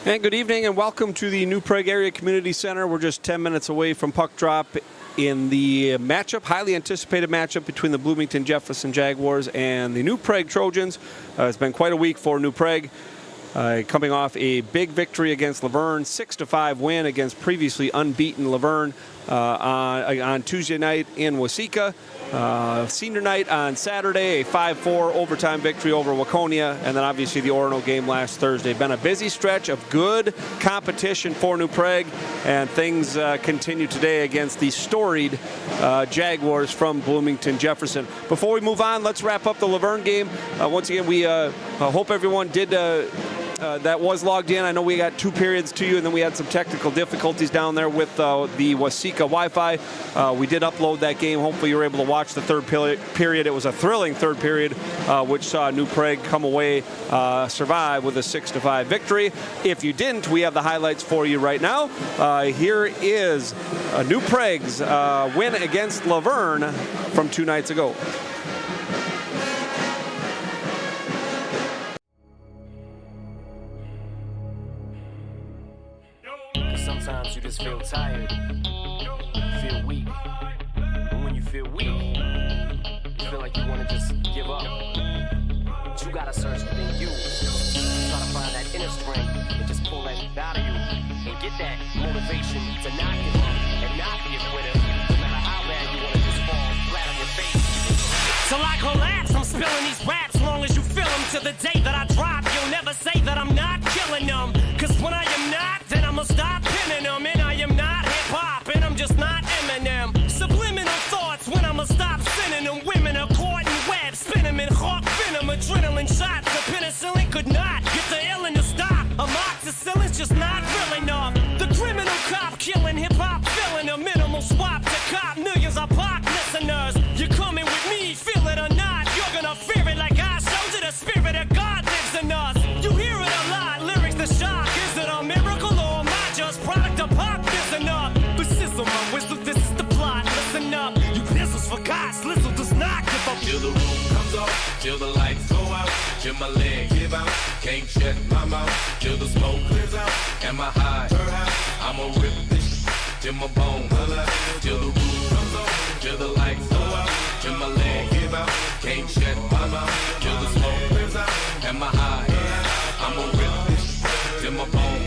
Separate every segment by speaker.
Speaker 1: And good evening and welcome to the New Prague Area Community Center. We're just 10 minutes away from puck drop in the matchup, highly anticipated matchup between the Bloomington Jefferson Jaguars and the New Prague Trojans. It's been quite a week for New Prague, coming off a big victory against Luverne, 6-5 win against previously unbeaten Luverne on Tuesday night in Waseca. Senior night on Saturday, a 5-4 overtime victory over Waconia, and then obviously the Orono game last Thursday. Been a busy stretch of good competition for New Prague, and things continue today against the storied Jaguars from Bloomington Jefferson. Before we move on, let's wrap up the Luverne game. Once again, we hope everyone did that was logged in. I know we got 2 periods to you, and then we had some technical difficulties down there with the Waseca Wi-Fi. We did upload that game. Hopefully you were able to watch the third period. It was a thrilling third period, which saw New Prague come away, survive with a 6-5 victory. If you didn't, we have the highlights for you right now. Here is New Prague's win against Luverne from 2 nights ago.
Speaker 2: Sometimes you just feel tired, feel weak, and when you feel weak, you feel like you want to just give up. But you gotta search within you, try to find that inner strength, and just pull that out of you, and get that motivation to not give up, and not be a quitter, no matter how bad you want to just fall flat on your face. So I collapse, I'm spilling these raps, long as you feel them, to the day that I drop, you'll never say that I'm not killing them, cause when I am not, then I'ma stop pinning them, and I am not hip-hop, and I'm just not Eminem. Subliminal thoughts when I'ma stop sending them. Women are caught in webs, spin them in hawk venom, adrenaline shots. The penicillin could not get the illin to stop. Amoxicillin's just not real enough. The criminal cop killing hip-hop, filling a minimal swap to cop. Millions of pop listeners, you're coming with me, feel it or not. You're gonna fear it like I showed you. The spirit of God lives in us. You hear it a lot, lyrics the shock. Is it a miracle or am I just product of pop? Listen up, but sizzle my whistle, this is the plot. Listen up, you pistols for God, Slizzle does not give up.
Speaker 3: Till the roof comes off, till the lights go out, till my leg give out, can't shut my mouth, till the smoke clears out, and my high, I'ma rip this till my bone, till the roof comes off, till the lights go out, till my leg give out, can't shut my mouth, till the smoke clears out, and my high, I'ma rip this till my bone.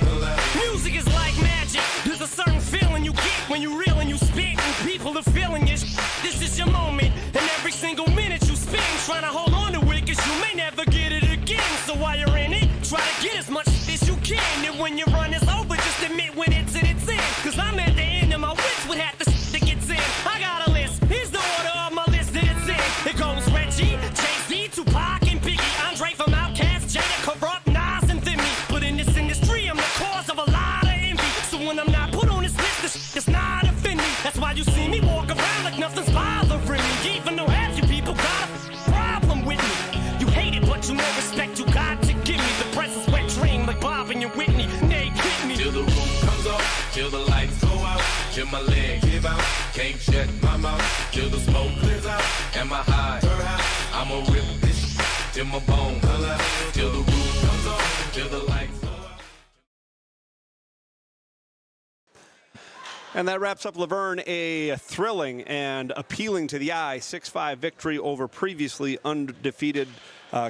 Speaker 2: Music is like magic. There's a certain feeling you get when you reel and you spit, and people are feeling it. This is your moment, and every single minute you spend trying to hold on to it, cause you may never get it again. So while you're in it, try to get as much as you can, and when your run is over, just admit when it's in its end. Cause I'm at the end of my wits with half the that gets in. I got a list, here's the order of my list that it's in. It goes Reggie, Jay-Z, Tupac, and Biggie, Andre from Outkast, Jada, Corrupt, Nas, and Thimmy. But in this industry, I'm the cause of a lot of envy. So when I'm not put on this list, this it's not offending. That's why you see me walk around like nothing's bothering me. Even though half you people got a problem with me. You hate it, but you know respect you got to give me. The presence wet dream like Bob and your Whitney. Nay, hit me.
Speaker 3: Till the roof comes off, till the lights go out, till my leg give out, can't shut my mouth, till the smoke clears out, and my high, I'ma rip this till my bone, till the roof comes off, till the lights go out.
Speaker 1: And that wraps up Luverne, a thrilling and appealing to the eye 6-5 victory over previously undefeated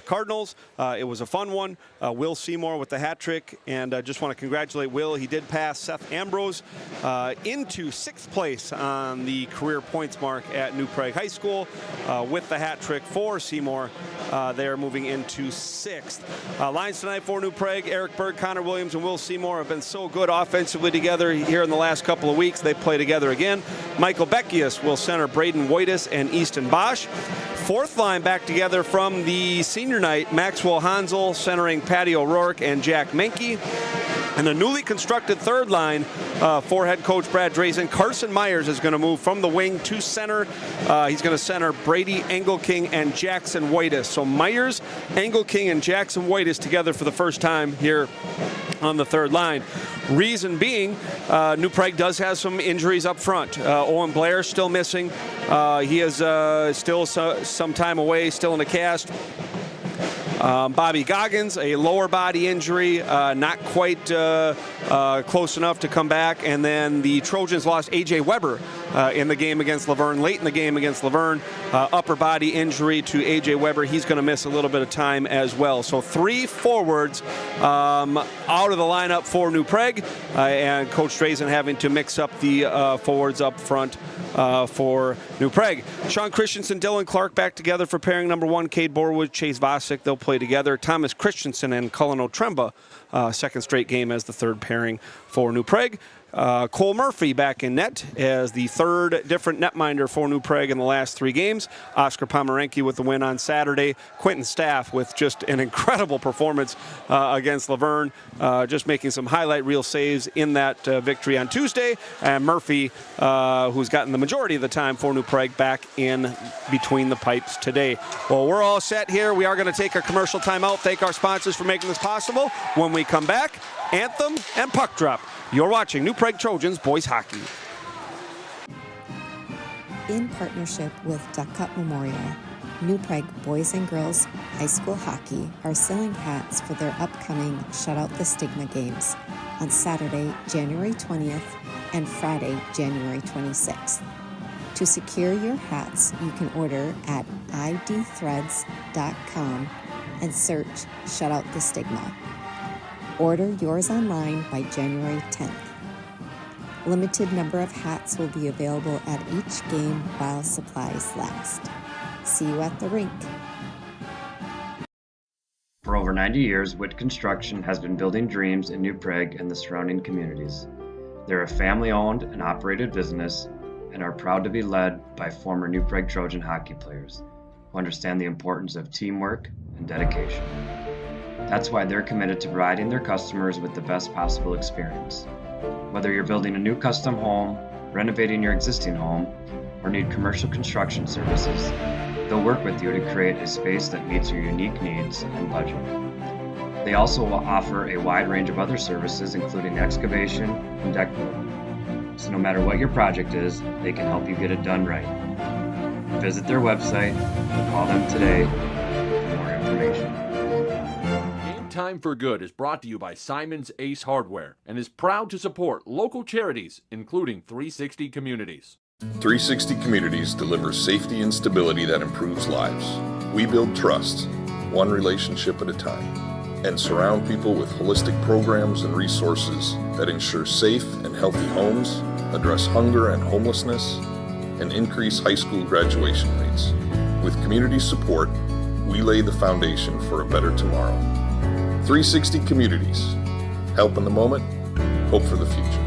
Speaker 1: Cardinals. It was a fun one. Will Seymour with the hat trick, and I just want to congratulate Will. He did pass Seth Ambrose into 6th place on the career points mark at New Prague High School with the hat trick for Seymour. They are moving into 6th. Lines tonight for New Prague: Eric Berg, Connor Williams, and Will Seymour have been so good offensively together here in the last couple of weeks. They play together again. Michael Beckius will center Braden Wojtis and Easton Bosch. 4th line back together from the senior night: Maxwell Hansel centering Patty O'Rourke and Jack Menke. And the newly constructed 3rd line for head coach Brad Drazen, Carson Myers is going to move from the wing to center. He's going to center Brady Engelking and Jackson Wojtis. So Myers, Engelking, and Jackson Wojtis together for the first time here on the 3rd line. Reason being, New Prague does have some injuries up front. Owen Blair still missing. He is still some time away, still in the cast. Bobby Goggins, a lower body injury, not quite close enough to come back. And then the Trojans lost A.J. Weber in the game against Luverne, late in the game against Luverne. Upper body injury to A.J. Weber. He's going to miss a little bit of time as well. So 3 forwards out of the lineup for New Prague, and Coach Drazen having to mix up the forwards up front for New Prague. Sean Christensen, Dylan Clark back together for pairing number 1. Cade Borwood, Chase Vacek, they'll play together. Thomas Christensen and Cullen Otremba, second straight game as the third pairing for New Prague. Cole Murphy back in net as the third different netminder for New Prague in the last 3 games. Oscar Pomeranke with the win on Saturday. Quentin Staff with just an incredible performance against Luverne, just making some highlight reel saves in that victory on Tuesday. And Murphy, who's gotten the majority of the time for New Prague, back in between the pipes today. Well, we're all set here. We are going to take a commercial timeout. Thank our sponsors for making this possible. When we come back, Anthem and Puck Drop. You're watching New Prague Trojans Boys Hockey.
Speaker 4: In partnership with Duck Cup Memorial, New Prague Boys and Girls High School Hockey are selling hats for their upcoming Shut Out the Stigma games on Saturday, January 20th and Friday, January 26th. To secure your hats, you can order at idthreads.com and search Shut Out the Stigma. Order yours online by January 10th. Limited number of hats will be available at each game while supplies last. See you at the rink.
Speaker 5: For over 90 years, Witt Construction has been building dreams in New Prague and the surrounding communities. They're a family-owned and operated business and are proud to be led by former New Prague Trojan hockey players who understand the importance of teamwork and dedication. That's why they're committed to providing their customers with the best possible experience. Whether you're building a new custom home, renovating your existing home, or need commercial construction services, they'll work with you to create a space that meets your unique needs and budget. They also offer a wide range of other services, including excavation and deck building. So no matter what your project is, they can help you get it done right. Visit their website or call them today for more information.
Speaker 6: Time for Good is brought to you by Simon's Ace Hardware and is proud to support local charities, including 360 Communities.
Speaker 7: 360 Communities delivers safety and stability that improves lives. We build trust, one relationship at a time, and surround people with holistic programs and resources that ensure safe and healthy homes, address hunger and homelessness, and increase high school graduation rates. With community support, we lay the foundation for a better tomorrow. 360 Communities. Help in the moment, hope for the future.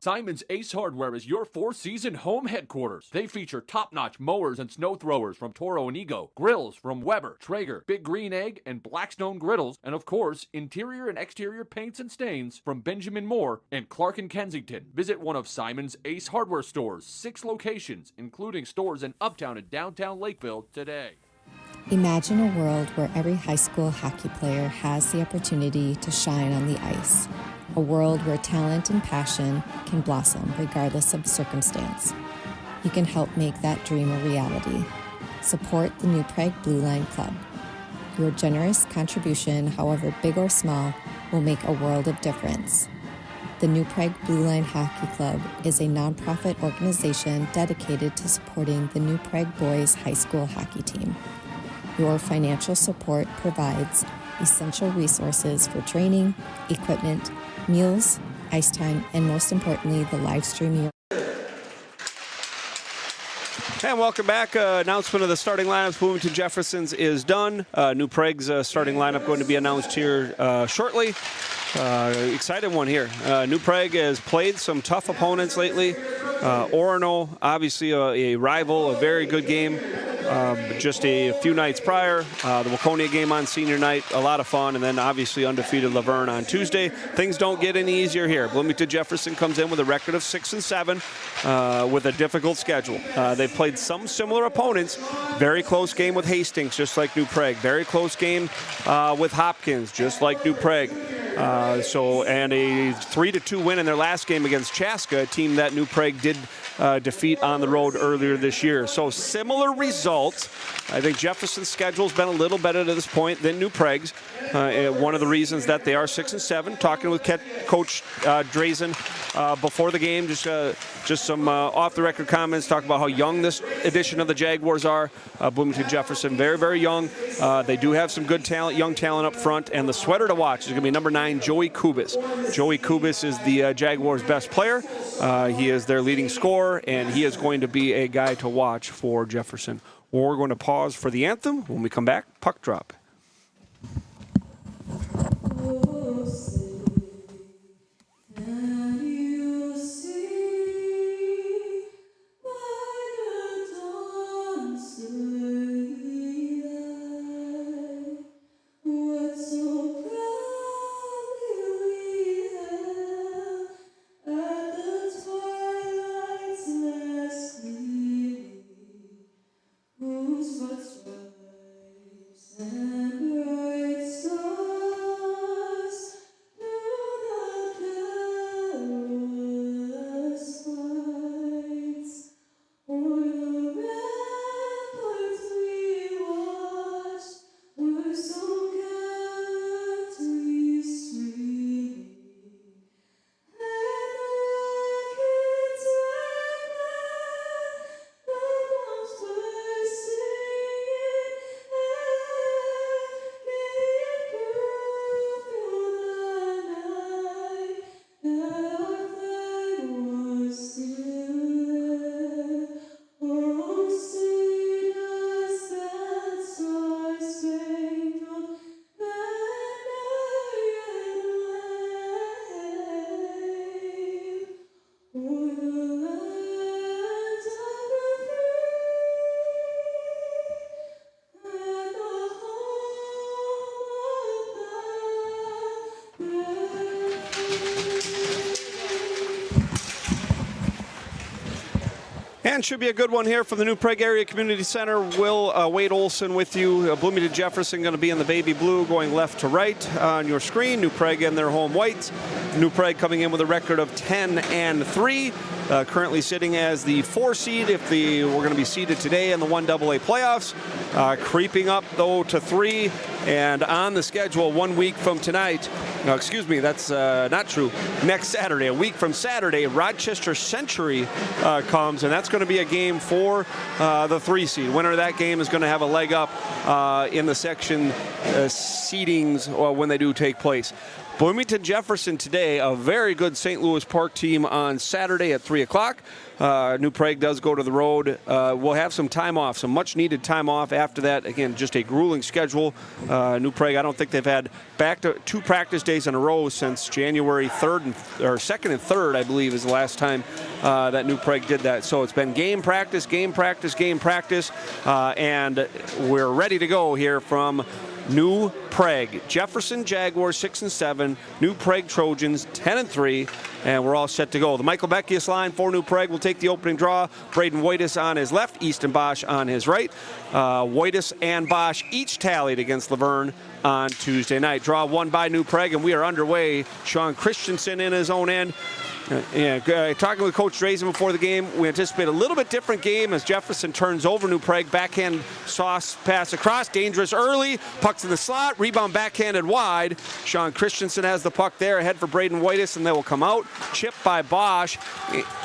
Speaker 6: Simon's Ace Hardware is your four-season home headquarters. They feature top-notch mowers and snow throwers from Toro and Ego, grills from Weber, Traeger, Big Green Egg, and Blackstone Griddles, and of course, interior and exterior paints and stains from Benjamin Moore and Clark and Kensington. Visit one of Simon's Ace Hardware stores, 6 locations, including stores in Uptown and downtown Lakeville today.
Speaker 4: Imagine a world where every high school hockey player has the opportunity to shine on the ice. A world where talent and passion can blossom regardless of circumstance. You can help make that dream a reality. Support the New Prague Blue Line Club. Your generous contribution, however big or small, will make a world of difference. The New Prague Blue Line Hockey Club is a nonprofit organization dedicated to supporting the New Prague Boys High School hockey team. Your financial support provides essential resources for training, equipment, meals, ice time, and most importantly, the live streaming.
Speaker 1: And welcome back. Announcement of the starting lineups. Bloomington Jefferson's is done. New Prague's starting lineup going to be announced here shortly. Exciting one here. New Prague has played some tough opponents lately. Orono, obviously a rival, a very good game. Just a few nights prior, the Waconia game on senior night, a lot of fun, and then obviously undefeated Luverne on Tuesday. Things don't get any easier here. Bloomington Jefferson comes in with a record of 6-7 with a difficult schedule. They've played some similar opponents. Very close game with Hastings, just like New Prague. Very close game with Hopkins, just like New Prague. And a 3-2 win in their last game against Chaska, a team that New Prague did defeat on the road earlier this year. So similar results. I think Jefferson's schedule's been a little better to this point than New Prague's. One of the reasons that they are 6-7. Talking with Coach Drazen before the game, just some off-the-record comments, talking about how young this edition of the Jaguars are. Bloomington Jefferson, very, very young. They do have some good talent, young talent up front, and the sweater to watch is going to be number 9, Joey Kubis. Joey Kubis is the Jaguars' best player. He is their leading scorer, and he is going to be a guy to watch for Jefferson. We're going to pause for the anthem. When we come back, puck drop. And should be a good one here from the New Prague Area Community Center. Wade Olson with you. Bloomington Jefferson going to be in the baby blue, going left to right on your screen. New Prague in their home whites. New Prague coming in with a record of 10-3. Currently sitting as the 4 seed if we're going to be seeded today in the 1AA playoffs. Creeping up, though, to 3. And on the schedule 1 week from tonight, no, excuse me, that's not true. Next Saturday, a week from Saturday, Rochester Century comes, and that's going to be a game for the 3 seed. Winner of that game is going to have a leg up in the section seedings when they do take place. Bloomington Jefferson today, a very good St. Louis Park team on Saturday at 3 o'clock. New Prague does go to the road. We'll have some time off, some much-needed time off after that. Again, just a grueling schedule. New Prague, I don't think they've had back to 2 practice days in a row since January 2nd and 3rd, I believe, is the last time that New Prague did that. So it's been game practice, and we're ready to go here from New Prague. Jefferson Jaguars 6-7, New Prague Trojans 10-3, and we're all set to go. The Michael Beckius line for New Prague will take the opening draw. Braden Wojtas on his left, Easton Bosch on his right. Wojtas and Bosch each tallied against Luverne on Tuesday night. Draw won by New Prague, and we are underway. Sean Christensen in his own end. Talking with Coach Drazen before the game, we anticipate a little bit different game as Jefferson turns over New Prague. Backhand sauce pass across, dangerous early, puck's in the slot, rebound backhanded wide. Sean Christensen has the puck there, ahead for Braden Wojtas, and they will come out. Chipped by Bosch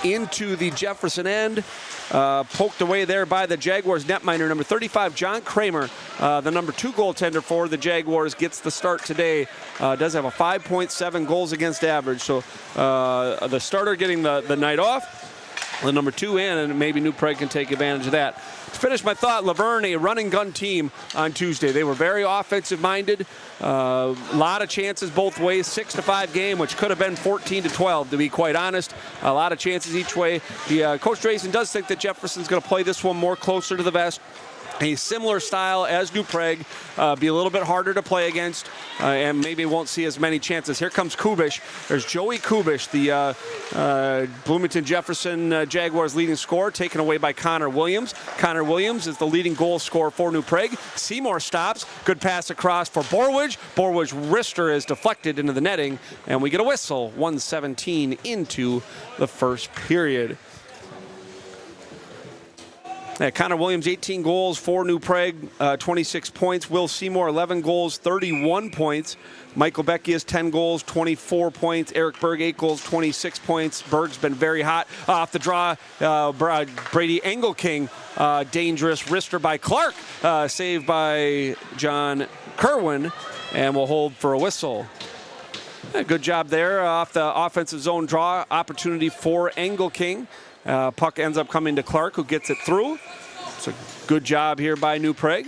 Speaker 1: into the Jefferson end. Poked away there by the Jaguars netminder, number 35, John Kramer, the number 2 goaltender for the Jaguars, gets the start today. Does have a 5.7 goals against average, so the starter getting the night off. The number 2 in, and maybe New Prague can take advantage of that. To finish my thought, Luverne, a running gun team on Tuesday. They were very offensive-minded. A lot of chances both ways. 6-5 game, which could have been 14-12, to be quite honest. A lot of chances each way. Coach Drazen does think that Jefferson's going to play this one more closer to the vest. A similar style as New Prague, be a little bit harder to play against, and maybe won't see as many chances. Here comes Kubish. There's Joey Kubish, the Bloomington Jefferson Jaguars leading scorer, taken away by Connor Williams. Connor Williams is the leading goal scorer for New Prague. Seymour stops. Good pass across for Borwidge. Borwidge's wrister is deflected into the netting, and we get a whistle. 1:17 into the first period. Connor Williams, 18 goals for New Prague, 26 points. Will Seymour, 11 goals, 31 points. Michael Beckius, 10 goals, 24 points. Eric Berg, 8 goals, 26 points. Berg's been very hot off the draw. Brady Engelking, dangerous. Wrister by Clark, saved by John Kerwin, and will hold for a whistle. Good job there off the offensive zone draw. Opportunity for Engelking. Puck ends up coming to Clark, who gets it through. It's a good job here by New Prague.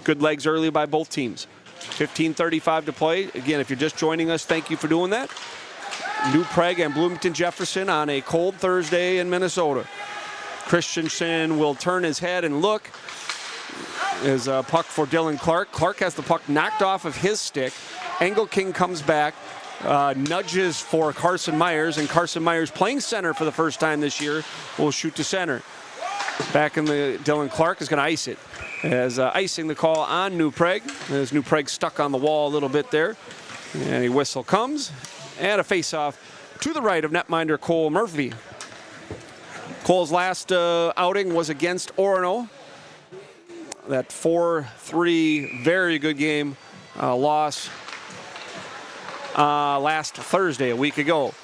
Speaker 1: Good legs early by both teams. 15:35 to play. Again, if you're just joining us, thank you for doing that. New Prague and Bloomington Jefferson on a cold Thursday in Minnesota. Christensen will turn his head and look. Is a puck for Dylan Clark. Clark has the puck knocked off of his stick. Engelking comes back. Nudges for Carson Myers, and Carson Myers, playing center for the first time this year, will shoot to center. Back in the Dylan Clark is going to ice it. As icing the call on New Prague, as New Prague stuck on the wall a little bit there. And a whistle comes, and a face-off to the right of netminder Cole Murphy. Cole's last outing was against Orono. That 4-3 very good game loss last Thursday, a week ago.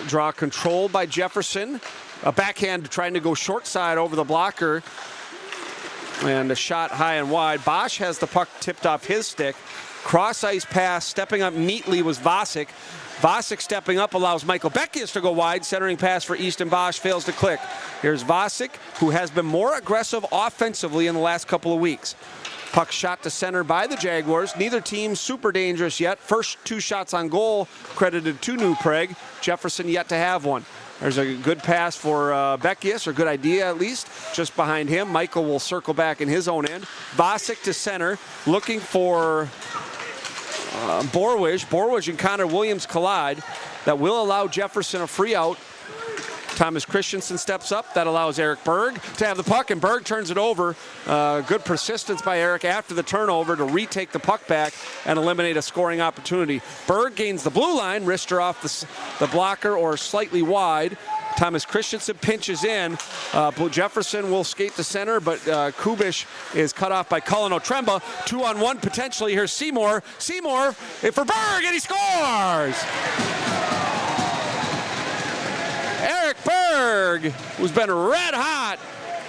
Speaker 1: Draw controlled by Jefferson. A backhand trying to go short side over the blocker. And a shot high and wide. Bosch has the puck tipped off his stick. Cross ice pass, stepping up neatly was Vacek. Vacek stepping up allows Michael Beckius to go wide. Centering pass for Easton Bosch fails to click. Here's Vacek, who has been more aggressive offensively in the last couple of weeks. Puck shot to center by the Jaguars. Neither team super dangerous yet. First 2 shots on goal credited to New Prague. Jefferson yet to have one. There's a good pass for Beckius, or good idea at least, just behind him. Michael will circle back in his own end. Vacek to center, looking for Borwish. Borwish and Connor Williams collide. That will allow Jefferson a free out. Thomas Christensen steps up. That allows Eric Berg to have the puck, and Berg turns it over. Good persistence by Eric after the turnover to retake the puck back and eliminate a scoring opportunity. Berg gains the blue line. Wrister off the blocker or slightly wide. Thomas Christensen pinches in. Jefferson will skate to center, but Kubish is cut off by Cullen Otremba. 2-on-1 potentially. Here's Seymour. Seymour for Berg, and he scores! Eric Berg, who's been red hot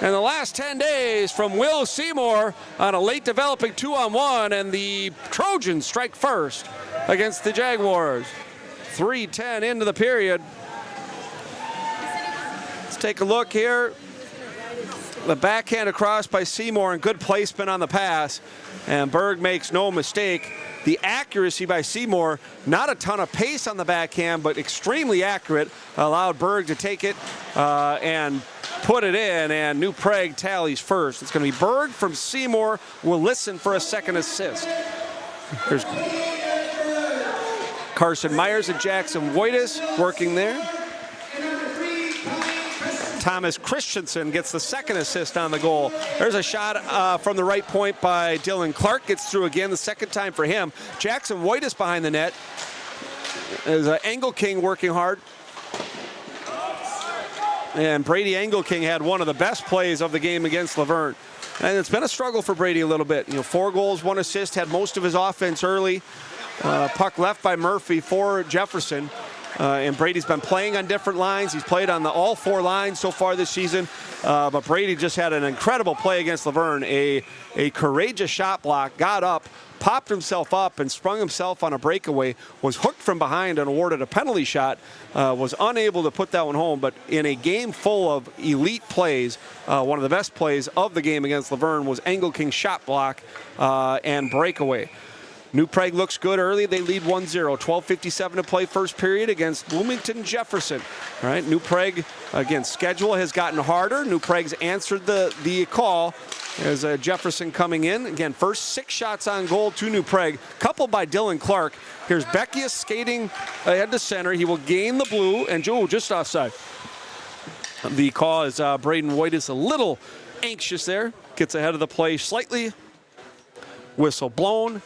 Speaker 1: in the last 10 days from Will Seymour on a late developing 2-on-1, and the Trojans strike first against the Jaguars. 3:10 into the period. Let's take a look here. The backhand across by Seymour, and good placement on the pass, and Berg makes no mistake. The accuracy by Seymour, not a ton of pace on the backhand, but extremely accurate, allowed Berg to take it and put it in, and New Prague tallies first. It's going to be Berg from Seymour. We'll listen for a second assist. Here's Carson Myers and Jackson Wojtas working there. Thomas Christensen gets the second assist on the goal. There's a shot from the right point by Dylan Clark. Gets through again, the second time for him. Jackson Wojtas behind the net. There's Engelking working hard. And Brady Engelking had one of the best plays of the game against Luverne. And it's been a struggle for Brady a little bit. 4 goals, 1 assist, had most of his offense early. Puck left by Murphy for Jefferson. And Brady's been playing on different lines. He's played on all 4 lines so far this season. But Brady just had an incredible play against Luverne. A courageous shot block, got up, popped himself up, and sprung himself on a breakaway. Was hooked from behind and awarded a penalty shot. Was unable to put that one home. But in a game full of elite plays, one of the best plays of the game against Luverne was Engelking's shot block and breakaway. New Prague looks good early. They lead 1-0. 12:57 to play first period against Bloomington Jefferson. All right, New Prague, again, schedule has gotten harder. New Prague's answered the call as Jefferson coming in. Again, first 6 shots on goal to New Prague, coupled by Dylan Clark. Here's Beckius skating ahead to center. He will gain the blue, and just offside. The call is Braden Wojtas a little anxious there. Gets ahead of the play slightly. Whistle blown.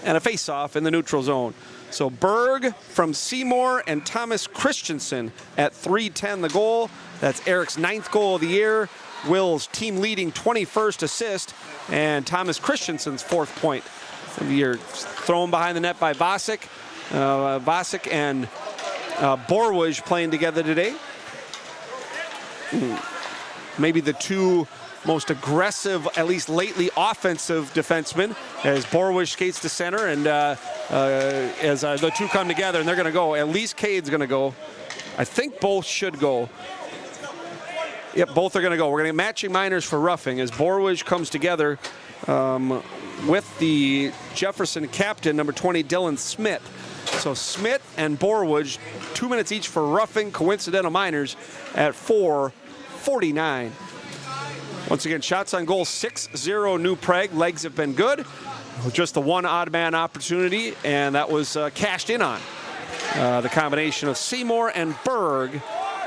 Speaker 1: And a face-off in the neutral zone. So Berg from Seymour and Thomas Christensen at 3:10 the goal. That's Eric's 9th goal of the year. Will's team leading 21st assist, and Thomas Christensen's 4th point of the year. Thrown behind the net by Vacek. Vacek and Borwaj playing together today. Maybe the two most aggressive, at least lately, offensive defensemen, as Borwaj skates to center, and as the two come together, and they're going to go. At least Cade's going to go. I think both should go. Yep, both are going to go. We're going to get matching minors for roughing as Borwaj comes together with the Jefferson captain, number 20, Dylan Smith. So Smith and Borwaj, 2 minutes each for roughing, coincidental minors at 4:49. Once again, shots on goal 6-0 New Prague. Legs have been good. Just the one odd man opportunity, and that was cashed in on. The combination of Seymour and Berg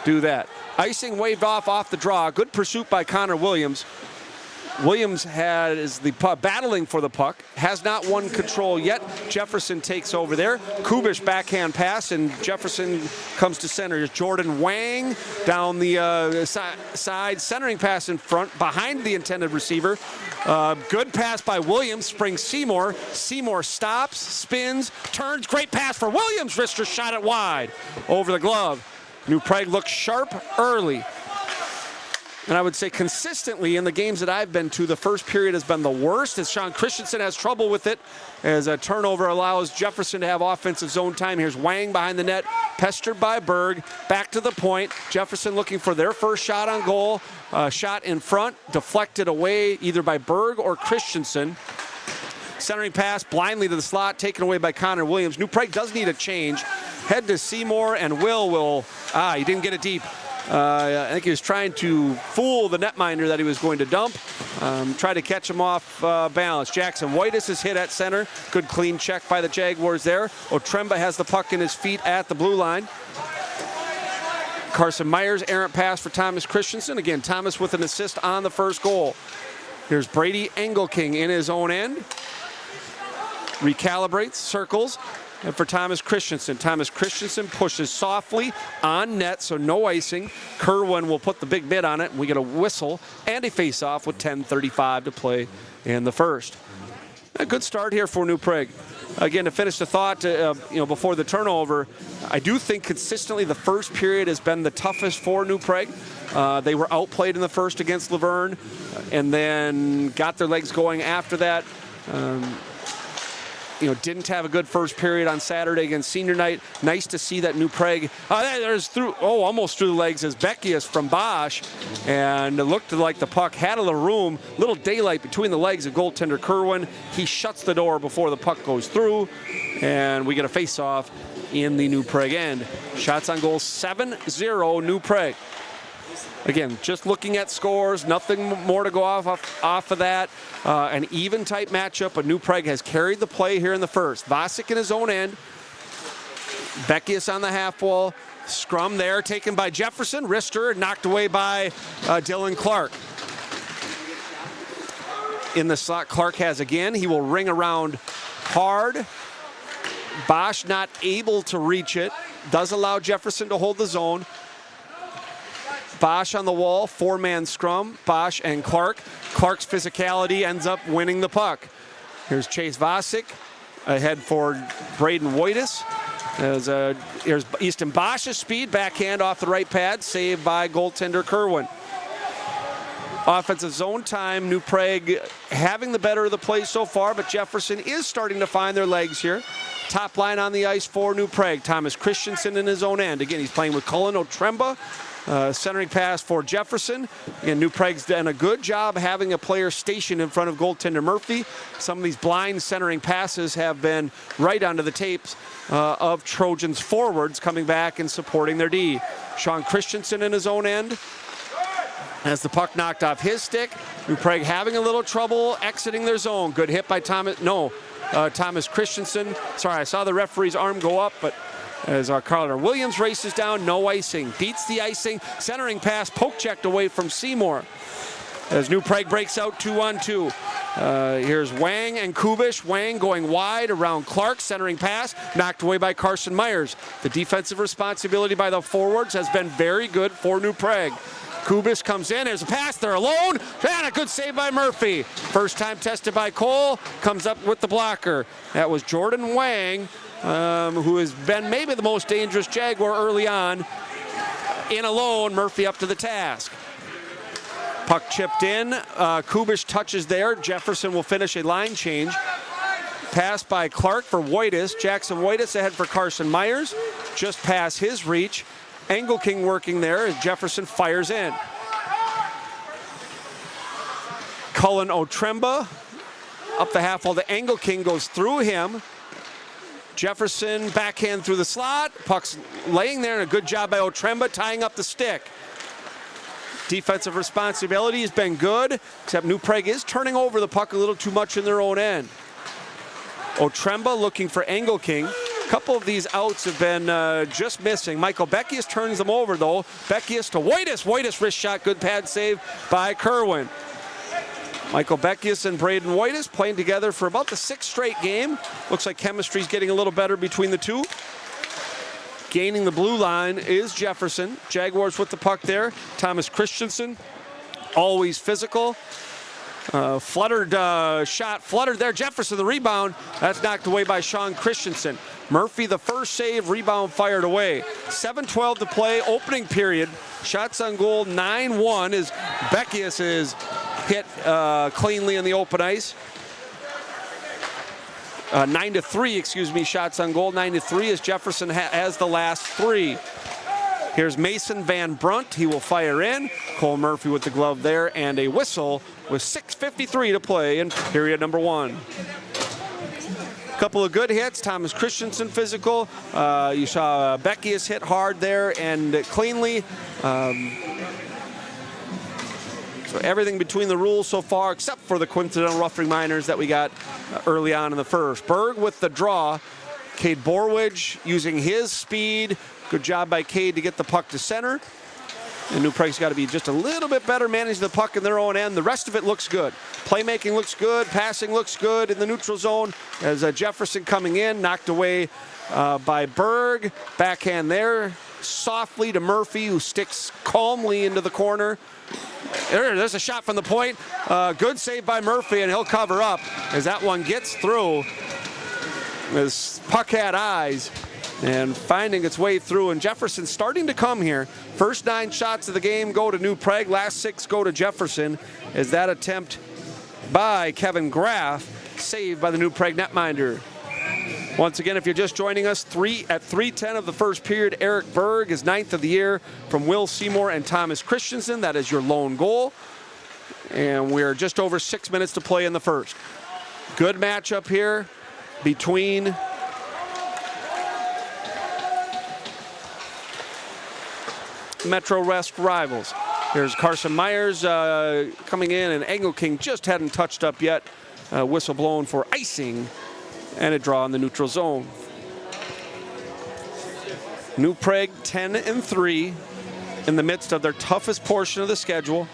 Speaker 1: do that. Icing waved off the draw. Good pursuit by Connor Williams. Williams is the puck, battling for the puck, has not won control yet. Jefferson takes over there. Kubish backhand pass, and Jefferson comes to center. Here's Jordan Wang down the side, centering pass in front, behind the intended receiver. Good pass by Williams, springs Seymour. Seymour stops, spins, turns, great pass for Williams. Rister shot it wide over the glove. New Prague looks sharp early. And I would say consistently in the games that I've been to, the first period has been the worst, as Sean Christensen has trouble with it, as a turnover allows Jefferson to have offensive zone time. Here's Wang behind the net, pestered by Berg, back to the point. Jefferson looking for their first shot on goal. Shot in front, deflected away either by Berg or Christensen. Centering pass blindly to the slot, taken away by Connor Williams. New Prague does need a change. Head to Seymour, and Will, he didn't get it deep. I think he was trying to fool the netminder that he was going to dump. Try to catch him off balance. Jackson Whitus is hit at center. Good clean check by the Jaguars there. Otremba has the puck in his feet at the blue line. Carson Myers, errant pass for Thomas Christensen. Again, Thomas with an assist on the first goal. Here's Brady Engelking in his own end. Recalibrates, circles. And for Thomas Christensen pushes softly on net, so no icing. Kerwin will put the big bid on it, and we get a whistle and a face-off with 10:35 to play in the first. A good start here for New Prague. Again, to finish the thought, before the turnover, I do think consistently the first period has been the toughest for New Prague. They were outplayed in the first against Luverne, and then got their legs going after that. Didn't have a good first period on Saturday against senior night. Nice to see that New Prague, almost through the legs as Beckius from Bosch, and it looked like the puck had a little room, little daylight between the legs of goaltender Kerwin. He shuts the door before the puck goes through, and we get a face-off in the New Prague end. Shots on goal 7-0 New Prague. Again, just looking at scores, nothing more to go off of that. An even type matchup, but New Prague has carried the play here in the first. Vacek in his own end. Beckius on the half wall. Scrum there, taken by Jefferson. Rister knocked away by Dylan Clark. In the slot, Clark has again. He will ring around hard. Bosch not able to reach it. Does allow Jefferson to hold the zone. Bosch on the wall, four-man scrum, Bosch and Clark. Clark's physicality ends up winning the puck. Here's Chase Vacek, ahead for Braden Whitus. Here's Easton Bosch's speed, backhand off the right pad, saved by goaltender Kerwin. Offensive zone time, New Prague having the better of the play so far, but Jefferson is starting to find their legs here. Top line on the ice for New Prague. Thomas Christensen in his own end. Again, he's playing with Cullen Otremba. Centering pass for Jefferson. Again, New Prague's done a good job having a player stationed in front of goaltender Murphy. Some of these blind centering passes have been right onto the tapes of Trojans forwards coming back and supporting their D. Sean Christensen in his own end. As the puck knocked off his stick. New Prague having a little trouble exiting their zone. Good hit by Thomas Christensen. Sorry, I saw the referee's arm go up, but as our Carter Williams races down, no icing. Beats the icing, centering pass, poke checked away from Seymour. As New Prague breaks out 2-on-2. Here's Wang and Kubish. Wang going wide around Clark, centering pass, knocked away by Carson Myers. The defensive responsibility by the forwards has been very good for New Prague. Kubish comes in, there's a pass, they're alone, and a good save by Murphy. First time tested by Cole, comes up with the blocker. That was Jordan Wang, who has been maybe the most dangerous Jaguar early on. In alone, Murphy up to the task. Puck chipped in, Kubish touches there, Jefferson will finish a line change. Pass by Clark for Wojtas, Jackson Wojtas ahead for Carson Myers, just past his reach. Engelking working there as Jefferson fires in. Cullen Otremba up the half wall to Engelking, goes through him. Jefferson backhand through the slot, puck's laying there, and a good job by Otremba tying up the stick. Defensive responsibility has been good, except New Prague is turning over the puck a little too much in their own end. Otremba looking for Engelking. A couple of these outs have been just missing. Michael Beckius turns them over, though. Beckius to Wojtas. Wojtas wrist shot, good pad save by Kerwin. Michael Beckius and Braden Wojtas playing together for about the 6th straight game. Looks like chemistry's getting a little better between the two. Gaining the blue line is Jefferson. Jaguars with the puck there. Thomas Christensen, always physical. Fluttered shot, fluttered there. Jefferson the rebound. That's knocked away by Sean Christensen. Murphy the first save, rebound fired away. 7:12 to play, opening period. Shots on goal 9-1 as Beckius is hit cleanly in the open ice. 9-3, excuse me, shots on goal. 9-3 as Jefferson has the last 3. Here's Mason Van Brunt. He will fire in. Cole Murphy with the glove there, and a whistle with 6:53 to play in period number 1. Couple of good hits. Thomas Christensen physical. You saw Beckius hit hard there and cleanly. So everything between the rules so far, except for the coincidental roughing minors that we got early on in the first. Berg with the draw. Cade Borwidge using his speed. Good job by Cade to get the puck to center. And New Prague's got to be just a little bit better managing the puck in their own end. The rest of it looks good. Playmaking looks good. Passing looks good in the neutral zone. As Jefferson coming in, knocked away by Berg. Backhand there. Softly to Murphy, who sticks calmly into the corner. There's a shot from the point. Good save by Murphy, and he'll cover up as that one gets through. This puck had eyes and finding its way through, and Jefferson starting to come here. First 9 shots of the game go to New Prague, last 6 go to Jefferson, as that attempt by Kevin Graff saved by the New Prague netminder. Once again, if you're just joining us, 3:10 of the first period, Eric Berg is 9th of the year from Will Seymour and Thomas Christensen. That is your lone goal. And we're just over 6 minutes to play in the first. Good matchup here between Metro West rivals. Here's Carson Myers coming in, and Engelking just hadn't touched up yet. Whistle blown for icing, and a draw in the neutral zone. New Prague 10-3 in the midst of their toughest portion of the schedule.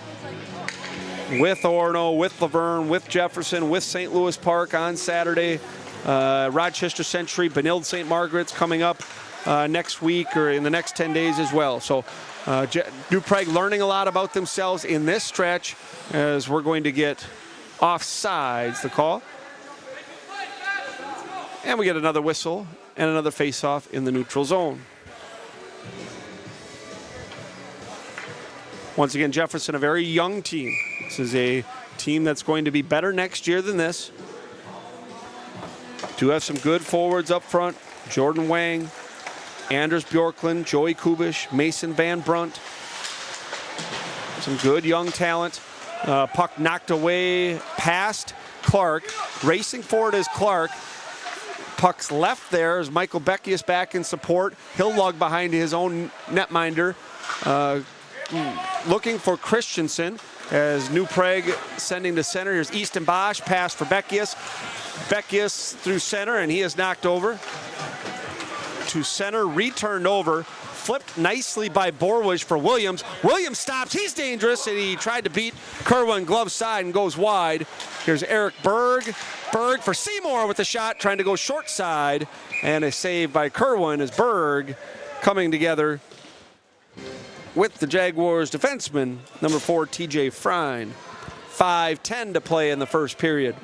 Speaker 1: With Orono, with Luverne, with Jefferson, with St. Louis Park on Saturday. Rochester Century, Benilde St. Margaret's coming up next week or in the next 10 days as well. So New Prague learning a lot about themselves in this stretch, as we're going to get offsides, the call. And we get another whistle and another face-off in the neutral zone. Once again, Jefferson, a very young team. This is a team that's going to be better next year than this. Do have some good forwards up front. Jordan Wang, Anders Bjorklund, Joey Kubish, Mason Van Brunt. Some good young talent. Puck knocked away past Clark. Racing forward is Clark. Puck's left there as Michael Beckius back in support. He'll lug behind his own netminder. Looking for Christensen as New Prague sending to center. Here's Easton Bosch, pass for Beckius. Beckius through center, and he is knocked over. To center, returned over. flipped nicely by Borwish for Williams. Williams stops, he's dangerous, and he tried to beat Kerwin glove side and goes wide. Here's Eric Berg. Berg for Seymour with the shot, trying to go short side, and a save by Kerwin as Berg coming together with the Jaguars defenseman, number 4, TJ Frein. 5:10 to play in the first period.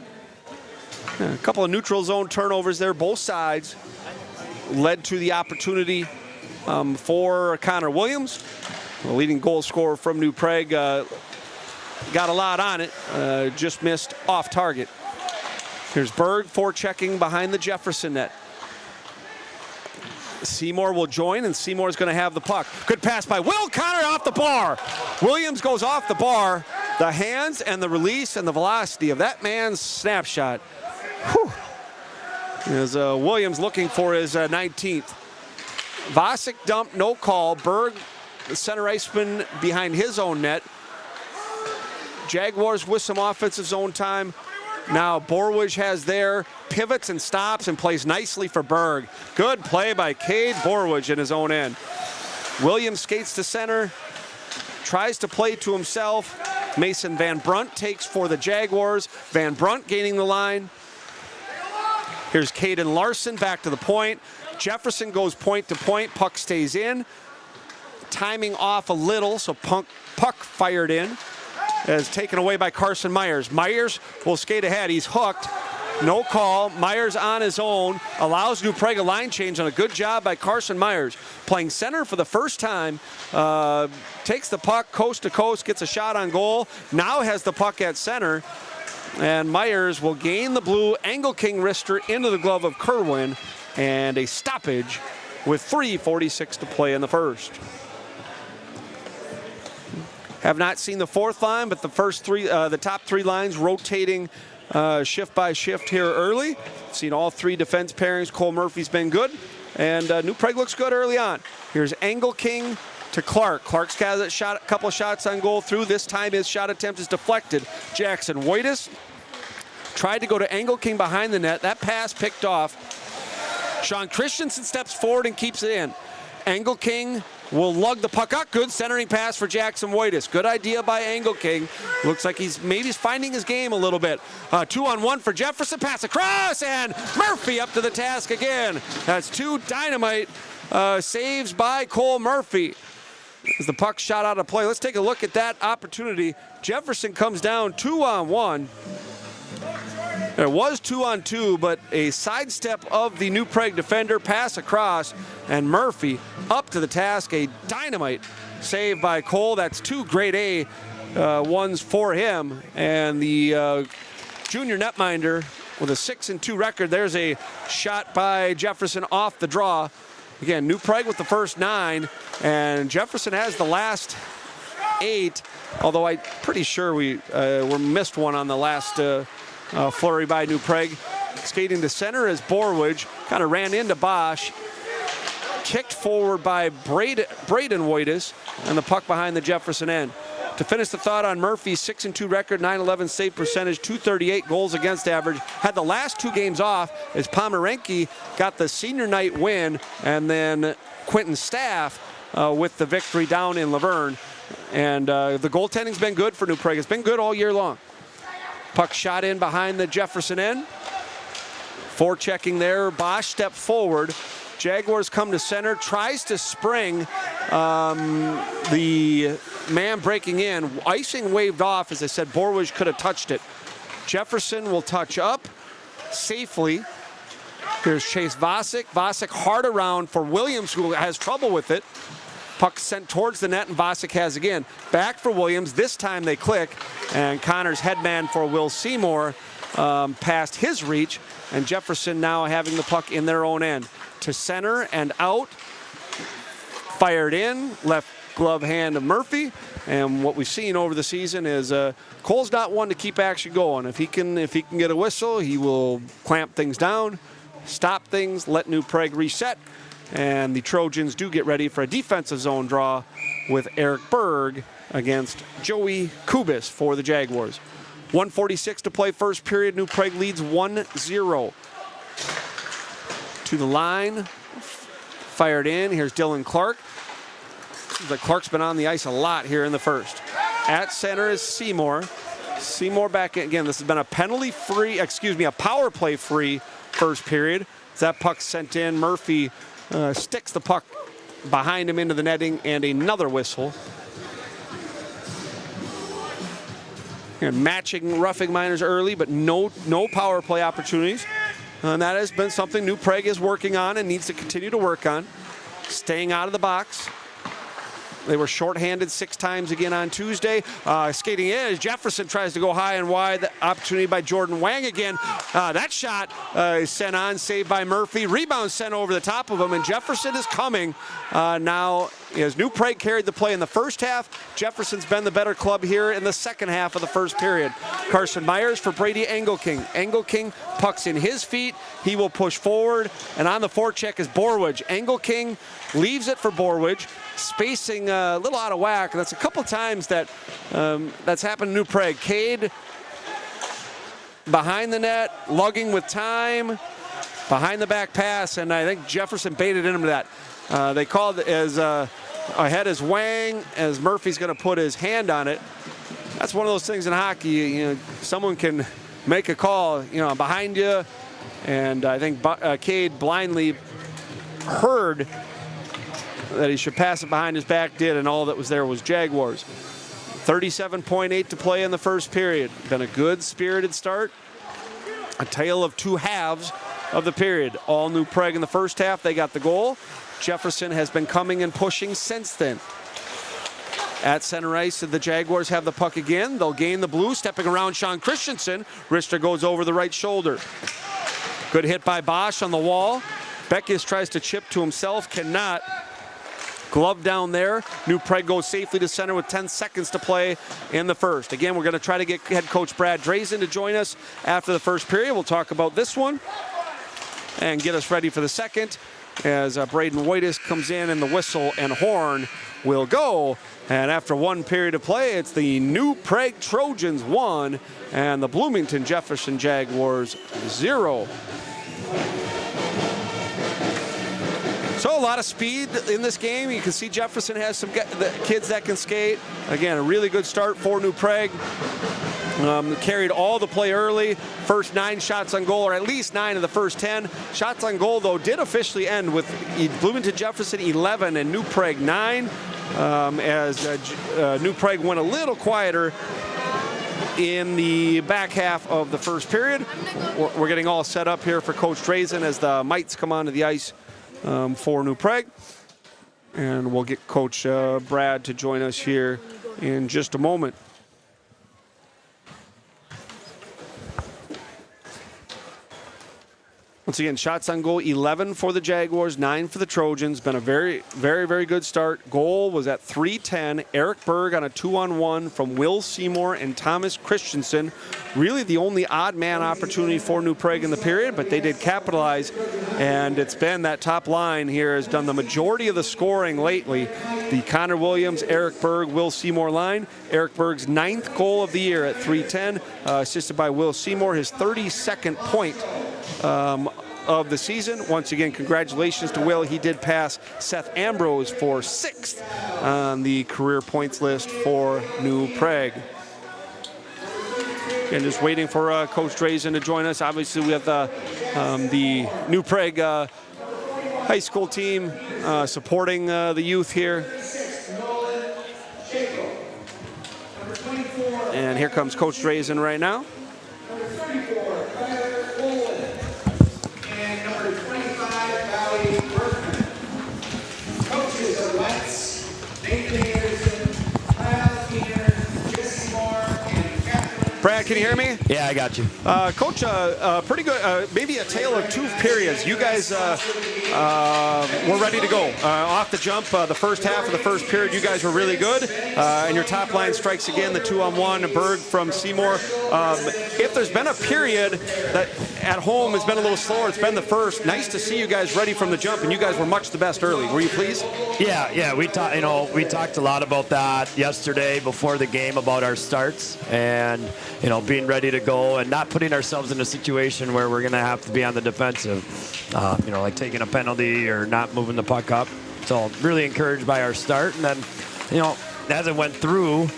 Speaker 1: A couple of neutral zone turnovers there, both sides, led to the opportunity for Connor Williams, the leading goal scorer from New Prague. Got a lot on it, just missed off target. Here's Berg forechecking behind the Jefferson net. Seymour will join, and Seymour's going to have the puck. Good pass by Will Connor off the bar. Williams goes off the bar. The hands and the release and the velocity of that man's snapshot. Whew. As Williams looking for his 19th. Vacek dump, no call. Berg, the center iceman, behind his own net. Jaguars with some offensive zone time. Now Borwish has their pivots and stops and plays nicely for Berg. Good play by Cade Borwish in his own end. Williams skates to center, tries to play to himself. Mason Van Brunt takes for the Jaguars. Van Brunt gaining the line. Here's Caden Larson back to the point. Jefferson goes point to point. Puck stays in. Timing off a little, so puck fired in. As taken away by Carson Myers. Myers will skate ahead. He's hooked. No call. Myers on his own. Allows New Prague a line change on a good job by Carson Myers. Playing center for the first time. Takes the puck coast to coast. Gets a shot on goal. Now has the puck at center. And Myers will gain the blue Engelking wrister into the glove of Kerwin. And a stoppage with 3:46 to play in the first. Have not seen the fourth line, but the first three, the top three lines rotating shift by shift here early. Seen all three defense pairings. Cole Murphy's been good, and New Prague looks good early on. Here's Engelking to Clark. Clark's got a couple of shots on goal through. This time his shot attempt is deflected. Jackson Wojtas tried to go to Engelking behind the net. That pass picked off. Sean Christensen steps forward and keeps it in. Engelking will lug the puck up. Good centering pass for Jackson Wojtas. Good idea by Engelking. Looks like he's finding his game a little bit. 2-on-1 for Jefferson. Pass across, and Murphy up to the task again. That's two dynamite saves by Cole Murphy. As the puck shot out of play. Let's take a look at that opportunity. Jefferson comes down 2-on-1. There was 2-on-2, but a sidestep of the New Prague defender, pass across, and Murphy up to the task. A dynamite save by Cole. That's two grade A ones for him. And the junior netminder with a 6-2 record. There's a shot by Jefferson off the draw. Again, New Prague with the first 9, and Jefferson has the last 8, although I'm pretty sure we missed one on the last flurry by New Prague. Skating to center as Borwish kind of ran into Bosch. Kicked forward by Braden Wojtas, and the puck behind the Jefferson end. To finish the thought on Murphy's 6-2 record, 911 save percentage, 238 goals against average. Had the last 2 games off as Pomeranke got the senior night win, and then Quentin Staff with the victory down in Luverne. And the goaltending's been good for New Prague. It's been good all year long. Puck shot in behind the Jefferson end. Forechecking there, Bosch stepped forward. Jaguars come to center, tries to spring. The man breaking in, icing waved off. As I said, Borwish could have touched it. Jefferson will touch up safely. Here's Chase Vacek. Vacek hard around for Williams, who has trouble with it. Puck sent towards the net, and Vacek has again. Back for Williams. This time they click, and Connor's headman for Will Seymour past his reach, and Jefferson now having the puck in their own end. To center and out. Fired in, left glove hand of Murphy. And what we've seen over the season is Cole's not one to keep action going. If he can get a whistle, he will clamp things down, stop things, let New Prague reset. And the Trojans do get ready for a defensive zone draw with Eric Berg against Joey Kubis for the Jaguars. 1:46 to play first period. New Prague leads 1-0. To the line, fired in. Here's Dylan Clark. Seems like Clark's been on the ice a lot here in the first. At center is Seymour. Seymour back in again. This has been a a power play free first period. As that puck sent in, Murphy sticks the puck behind him into the netting, and another whistle. And matching roughing Miners early, but no power play opportunities. And that has been something New Prague is working on and needs to continue to work on. Staying out of the box. They were shorthanded 6 times again on Tuesday. Skating in as Jefferson tries to go high and wide. The opportunity by Jordan Wang again. That shot is sent on, saved by Murphy. Rebound sent over the top of him, and Jefferson is coming now. As New Prague carried the play in the first half, Jefferson's been the better club here in the second half of the first period. Carson Myers for Brady Engelking. Engelking pucks in his feet. He will push forward, and on the forecheck is Borwidge. Engelking leaves it for Borwidge. Spacing a little out of whack. That's a couple times that that's happened in New Prague. Cade behind the net, lugging with time, behind the back pass, and I think Jefferson baited into that. They called it as ahead as Wang, as Murphy's going to put his hand on it. That's one of those things in hockey. You know, someone can make a call, behind you, and I think Cade blindly heard that he should pass it behind his back, did, and all that was there was Jaguars. 37.8 to play in the first period. Been a good, spirited start. A tale of 2 halves of the period. All New Prague in the first half. They got the goal. Jefferson has been coming and pushing since then. At center ice, the Jaguars have the puck again. They'll gain the blue, stepping around Sean Christensen. Richter goes over the right shoulder. Good hit by Bosch on the wall. Beckius tries to chip to himself, cannot. Glove down there. New Prague goes safely to center with 10 seconds to play in the first. Again, we're going to try to get head coach Brad Drazen to join us after the first period. We'll talk about this one and get us ready for the second as Braden Waitis comes in, and the whistle and horn will go. And after 1 period of play, it's the New Prague Trojans 1 and the Bloomington Jefferson Jaguars 0. So a lot of speed in this game. You can see Jefferson has some kids that can skate. Again, a really good start for New Prague. Carried all the play early. First 9 shots on goal, or at least 9 of the first 10. Shots on goal, though, did officially end with Bloomington Jefferson 11 and New Prague 9. As New Prague went a little quieter in the back half of the first period. We're getting all set up here for Coach Drazen as the mites come onto the ice for New Prague. And we'll get Coach Brad to join us here in just a moment. Once again, shots on goal, 11 for the Jaguars, 9 for the Trojans. Been a very, very, very good start. Goal was at 3:10. Eric Berg on a 2-on-1 from Will Seymour and Thomas Christensen. Really the only odd man opportunity for New Prague in the period, but they did capitalize. And it's been that top line here has done the majority of the scoring lately. The Connor Williams, Eric Berg, Will Seymour line. Eric Berg's 9th goal of the year at 3:10, assisted by Will Seymour, his 32nd point of the season. Once again, congratulations to Will. He did pass Seth Ambrose for 6th on the career points list for New Prague. And just waiting for Coach Drazen to join us. Obviously, we have the New Prague high school team supporting the youth here. And here comes Coach Drazen right now. Brad, can you hear me?
Speaker 8: Yeah, I got you.
Speaker 1: Coach, pretty good, maybe a tale of 2 periods. You guys were ready to go. Off the jump, the first half of the first period, you guys were really good. And your top line strikes again, the 2-on-1, Berg from Seymour. If there's been a period that at home has been a little slower, it's been the first. Nice to see you guys ready from the jump, and you guys were much the best early. Were you pleased?
Speaker 8: Yeah. We talked a lot about that yesterday before the game about our starts and being ready to go and not putting ourselves in a situation where we're going to have to be on the defensive, like taking a penalty or not moving the puck up. So So really encouraged by our start. And then, as it went through,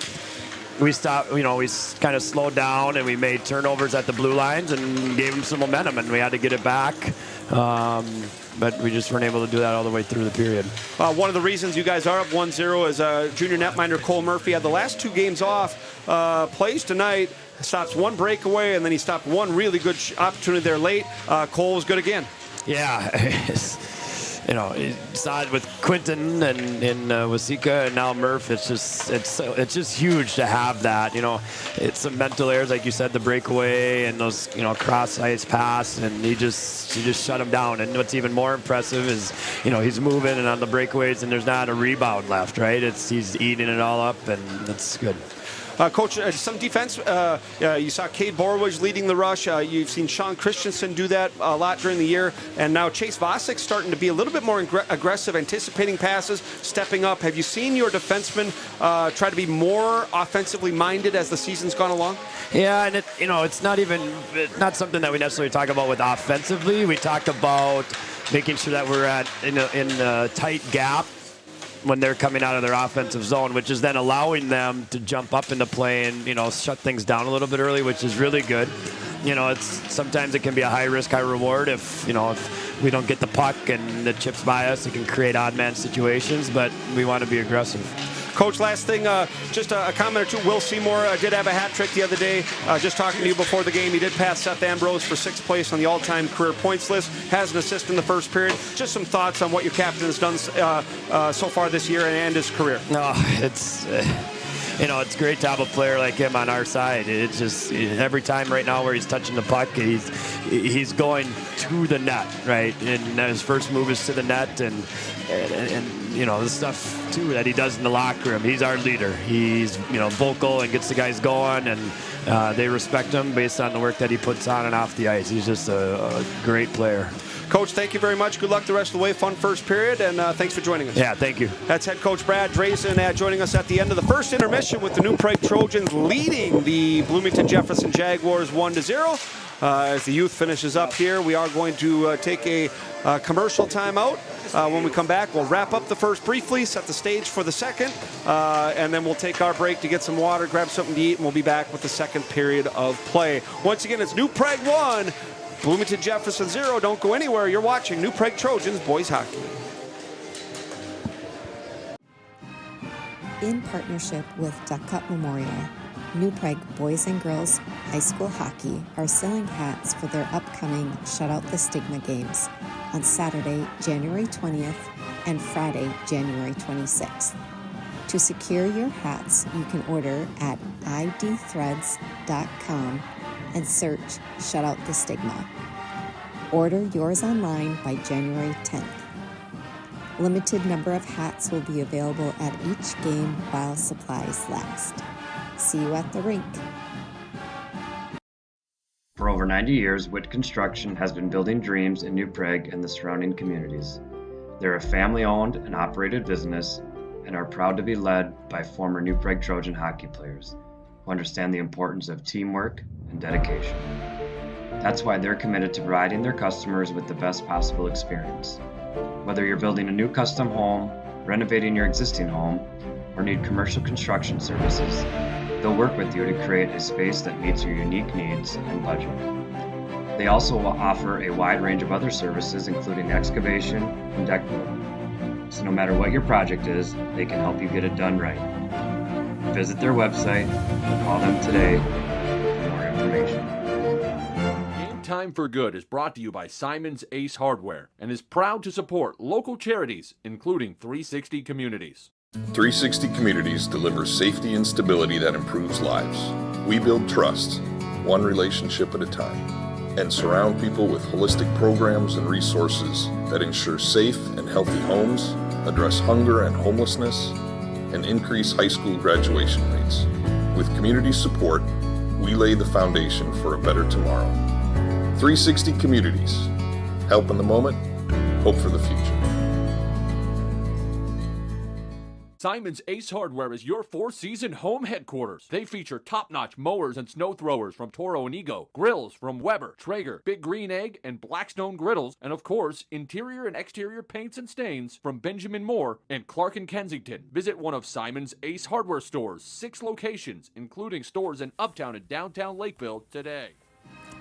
Speaker 8: we stopped, we kind of slowed down and we made turnovers at the blue lines and gave them some momentum, and we had to get it back. But we just weren't able to do that all the way through the period.
Speaker 1: One of the reasons you guys are up 1-0 is junior netminder Cole Murphy had the last 2 games off, plays tonight, stops 1 breakaway, and then he stopped 1 really good opportunity there late. Cole was good again. Yeah.
Speaker 8: You saw it with Quinton and Wasika, and now Murph. It's just huge to have that. It's some mental errors, like you said, the breakaway and those cross ice pass, and he just shut him down. And what's even more impressive is he's moving and on the breakaways, and there's not a rebound left. Right? He's eating it all up, and that's good.
Speaker 1: Coach, some defense. You saw Cade Borwich leading the rush. You've seen Sean Christensen do that a lot during the year. And now Chase Vacek starting to be a little bit more aggressive, anticipating passes, stepping up. Have you seen your defensemen try to be more offensively minded as the season's gone along?
Speaker 8: Yeah, and it's not something that we necessarily talk about with offensively. We talk about making sure that we're in a tight gap when they're coming out of their offensive zone, which is then allowing them to jump up into play and, shut things down a little bit early, which is really good. Sometimes it can be a high risk, high reward if we don't get the puck and the chips by us. It can create odd man situations, but we want to be aggressive.
Speaker 1: Coach, last thing, just a comment or two. Will Seymour did have a hat trick the other day. Just talking to you before the game, he did pass Seth Ambrose for 6th place on the all-time career points list. Has an assist in the first period. Just some thoughts on what your captain has done so far this year and his career.
Speaker 8: It's great to have a player like him on our side. It's just every time right now where he's touching the puck, he's going to the net, right? And his first move is to the net, and the stuff too that he does in the locker room. He's our leader. He's vocal and gets the guys going, and they respect him based on the work that he puts on and off the ice. He's just a great player.
Speaker 1: Coach, thank you very much. Good luck the rest of the way. Fun first period, and thanks for joining us.
Speaker 8: Yeah, thank you.
Speaker 1: That's head coach Brad Drazen joining us at the end of the first intermission with the New Prague Trojans leading the Bloomington Jefferson Jaguars 1-0. As the youth finishes up here, we are going to take a commercial timeout. When we come back, we'll wrap up the first briefly, set the stage for the second, and then we'll take our break to get some water, grab something to eat, and we'll be back with the second period of play. Once again, it's New Prague 1, Bloomington Jefferson 0. Don't go anywhere. You're watching New Prague Trojans Boys Hockey.
Speaker 4: In partnership with Duck Cup Memorial, New Prague Boys and Girls High School Hockey are selling hats for their upcoming Shut Out the Stigma games on Saturday, January 20th and Friday, January 26th. To secure your hats, you can order at idthreads.com and search Shut Out the Stigma. Order yours online by January 10th. Limited number of hats will be available at each game while supplies last. See you at the rink.
Speaker 5: For over 90 years, Witt Construction has been building dreams in New Prague and the surrounding communities. They're a family-owned and operated business and are proud to be led by former New Prague Trojan hockey players who understand the importance of teamwork and dedication. That's why they're committed to providing their customers with the best possible experience. Whether you're building a new custom home, renovating your existing home, or need commercial construction services, they'll work with you to create a space that meets your unique needs and budget. They also will offer a wide range of other services, including excavation and deck building. So no matter what your project is, they can help you get it done right. Visit their website or call them today for more information.
Speaker 6: Game Time for Good is brought to you by Simon's Ace Hardware and is proud to support local charities, including 360 Communities.
Speaker 7: 360 Communities delivers safety and stability that improves lives. We build trust, one relationship at a time, and surround people with holistic programs and resources that ensure safe and healthy homes, address hunger and homelessness, and increase high school graduation rates. With community support, we lay the foundation for a better tomorrow. 360 Communities. Help in the moment, hope for the future.
Speaker 6: Simon's Ace Hardware is your four-season home headquarters. They feature top-notch mowers and snow throwers from Toro and Ego, grills from Weber, Traeger, Big Green Egg, and Blackstone griddles, and of course, interior and exterior paints and stains from Benjamin Moore and Clark and Kensington. Visit one of Simon's Ace Hardware stores, 6 locations, including stores in Uptown and downtown Lakeville today.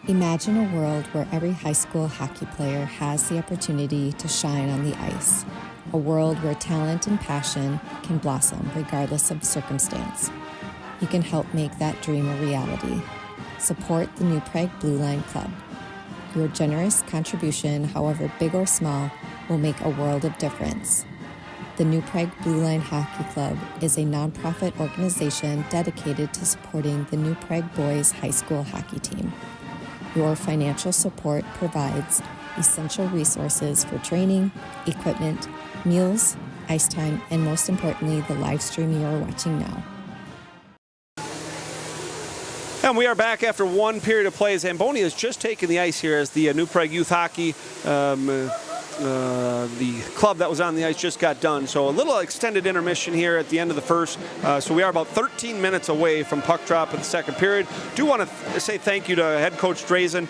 Speaker 4: Imagine a world where every high school hockey player has the opportunity to shine on the ice. A world where talent and passion can blossom regardless of circumstance. You can help make that dream a reality. Support the New Prague Blue Line Club. Your generous contribution, however big or small, will make a world of difference. The New Prague Blue Line Hockey Club is a nonprofit organization dedicated to supporting the New Prague Boys High School hockey team. Your financial support provides essential resources for training, equipment, meals, ice time, and most importantly, the live stream you are watching now.
Speaker 1: And we are back after one period of play. Zamboni has just taken the ice here as the New Prague Youth Hockey, the club that was on the ice just got done. So a little extended intermission here at the end of the first. So we are about 13 minutes away from puck drop in the second period. Do want to say thank you to head coach Drazen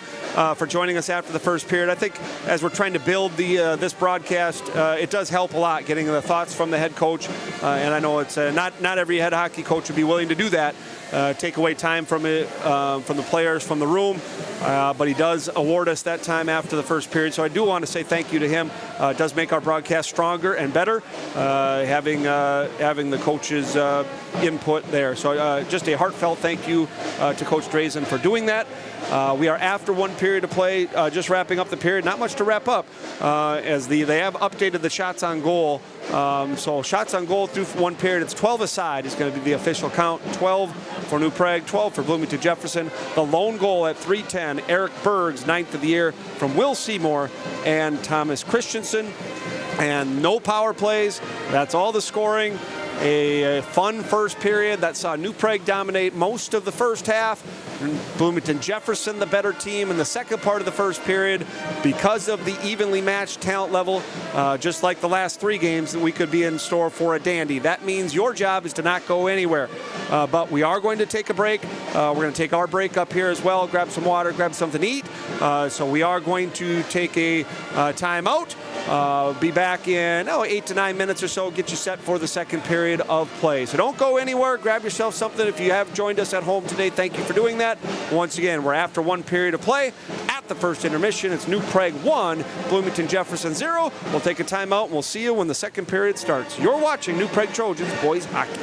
Speaker 1: for joining us after the first period. I think as we're trying to build this broadcast, it does help a lot getting the thoughts from the head coach. And I know it's not every head hockey coach would be willing to do that. Take away time from it, from the players, from the room, but he does award us that time after the first period. So I do want to say thank you to him. It does make our broadcast stronger and better, having the coach's input there. So just a heartfelt thank you to Coach Drazen for doing that. We are after one period of play, just wrapping up the period. Not much to wrap up, as they have updated the shots on goal. So shots on goal through one period, it's 12 aside is going to be the official count. 12 for New Prague, 12 for Bloomington Jefferson. The lone goal at 3:10, Eric Berg's 9th of the year from Will Seymour and Thomas Christensen. And no power plays. That's all the scoring. A fun first period that saw New Prague dominate most of the first half. Bloomington Jefferson, the better team in the second part of the first period because of the evenly matched talent level. Just like the last 3 games, we could be in store for a dandy. That means your job is to not go anywhere. But we are going to take a break. We're going to take our break up here as well, grab some water, grab something to eat. So we are going to take a timeout. Be back in 8 to 9 minutes or so, get you set for the second period of play. So don't go anywhere. Grab yourself something. If you have joined us at home today, thank you for doing that. Once again, we're after one period of play. At the first intermission, it's New Prague 1, Bloomington Jefferson 0. We'll take a timeout and we'll see you when the second period starts. You're watching New Prague Trojans Boys Hockey.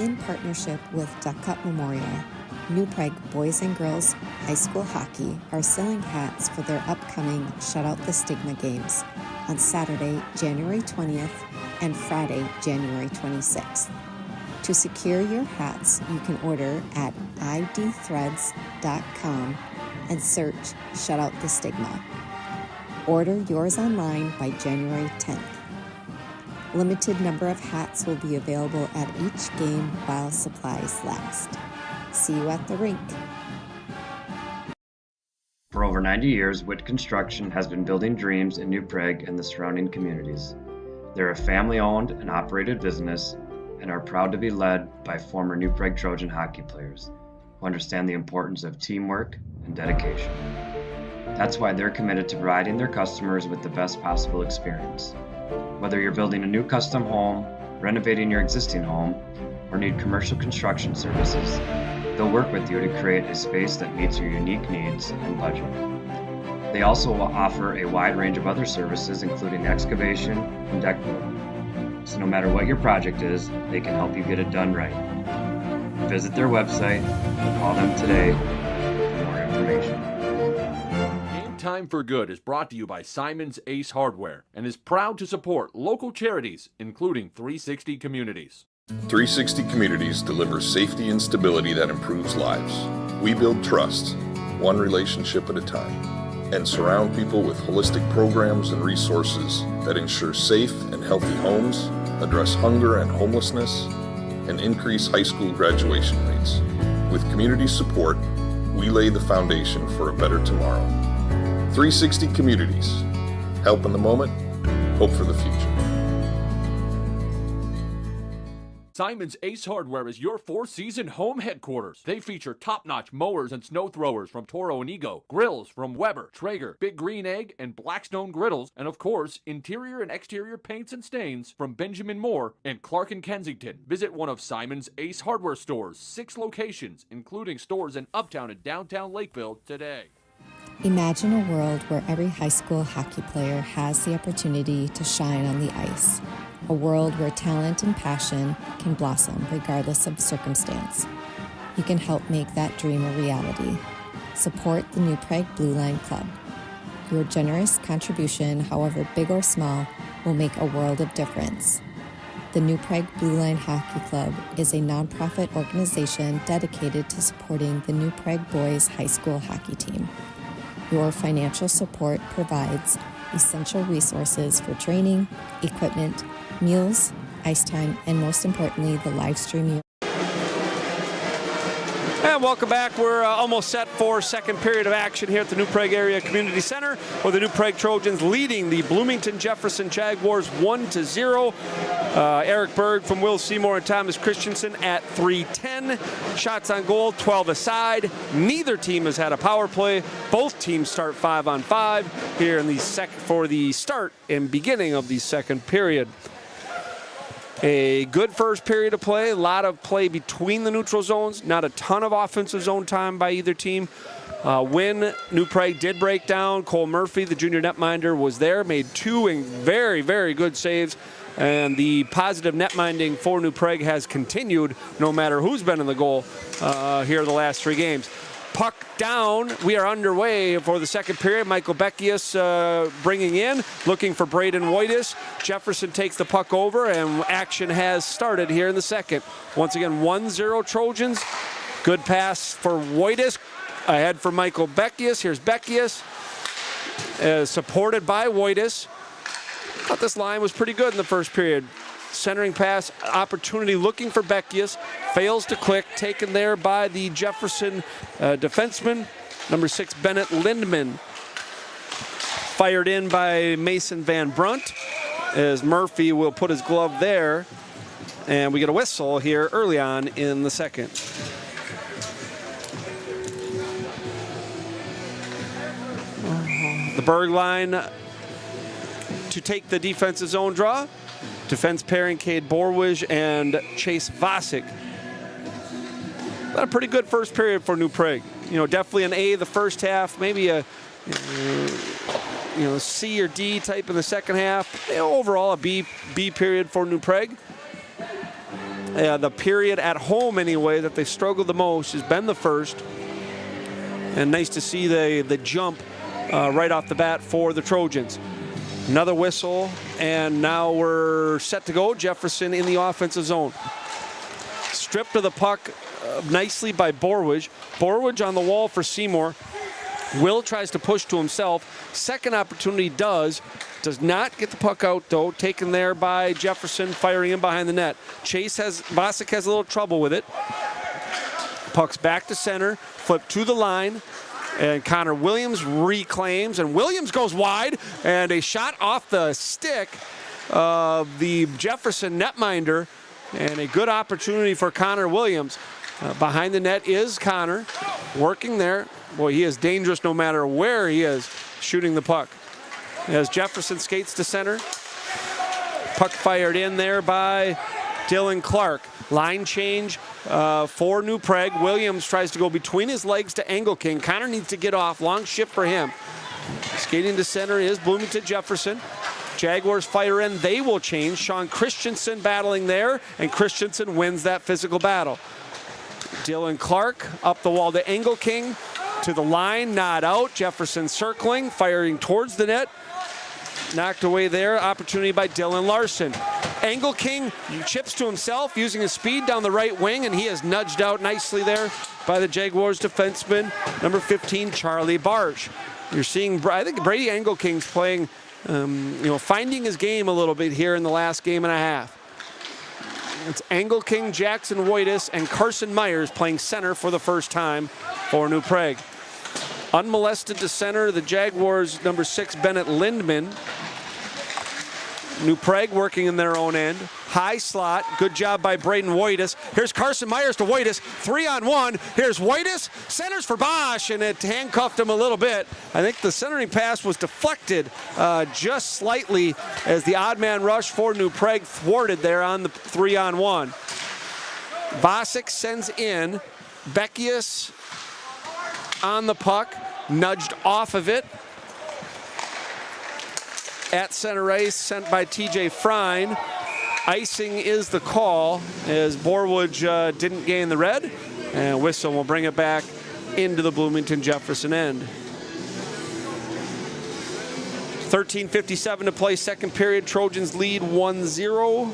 Speaker 4: In partnership with Duck Cup Memorial, New Prague Boys and Girls High School Hockey are selling hats for their upcoming Shut Out the Stigma games on Saturday, January 20th and Friday, January 26th. To secure your hats, you can order at idthreads.com and search Shut Out the Stigma. Order yours online by January 10th. Limited number of hats will be available at each game while supplies last. See you at the rink.
Speaker 5: For over 90 years, Witt Construction has been building dreams in New Prague and the surrounding communities. They're a family-owned and operated business and are proud to be led by former New Prague Trojan hockey players who understand the importance of teamwork and dedication. That's why they're committed to providing their customers with the best possible experience. Whether you're building a new custom home, renovating your existing home, or need commercial construction services, they'll work with you to create a space that meets your unique needs and budget. They also offer a wide range of other services, including excavation and deck building. So no matter what your project is, they can help you get it done right. Visit their website or call them today for more information.
Speaker 6: Game Time for Good is brought to you by Simon's Ace Hardware and is proud to support local charities, including 360 Communities.
Speaker 7: 360 Communities delivers safety and stability that improves lives. We build trust, one relationship at a time, and surround people with holistic programs and resources that ensure safe and healthy homes, address hunger and homelessness, and increase high school graduation rates. With community support, we lay the foundation for a better tomorrow. 360 Communities. Help in the moment, hope for the future.
Speaker 6: Simon's Ace Hardware is your four-season home headquarters. They feature top-notch mowers and snow throwers from Toro and Ego, grills from Weber, Traeger, Big Green Egg, and Blackstone griddles, and of course, interior and exterior paints and stains from Benjamin Moore and Clark and Kensington. Visit one of Simon's Ace Hardware stores, 6 locations, including stores in Uptown and downtown Lakeville today.
Speaker 4: Imagine a world where every high school hockey player has the opportunity to shine on the ice. A world where talent and passion can blossom regardless of circumstance. You can help make that dream a reality. Support the New Prague Blue Line Club. Your generous contribution, however big or small, will make a world of difference. The New Prague Blue Line Hockey Club is a nonprofit organization dedicated to supporting the New Prague Boys High School hockey team. Your financial support provides essential resources for training, equipment, meals, ice time, and most importantly, the live streaming.
Speaker 1: And welcome back. We're almost set for second period of action here at the New Prague Area Community Center, where the New Prague Trojans leading the Bloomington Jefferson Jaguars 1-0. Eric Berg from Will Seymour and Thomas Christensen at .310. Shots on goal, 12 aside. Neither team has had a power play. Both teams start 5-on-5 here in the for the start and beginning of the second period. A good first period of play, a lot of play between the neutral zones, not a ton of offensive zone time by either team. When New Prague did break down, Cole Murphy, the junior netminder, was there, made 2 very, very good saves. And the positive netminding for New Prague has continued no matter who's been in the goal here the last 3 games. Puck down. We are underway for the second period. Michael Beckius bringing in, looking for Braden Wojtis. Jefferson takes the puck over, and action has started here in the second. Once again, 1-0 Trojans. Good pass for Wojtis. Ahead for Michael Beckius. Here's Beckius, supported by Wojtis. Thought this line was pretty good in the first period. Centering pass opportunity, looking for Beckius, fails to click, taken there by the Jefferson defenseman, number 6 Bennett Lindman. Fired in by Mason Van Brunt, as Murphy will put his glove there, and we get a whistle here early on in the second. The Berg line to take the defensive zone draw. Defense pairing Cade Borwish and Chase Vacek. A pretty good first period for New Prague. You know, definitely an A the first half, maybe a C or D type in the second half. Overall, a B period for New Prague. the period at home anyway that they struggled the most has been the first. And nice to see the jump right off the bat for the Trojans. Another whistle, and now we're set to go. Jefferson in the offensive zone. Stripped of the puck nicely by Borwage. Borwage on the wall for Seymour. Will tries to push to himself. Second opportunity does not get the puck out though. Taken there by Jefferson, firing in behind the net. Vacek has a little trouble with it. Puck's back to center, flip to the line, and Connor Williams reclaims, and Williams goes wide, and a shot off the stick of the Jefferson netminder, and a good opportunity for Connor Williams. Behind the net is Connor, working there. Boy, he is dangerous no matter where he is shooting the puck. As Jefferson skates to center, puck fired in there by Dylan Clark. Line change for New Prague. Williams tries to go between his legs to Engelking. Connor needs to get off. Long shift for him. Skating to center is Bloomington Jefferson. Jaguars fire in. They will change. Sean Christensen battling there, and Christensen wins that physical battle. Dylan Clark up the wall to Engelking. To the line, not out. Jefferson circling, firing towards the net. Knocked away there. Opportunity by Dylan Larson. Engelking chips to himself, using his speed down the right wing, and he is nudged out nicely there by the Jaguars defenseman, number 15, Charlie Barge. You're seeing, I think Brady Engelking's playing, finding his game a little bit here in the last game and a half. It's Engelking, Jackson Wojtas, and Carson Myers playing center for the first time for New Prague. Unmolested to center, the Jaguars, number 6, Bennett Lindman. New Prague working in their own end. High slot. Good job by Braden Wojtas. Here's Carson Myers to Wojtas. 3-on-1. Here's Wojtas. Centers for Bosch, and it handcuffed him a little bit. I think the centering pass was deflected just slightly as the odd man rush for New Prague thwarted there on the 3-on-1. Vacek sends in. Beckius on the puck. Nudged off of it. At center ice, sent by TJ Frein. Icing is the call as Borwage didn't gain the red, and whistle will bring it back into the Bloomington Jefferson end. 13:57 to play, second period. Trojans lead 1-0.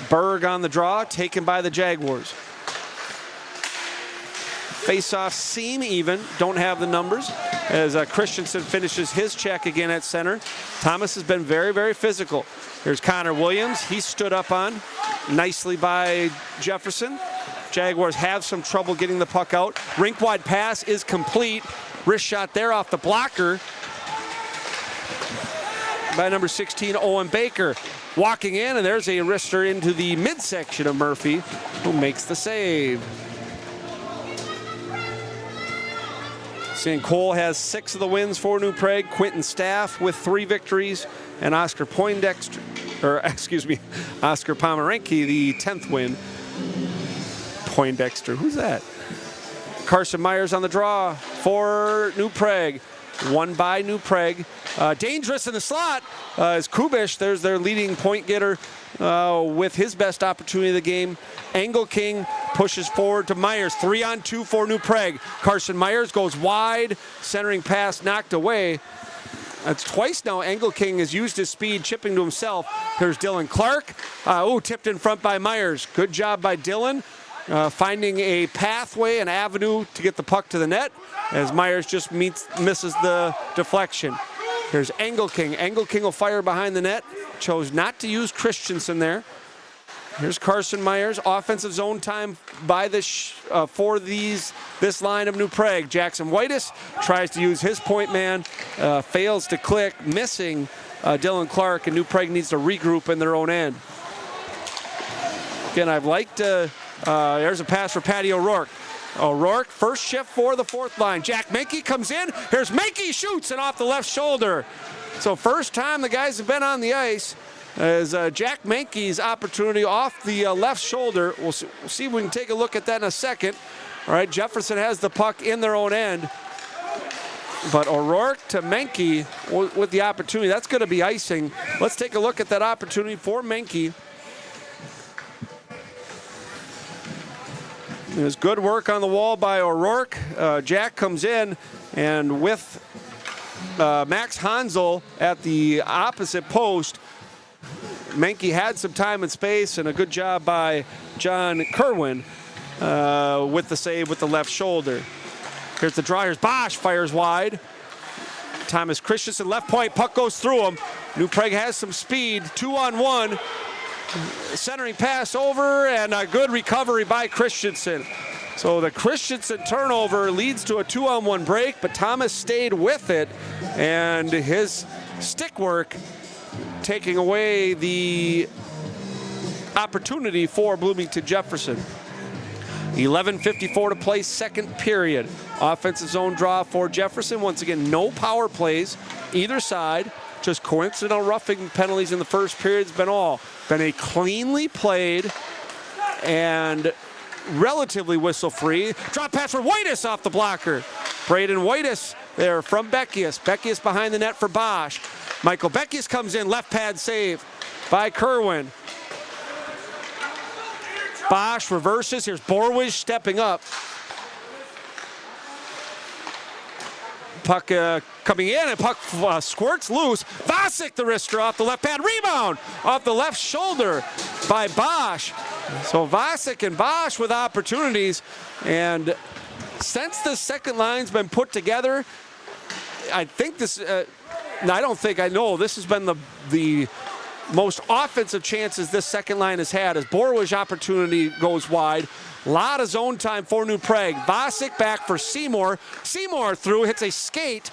Speaker 1: Berg on the draw, taken by the Jaguars. Face-offs seem even, don't have the numbers, as Christensen finishes his check again at center. Thomas has been very, very physical. Here's Connor Williams. He stood up on nicely by Jefferson. Jaguars have some trouble getting the puck out. Rink-wide pass is complete. Wrist shot there off the blocker by number 16, Owen Baker. Walking in, and there's a wrister into the midsection of Murphy, who makes the save. St. Cole has 6 of the wins for New Prague. Quentin Staff with 3 victories, and Oscar Poindexter, Oscar Pomeranke, the 10th win. Poindexter, who's that? Carson Myers on the draw for New Prague. Won by New Prague. Dangerous in the slot is Kubish. There's their leading point getter with his best opportunity of the game. Engelking pushes forward to Myers. 3-on-2 for New Prague. Carson Myers goes wide. Centering pass knocked away. That's twice now Engelking has used his speed, chipping to himself. Here's Dylan Clark. Tipped in front by Myers. Good job by Dylan. Finding a pathway, an avenue to get the puck to the net as Myers just misses the deflection. Here's Engelking. Engelking will fire behind the net. Chose not to use Christensen there. Here's Carson Myers. Offensive zone time by for this line of New Prague. Jackson Wojtas tries to use his point man, fails to click, missing Dylan Clark, and New Prague needs to regroup in their own end. Again, I've liked, there's a pass for Patty O'Rourke. O'Rourke, first shift for the fourth line. Jack Menke comes in. Here's Menke, shoots, and off the left shoulder. So first time the guys have been on the ice as Jack Menke's opportunity off the left shoulder. We'll see if we can take a look at that in a second. All right, Jefferson has the puck in their own end. But O'Rourke to Menke with the opportunity. That's going to be icing. Let's take a look at that opportunity for Menke. It was good work on the wall by O'Rourke. Jack comes in, and with Max Hansel at the opposite post, Menke had some time and space, and a good job by John Kerwin with the save with the left shoulder. Here's the draw. Here's Bosch, fires wide. Thomas Christensen, left point, puck goes through him. New Prague has some speed, 2-on-1. Centering pass over, and a good recovery by Christensen. So the Christensen turnover leads to a 2-on-1 break, but Thomas stayed with it, and his stick work taking away the opportunity for Bloomington Jefferson. 11:54 to play, second period. Offensive zone draw for Jefferson. Once again, no power plays either side. Just coincidental roughing penalties in the first period has been a cleanly played and relatively whistle-free. Drop pass for Whitus off the blocker. Braden Whitus there from Beckius. Beckius behind the net for Bosch. Michael Beckius comes in, left pad save by Kerwin. Bosch reverses. Here's Borwish stepping up. Puck coming in, and puck squirts loose. Vacek the wrister off the left pad. Rebound off the left shoulder by Bosch. So Vacek and Bosch with opportunities. And since the second line's been put together, I think this, I know this has been the most offensive chances this second line has had as Borwish opportunity goes wide. A lot of zone time for New Prague. Vacek back for Seymour. Seymour through, hits a skate.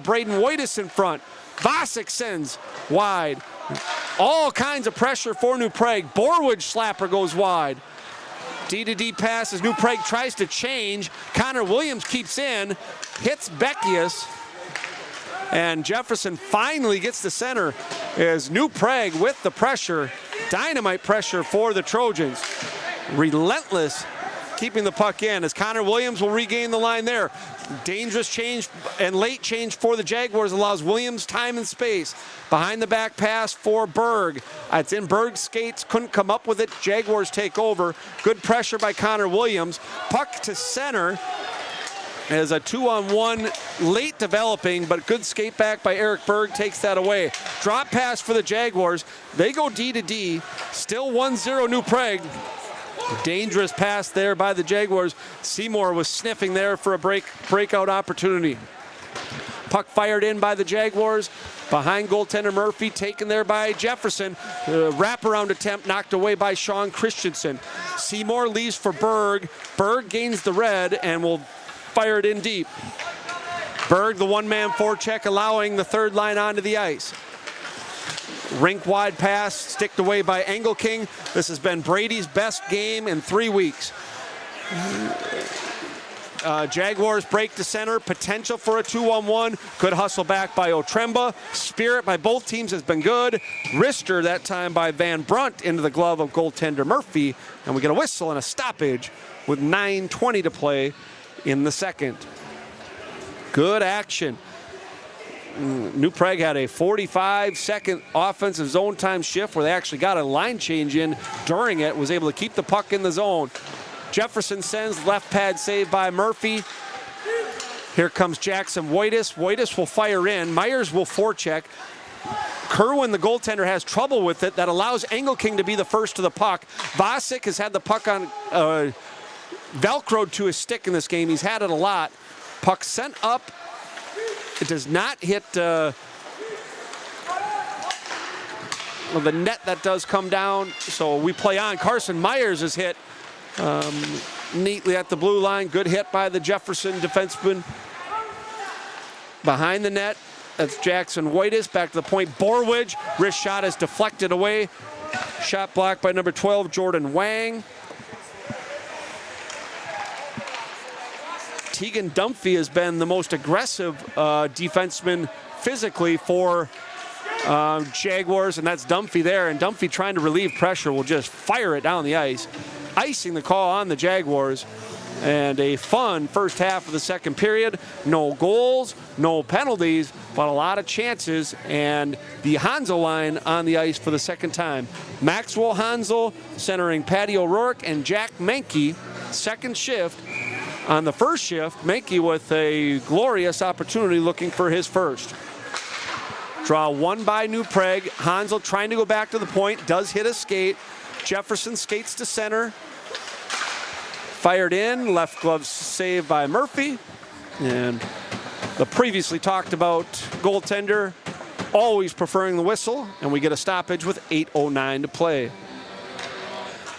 Speaker 1: Braden Whitus in front. Vacek sends wide. All kinds of pressure for New Prague. Borwick slapper goes wide. D-to-D pass as New Prague tries to change. Connor Williams keeps in. Hits Beckius. And Jefferson finally gets the center as New Prague with the pressure. Dynamite pressure for the Trojans. Relentless keeping the puck in as Connor Williams will regain the line there. Dangerous change and late change for the Jaguars allows Williams time and space. Behind the back pass for Berg. It's in Berg's skates, couldn't come up with it. Jaguars take over. Good pressure by Connor Williams. Puck to center as a 2-on-1 late developing, but good skate back by Eric Berg takes that away. Drop pass for the Jaguars. They go D-to-D. Still 1-0 New Prague. Dangerous pass there by the Jaguars. Seymour was sniffing there for a breakout opportunity. Puck fired in by the Jaguars. Behind goaltender Murphy, taken there by Jefferson. Wraparound attempt knocked away by Sean Christensen. Seymour leaves for Berg. Berg gains the red and will fire it in deep. Berg, the one-man forecheck, allowing the third line onto the ice. Rink-wide pass, sticked away by Engelking. This has been Brady's best game in 3 weeks. Jaguars break to center, potential for a 2-on-1. Good hustle back by Otremba. Spirit by both teams has been good. Wrister that time by Van Brunt into the glove of goaltender Murphy. And we get a whistle and a stoppage with 9:20 to play in the second. Good action. New Prague had a 45-second offensive zone time shift where they actually got a line change in during it, was able to keep the puck in the zone. Jefferson sends, left pad save by Murphy. Here comes Jackson Whitus. Whitus will fire in. Myers will forecheck. Kerwin, the goaltender, has trouble with it. That allows Engelking to be the first to the puck. Vacek has had the puck on Velcroed to his stick in this game. He's had it a lot. Puck sent up. It does not hit the net. That does come down, so we play on. Carson Myers is hit neatly at the blue line. Good hit by the Jefferson defenseman. Behind the net, that's Jackson Whitus. Back to the point, Borwidge. Wrist shot is deflected away. Shot blocked by number 12, Jordan Wang. Tegan Dunphy has been the most aggressive defenseman physically for Jaguars, and that's Dunphy there. And Dunphy, trying to relieve pressure, will just fire it down the ice. icing the call on the Jaguars. And a fun first half of the second period. No goals, no penalties, but a lot of chances. And the Hansel line on the ice for the second time. Maxwell Hansel centering Patty O'Rourke and Jack Menke. Second shift. On the first shift, Menke with a glorious opportunity looking for his first. Draw one by New Prague. Hansel trying to go back to the point. Does hit a skate. Jefferson skates to center. Fired in, left glove save by Murphy. And the previously talked about goaltender always preferring the whistle, and we get a stoppage with 8:09 to play.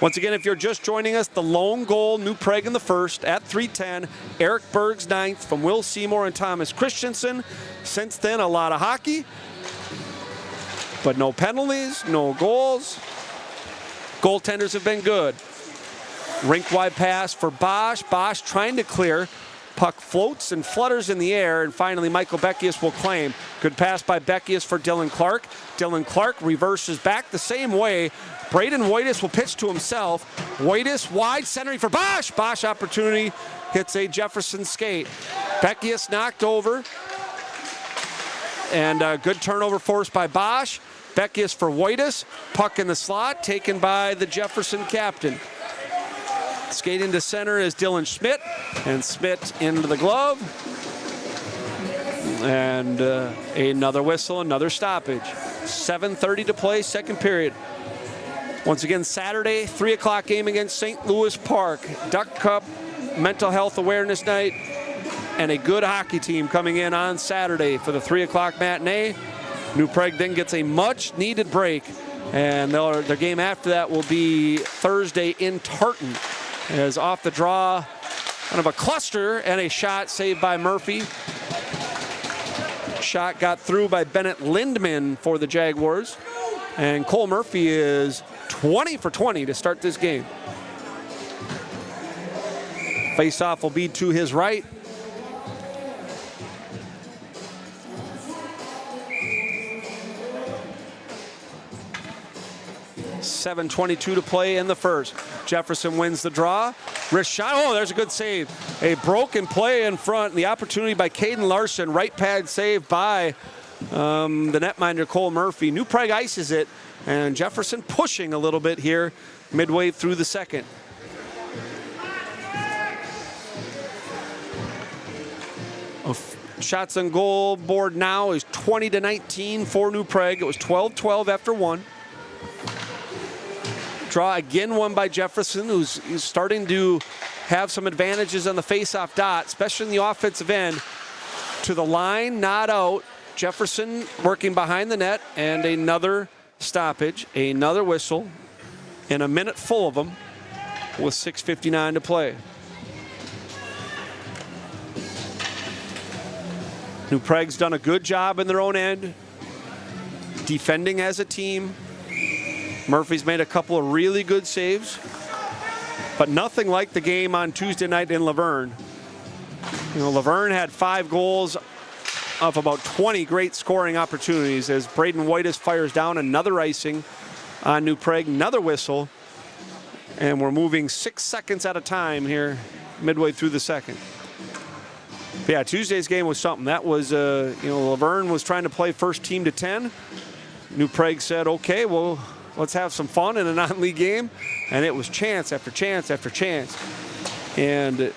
Speaker 1: Once again, if you're just joining us, the lone goal, New Prague in the first at 3:10. Eric Berg's ninth from Will Seymour and Thomas Christensen. Since then, a lot of hockey, but no penalties, no goals. Goaltenders have been good. Rink-wide pass for Bosch. Bosch trying to clear. Puck floats and flutters in the air, and finally Michael Beckius will claim. Good pass by Beckius for Dylan Clark. Dylan Clark reverses back the same way. Braden Wojtas will pitch to himself. Wojtas wide, centering for Bosch. Bosch opportunity, hits a Jefferson skate. Beckius knocked over, and a good turnover forced by Bosch. Beckius for Wojtas. Puck in the slot, taken by the Jefferson captain. Skating to center is Dylan Schmidt, and Schmidt into the glove. And another whistle, another stoppage. 7:30 to play, second period. Once again, Saturday, 3 o'clock game against St. Louis Park. Duck Cup, Mental Health Awareness Night, and a good hockey team coming in on Saturday for the 3 o'clock matinee. New Prague then gets a much-needed break, and their game after that will be Thursday in Tartan. As off the draw, kind of a cluster and a shot saved by Murphy. Shot got through by Bennett Lindman for the Jaguars. And Cole Murphy is 20 for 20 to start this game. Face-off will be to his right. .7:22 to play in the first. Jefferson wins the draw. Wrist shot. Oh, there's a good save. A broken play in front. The opportunity by Caden Larson. Right pad save by the netminder Cole Murphy. New Prague ices it, and Jefferson pushing a little bit here midway through the second. Shots on goal board now is 20-19 for New Prague. It was 12-12 after one. Draw again won by Jefferson, who's starting to have some advantages on the face-off dot, especially in the offensive end. To the line, not out. Jefferson working behind the net, and another stoppage, another whistle, and a minute full of them with 6:59 to play. New Prague's done a good job in their own end, defending as a team. Murphy's made a couple of really good saves, but nothing like the game on Tuesday night in Luverne. You know, Luverne had 5 goals of about 20 great scoring opportunities as Braden Wojtas fires down another icing on New Prague, another whistle, and we're moving 6 seconds at a time here midway through the second. But yeah, Tuesday's game was something. That was, Luverne was trying to play first team to 10. New Prague said, okay, well, let's have some fun in a non-league game. And it was chance after chance after chance. And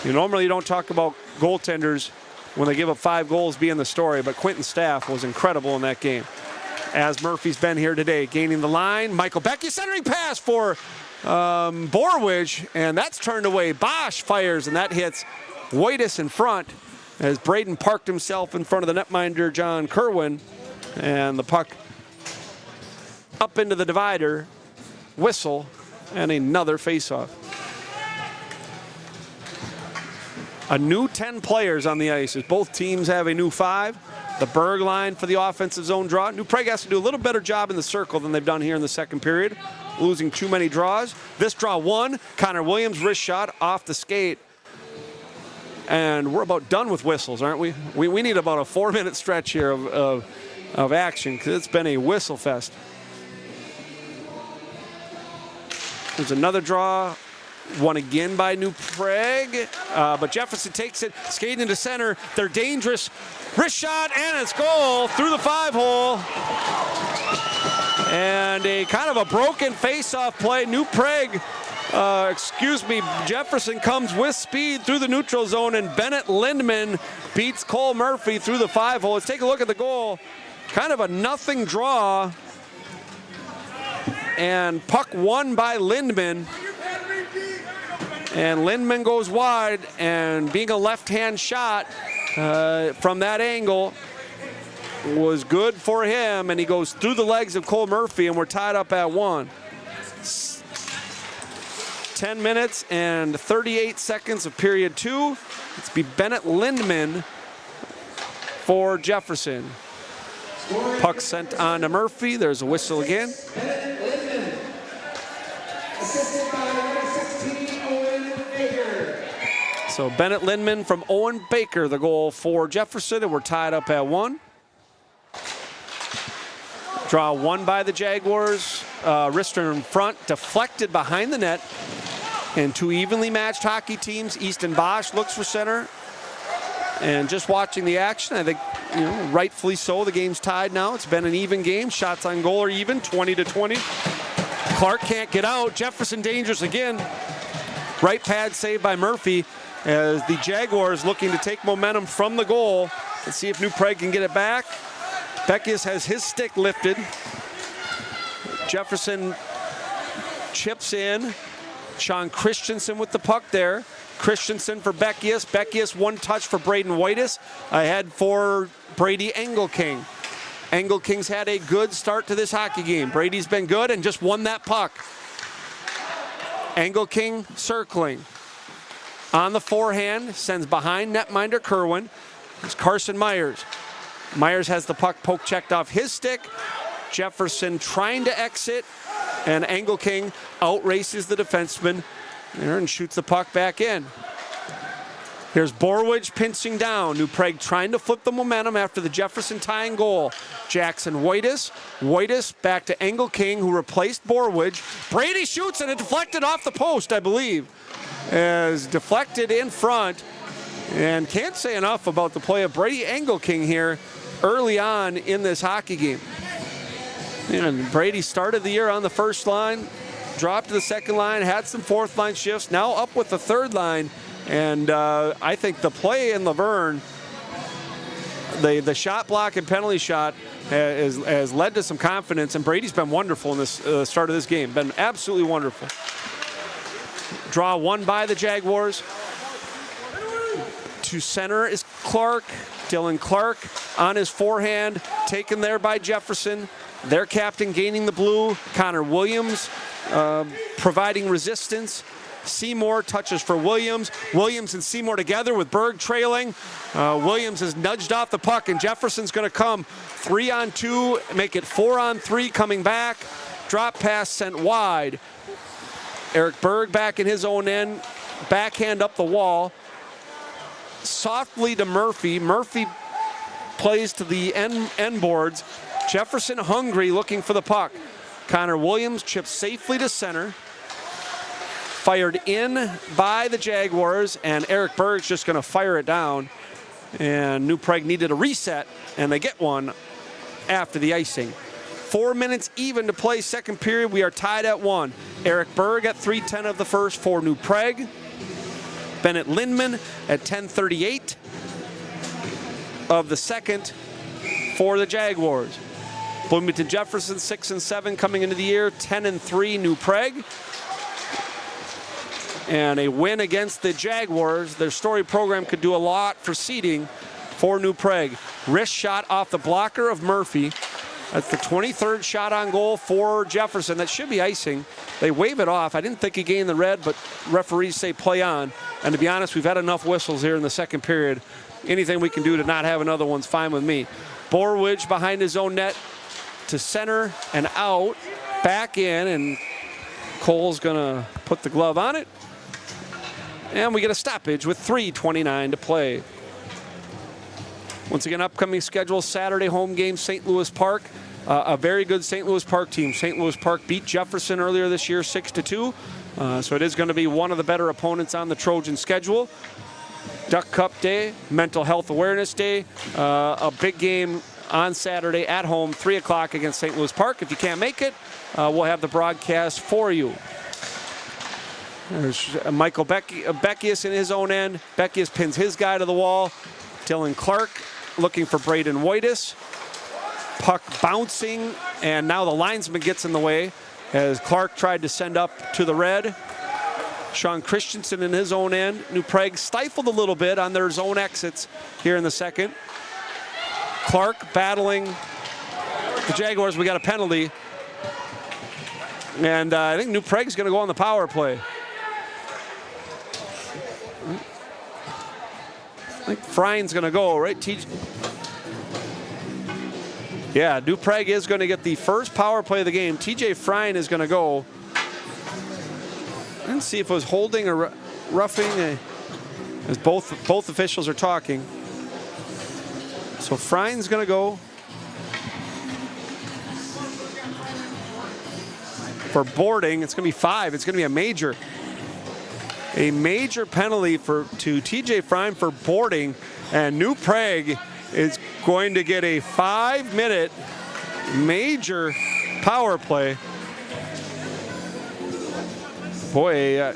Speaker 1: normally you don't talk about goaltenders when they give up 5 goals being the story, but Quentin Staff was incredible in that game. As Murphy's been here today, gaining the line. Michael Beckius centering pass for Borwich, and that's turned away. Bosch fires, and that hits Wojtas in front as Braden parked himself in front of the netminder John Kerwin, and the puck up into the divider, whistle, and another faceoff. A new 10 players on the ice as both teams have a new 5. The Berg line for the offensive zone draw. New Prague has to do a little better job in the circle than they've done here in the second period, losing too many draws. This draw won. Connor Williams wrist shot off the skate. And we're about done with whistles, aren't we? We need about a 4-minute stretch here of action because it's been a whistle fest. There's another draw. Won again by New Prague, but Jefferson takes it, skating into center. They're dangerous. Wrist shot, and it's goal through the 5-hole. And a kind of a broken face-off play. New Prague, Jefferson comes with speed through the neutral zone, and Bennett Lindman beats Cole Murphy through the 5-hole. Let's take a look at the goal. Kind of a nothing draw. And puck won by Lindman. And Lindman goes wide, and being a left-hand shot from that angle was good for him, and he goes through the legs of Cole Murphy, and we're tied up at 1. 10 minutes and 38 seconds of period 2. It's be Bennett Lindman for Jefferson. Puck sent on to Murphy. There's a whistle again. So Bennett Lindman from Owen Baker, the goal for Jefferson, and we're tied up at 1. Draw won by the Jaguars. Rister in front, deflected behind the net. And two evenly matched hockey teams. Easton Bosch looks for center. And just watching the action, I think, rightfully so, the game's tied now. It's been an even game. Shots on goal are even, 20-20. Clark can't get out. Jefferson dangerous again. Right pad saved by Murphy as the Jaguars looking to take momentum from the goal and see if New Prague can get it back. Beckius has his stick lifted. Jefferson chips in. Sean Christensen with the puck there. Christensen for Beckius. Beckius one touch for Braden Whitus. Ahead for Brady Engelking. Engelking's had a good start to this hockey game. Brady's been good and just won that puck. Engelking circling. On the forehand, sends behind netminder Kerwin. It's Carson Myers. Myers has the puck poke checked off his stick. Jefferson trying to exit, and Engelking outraces the defenseman there and shoots the puck back in. Here's Borwidge pinching down. New Prague trying to flip the momentum after the Jefferson tying goal. Jackson Whitus. Whitus back to Engelking, who replaced Borwidge. Brady shoots, and it deflected off the post, I believe. As deflected in front. And can't say enough about the play of Brady Engelking here early on in this hockey game. And Brady started the year on the first line, dropped to the second line, had some fourth line shifts, now up with the third line. And I think the play in Luverne, the shot block and penalty shot has led to some confidence, and Brady's been wonderful in this start of this game. Been absolutely wonderful. Draw won by the Jaguars. To center is Clark. Dylan Clark on his forehand, taken there by Jefferson. Their captain gaining the blue. Connor Williams providing resistance. Seymour touches for Williams. Williams and Seymour together with Berg trailing. Williams has nudged off the puck, and Jefferson's going to come 3-on-2, make it 4-on-3 coming back. Drop pass sent wide. Eric Berg back in his own end. Backhand up the wall. Softly to Murphy. Murphy plays to the end boards. Jefferson hungry, looking for the puck. Connor Williams chips safely to center. Fired in by the Jaguars, and Eric Berg's just going to fire it down. And New Prague needed a reset, and they get one after the icing. 4 minutes even to play second period. We are tied at 1. Eric Berg at 3:10 of the first for New Prague. Bennett Lindman at 10:38 of the second for the Jaguars. Bloomington Jefferson 6-7 coming into the year, 10-3 New Prague. And a win against the Jaguars. Their story program could do a lot for seeding for New Prague. Wrist shot off the blocker of Murphy. That's the 23rd shot on goal for Jefferson. That should be icing. They wave it off. I didn't think he gained the red, but referees say play on. And to be honest, we've had enough whistles here in the second period. Anything we can do to not have another one's fine with me. Borwidge behind his own net to center and out. Back in, and Cole's going to put the glove on it. And we get a stoppage with 3:29 to play. Once again, upcoming schedule, Saturday home game, St. Louis Park. a very good St. Louis Park team. St. Louis Park beat Jefferson earlier this year 6-2. So it is going to be one of the better opponents on the Trojan schedule. Duck Cup Day, Mental Health Awareness Day, a big game on Saturday at home, 3 o'clock against St. Louis Park. If you can't make it, we'll have the broadcast for you. There's Michael Beckius in his own end. Beckius pins his guy to the wall. Dylan Clark looking for Braden Whitus. Puck bouncing, and now the linesman gets in the way as Clark tried to send up to the red. Sean Christensen in his own end. New Prague stifled a little bit on their zone exits here in the second. Clark battling the Jaguars. We got a penalty. And I think New Prague's going to go on the power play. I think Frein's going to go, right? Yeah, New Prague is going to get the first power play of the game. TJ Frein is going to go. Let's see if it was holding or roughing, as both officials are talking. So Frein's going to go. For boarding, it's going to be 5. It's going to be a major penalty to TJ Frein for boarding, and New Prague is going to get a 5-minute major power play. Boy,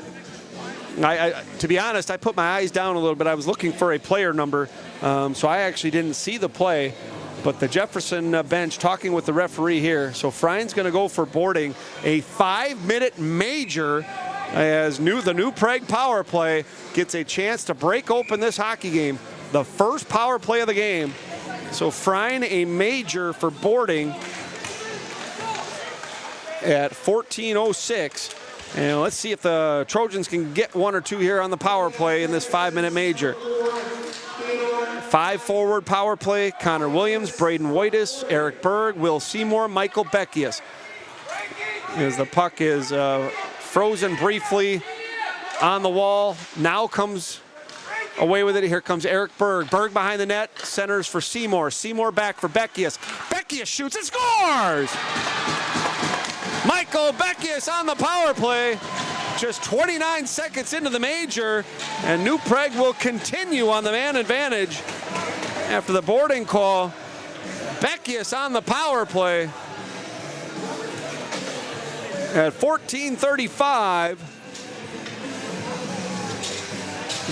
Speaker 1: to be honest, I put my eyes down a little bit. I was looking for a player number, so I actually didn't see the play. But the Jefferson bench talking with the referee here. So Frein's going to go for boarding, a 5-minute major, as the New Prague power play gets a chance to break open this hockey game. The first power play of the game. So Frein, a major for boarding at 14:06. And let's see if the Trojans can get 1 or 2 here on the power play in this 5-minute major. 5 forward power play: Connor Williams, Braden Whitus, Eric Berg, Will Seymour, Michael Beckius. As the puck is frozen briefly on the wall, now comes away with it. Here comes Eric Berg. Berg behind the net, centers for Seymour. Seymour back for Beckius. Beckius shoots and scores! Michael Beckius on the power play. Just 29 seconds into the major, and New Prague will continue on the man advantage after the boarding call. Beckius on the power play at 14:35.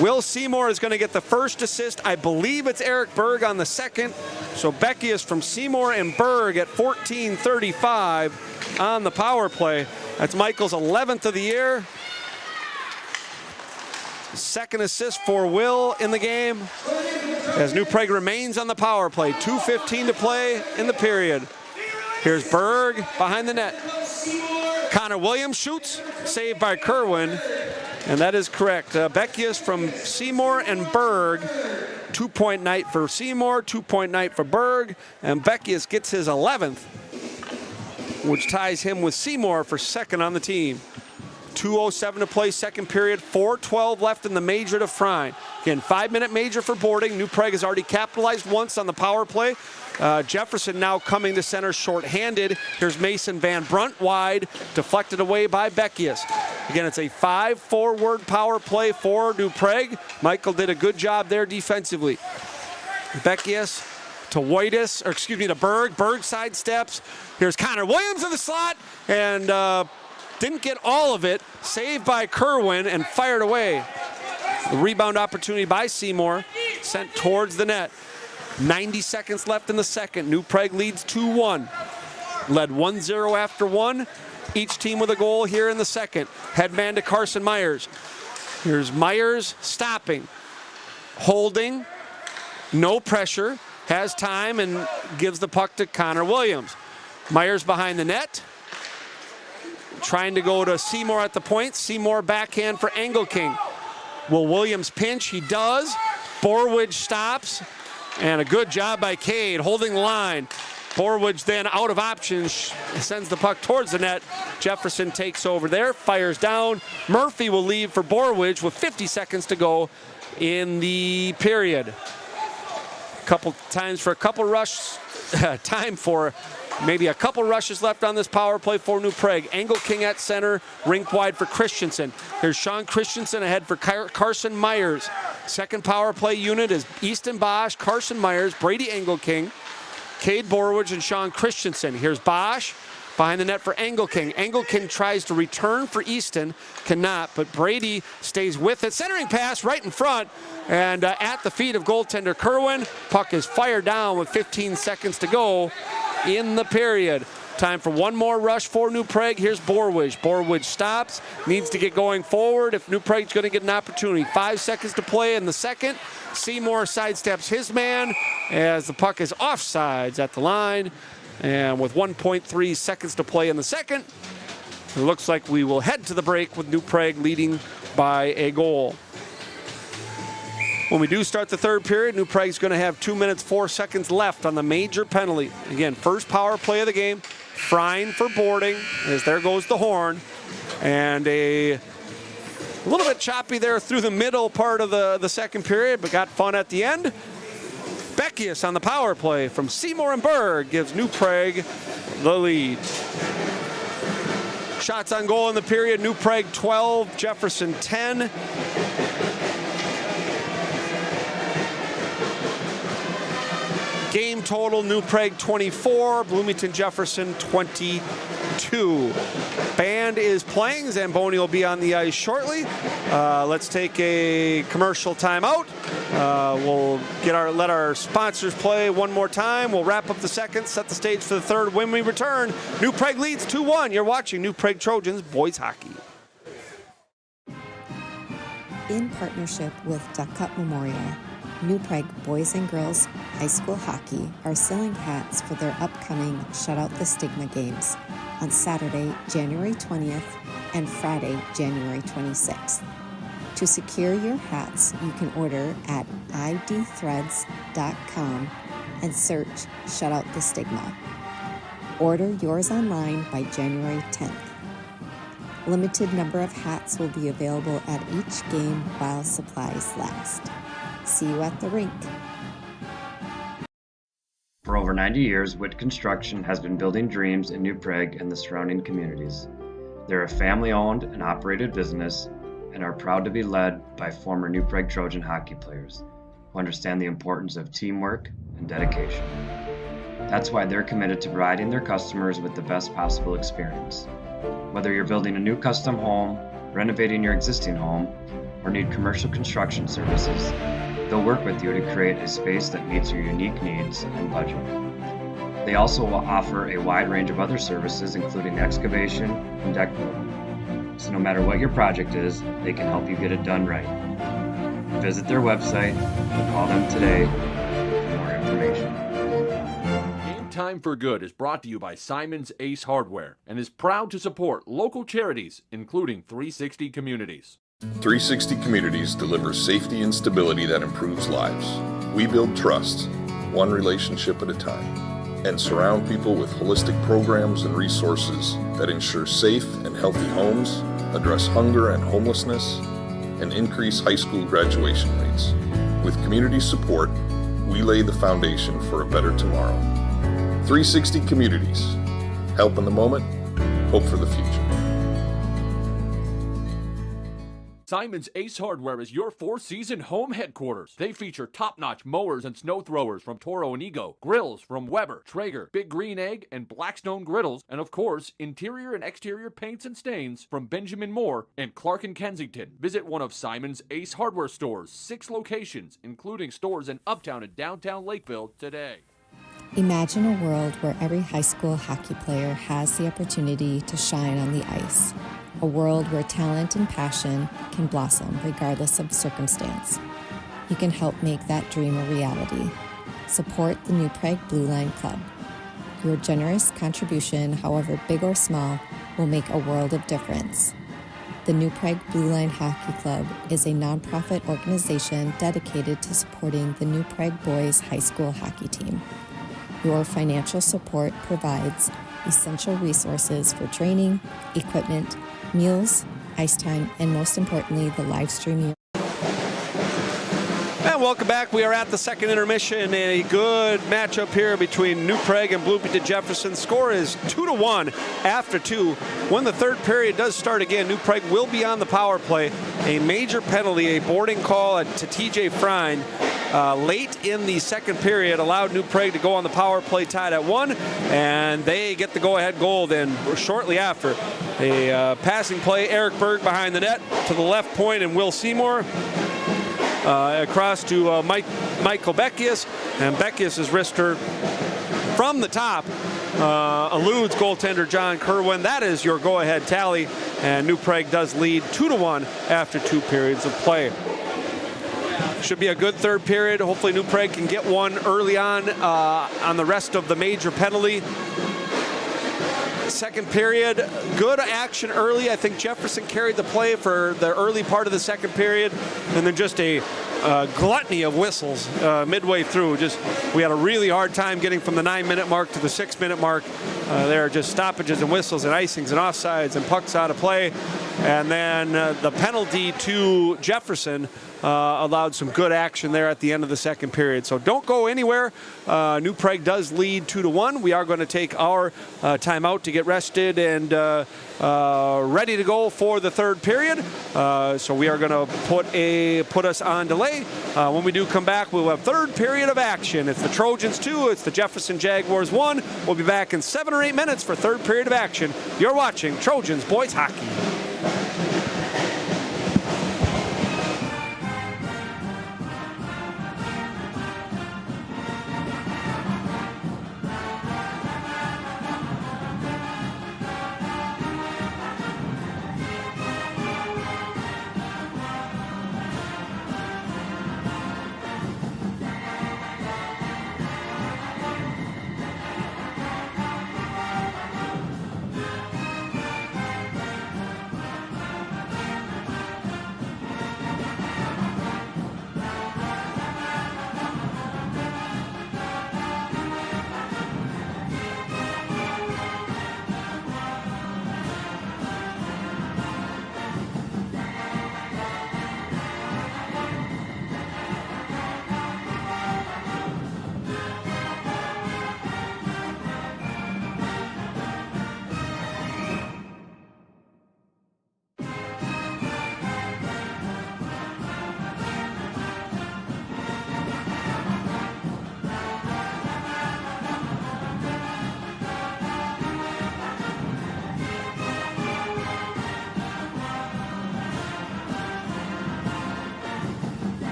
Speaker 1: Will Seymour is going to get the first assist. I believe it's Eric Berg on the second. So Beckius from Seymour and Berg at 14:35 on the power play. That's Michael's 11th of the year. Second assist for Will in the game as New Prague remains on the power play. 2:15 to play in the period. Here's Berg behind the net. Connor Williams shoots, saved by Kerwin, and that is correct. Beckius from Seymour and Berg. 2-point night for Seymour, 2-point night for Berg, and Beckius gets his 11th, which ties him with Seymour for second on the team. 2:07 to play, second period, 4:12 left in the major to Frein. Again, 5-minute major for boarding. New Prague has already capitalized once on the power play. Jefferson now coming to center shorthanded. Here's Mason Van Brunt wide, deflected away by Beckius. Again, it's a 5-forward power play for New Prague. Michael did a good job there defensively. Beckius to Whitus, or excuse me, to Berg. Berg sidesteps. Here's Connor Williams in the slot, and didn't get all of it. Saved by Kerwin and fired away. The rebound opportunity by Seymour, sent towards the net. 90 seconds left in the second. New Prague leads 2-1. Led 1-0 after 1. Each team with a goal here in the second. Headman to Carson Myers. Here's Myers stopping, holding, no pressure, has time and gives the puck to Connor Williams. Myers behind the net, trying to go to Seymour at the point. Seymour backhand for Engelking. Will Williams pinch? He does. Borwidge stops, and a good job by Cade holding the line. Borwidge then out of options, sends the puck towards the net. Jefferson takes over there, fires down. Murphy will leave for Borwidge with 50 seconds to go in the period. Couple times for a couple rush time for Maybe a couple rushes left on this power play for New Prague. Engelking at center, rink wide for Christensen. Here's Sean Christensen ahead for Carson Myers. Second power play unit is Easton Bosch, Carson Myers, Brady Engelking, Cade Borwich, and Sean Christensen. Here's Bosch behind the net for Engelking. Engelking tries to return for Easton, cannot, but Brady stays with it. Centering pass right in front, and at the feet of goaltender Kerwin. Puck is fired down with 15 seconds to go in the period. Time for one more rush for New Prague. Here's Borwich. Borwich stops, needs to get going forward if New Prague's going to get an opportunity. 5 seconds to play in the second. Seymour sidesteps his man as the puck is offsides at the line. And with 1.3 seconds to play in the second, it looks like we will head to the break with New Prague leading by a goal. When we do start the third period, New Prague's going to have 2 minutes, 4 seconds left on the major penalty. Again, first power play of the game. Frein for boarding, as there goes the horn. And a little bit choppy there through the middle part of the second period, but got fun at the end. Beckius on the power play from Seymour and Berg gives New Prague the lead. Shots on goal in the period, New Prague 12, Jefferson 10. Game total, New Prague 24, Bloomington Jefferson 22. Band is playing. Zamboni will be on the ice shortly. Let's take a commercial timeout. We'll let our sponsors play one more time. We'll wrap up the second, set the stage for the third. When we return, New Prague leads 2-1. You're watching New Prague Trojans boys hockey.
Speaker 4: In partnership with Duck Cup Memorial, New Prague boys and girls high school hockey are selling hats for their upcoming Shut Out the Stigma games on Saturday, January 20th and Friday, January 26th. To secure your hats, you can order at idthreads.com and search Shut Out the Stigma. Order yours online by January 10th. Limited number of hats will be available at each game while supplies last. See you at the rink.
Speaker 5: For over 90 years, Witt Construction has been building dreams in New Prague and the surrounding communities. They're a family-owned and operated business and are proud to be led by former New Prague Trojan hockey players who understand the importance of teamwork and dedication. That's why they're committed to providing their customers with the best possible experience. Whether you're building a new custom home, renovating your existing home, or need commercial construction services, they'll work with you to create a space that meets your unique needs and budget. They also will offer a wide range of other services, including excavation and deck building. So no matter what your project is, they can help you get it done right. Visit their website or call them today for more information.
Speaker 6: Game Time for Good is brought to you by Simon's Ace Hardware and is proud to support local charities, including 360 Communities.
Speaker 7: 360 Communities delivers safety and stability that improves lives. We build trust, one relationship at a time, and surround people with holistic programs and resources that ensure safe and healthy homes, address hunger and homelessness, and increase high school graduation rates. With community support, we lay the foundation for a better tomorrow. 360 Communities. Help in the moment, hope for the future.
Speaker 6: Simon's Ace Hardware is your four-season home headquarters. They feature top-notch mowers and snow throwers from Toro and Ego, grills from Weber, Traeger, Big Green Egg, and Blackstone griddles, and of course, interior and exterior paints and stains from Benjamin Moore and Clark and Kensington. Visit one of Simon's Ace Hardware stores, 6 locations, including stores in Uptown and downtown Lakeville today.
Speaker 4: Imagine a world where every high school hockey player has the opportunity to shine on the ice. A world where talent and passion can blossom regardless of circumstance. You can help make that dream a reality. Support the New Prague Blue Line Club. Your generous contribution, however big or small, will make a world of difference. The New Prague Blue Line Hockey Club is a nonprofit organization dedicated to supporting the New Prague boys high school hockey team. Your financial support provides essential resources for training, equipment, meals, ice time, and most importantly, the live streaming.
Speaker 1: And welcome back. We are at the second intermission. A good matchup here between New Prague and Bloomington Jefferson. Score is 2-1 after 2. When the third period does start again, New Prague will be on the power play. A major penalty, a boarding call to TJ Frein late in the second period allowed New Prague to go on the power play tied at 1, and they get the go-ahead goal then shortly after. A passing play, Eric Berg behind the net to the left point, and Will Seymour across to Michael Beckius, and Beckius' wrister from the top eludes goaltender John Kerwin. That is your go-ahead tally, and New Prague does lead 2-1 after 2 periods of play. Should be a good third period. Hopefully New Prague can get one early on the rest of the major penalty. Second period, good action early. I think Jefferson carried the play for the early part of the second period, and then just a gluttony of whistles midway through. We had a really hard time getting from the 9-minute mark to the 6-minute mark. There are just stoppages and whistles and icings and offsides and pucks out of play. And then the penalty to Jefferson allowed some good action there at the end of the second period. So don't go anywhere. New Prague does lead 2-1. We are going to take our timeout to get rested and ready to go for the third period. So we are going to put us on delay. When we do come back, we'll have third period of action. It's the Trojans 2, it's the Jefferson Jaguars 1. We'll be back in 7 or 8 minutes for third period of action. You're watching Trojans Boys Hockey.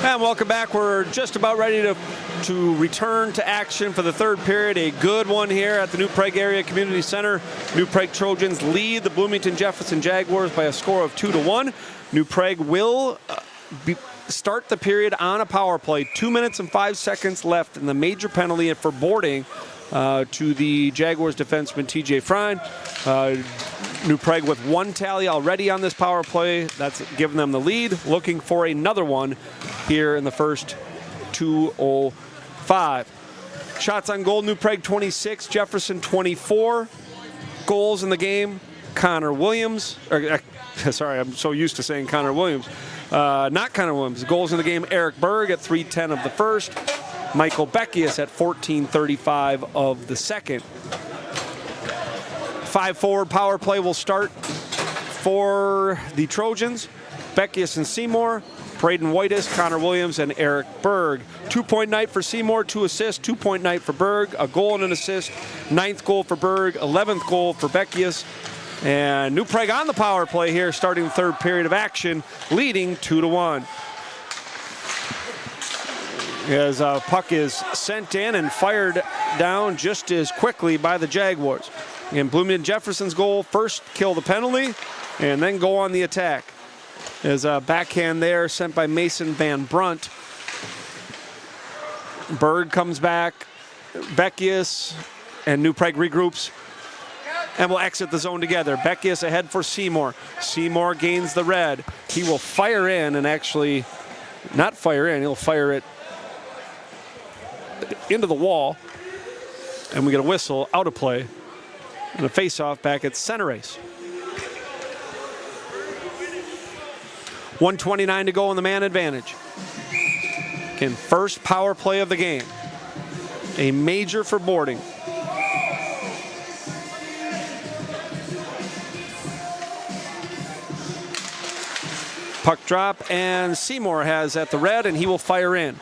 Speaker 1: And welcome back. We're just about ready to return to action for the third period. A good one here at the New Prague Area Community Center. New Prague Trojans lead the Bloomington Jefferson Jaguars by a score of 2-1. New Prague will start the period on a power play. 2 minutes and 5 seconds left, and the major penalty for boarding to the Jaguars defenseman TJ Frein. New Prague with one tally already on this power play. That's giving them the lead. Looking for another one here in the first 2:05. Shots on goal, New Prague 26, Jefferson 24. Goals in the game, Connor Williams. Sorry, I'm so used to saying Connor Williams. Not Connor Williams. Goals in the game, Eric Berg at 3:10 of the first. Michael Beckius at 14:35 of the second. 5-forward power play will start for the Trojans. Beckius and Seymour, Braden Whitus, Connor Williams, and Eric Berg. 2-point night for Seymour, 2 assists, 2-point night for Berg, a goal and an assist, 9th goal for Berg, 11th goal for Beckius. And New Prague on the power play here, starting the third period of action, leading 2-1. As puck is sent in and fired down just as quickly by the Jaguars. And Bloomington Jefferson's goal, first kill the penalty, and then go on the attack. As a backhand there sent by Mason Van Brunt. Berg comes back, Beckius and New Prague regroups and will exit the zone together. Beckius ahead for Seymour. Seymour gains the red. He will fire in and actually not fire in, he'll fire it into the wall. And we get a whistle, out of play. And a face-off back at center ice. 1:29 to go on the man advantage. Again, first power play of the game. A major for boarding. Puck drop, and Seymour has at the red, and he will fire in.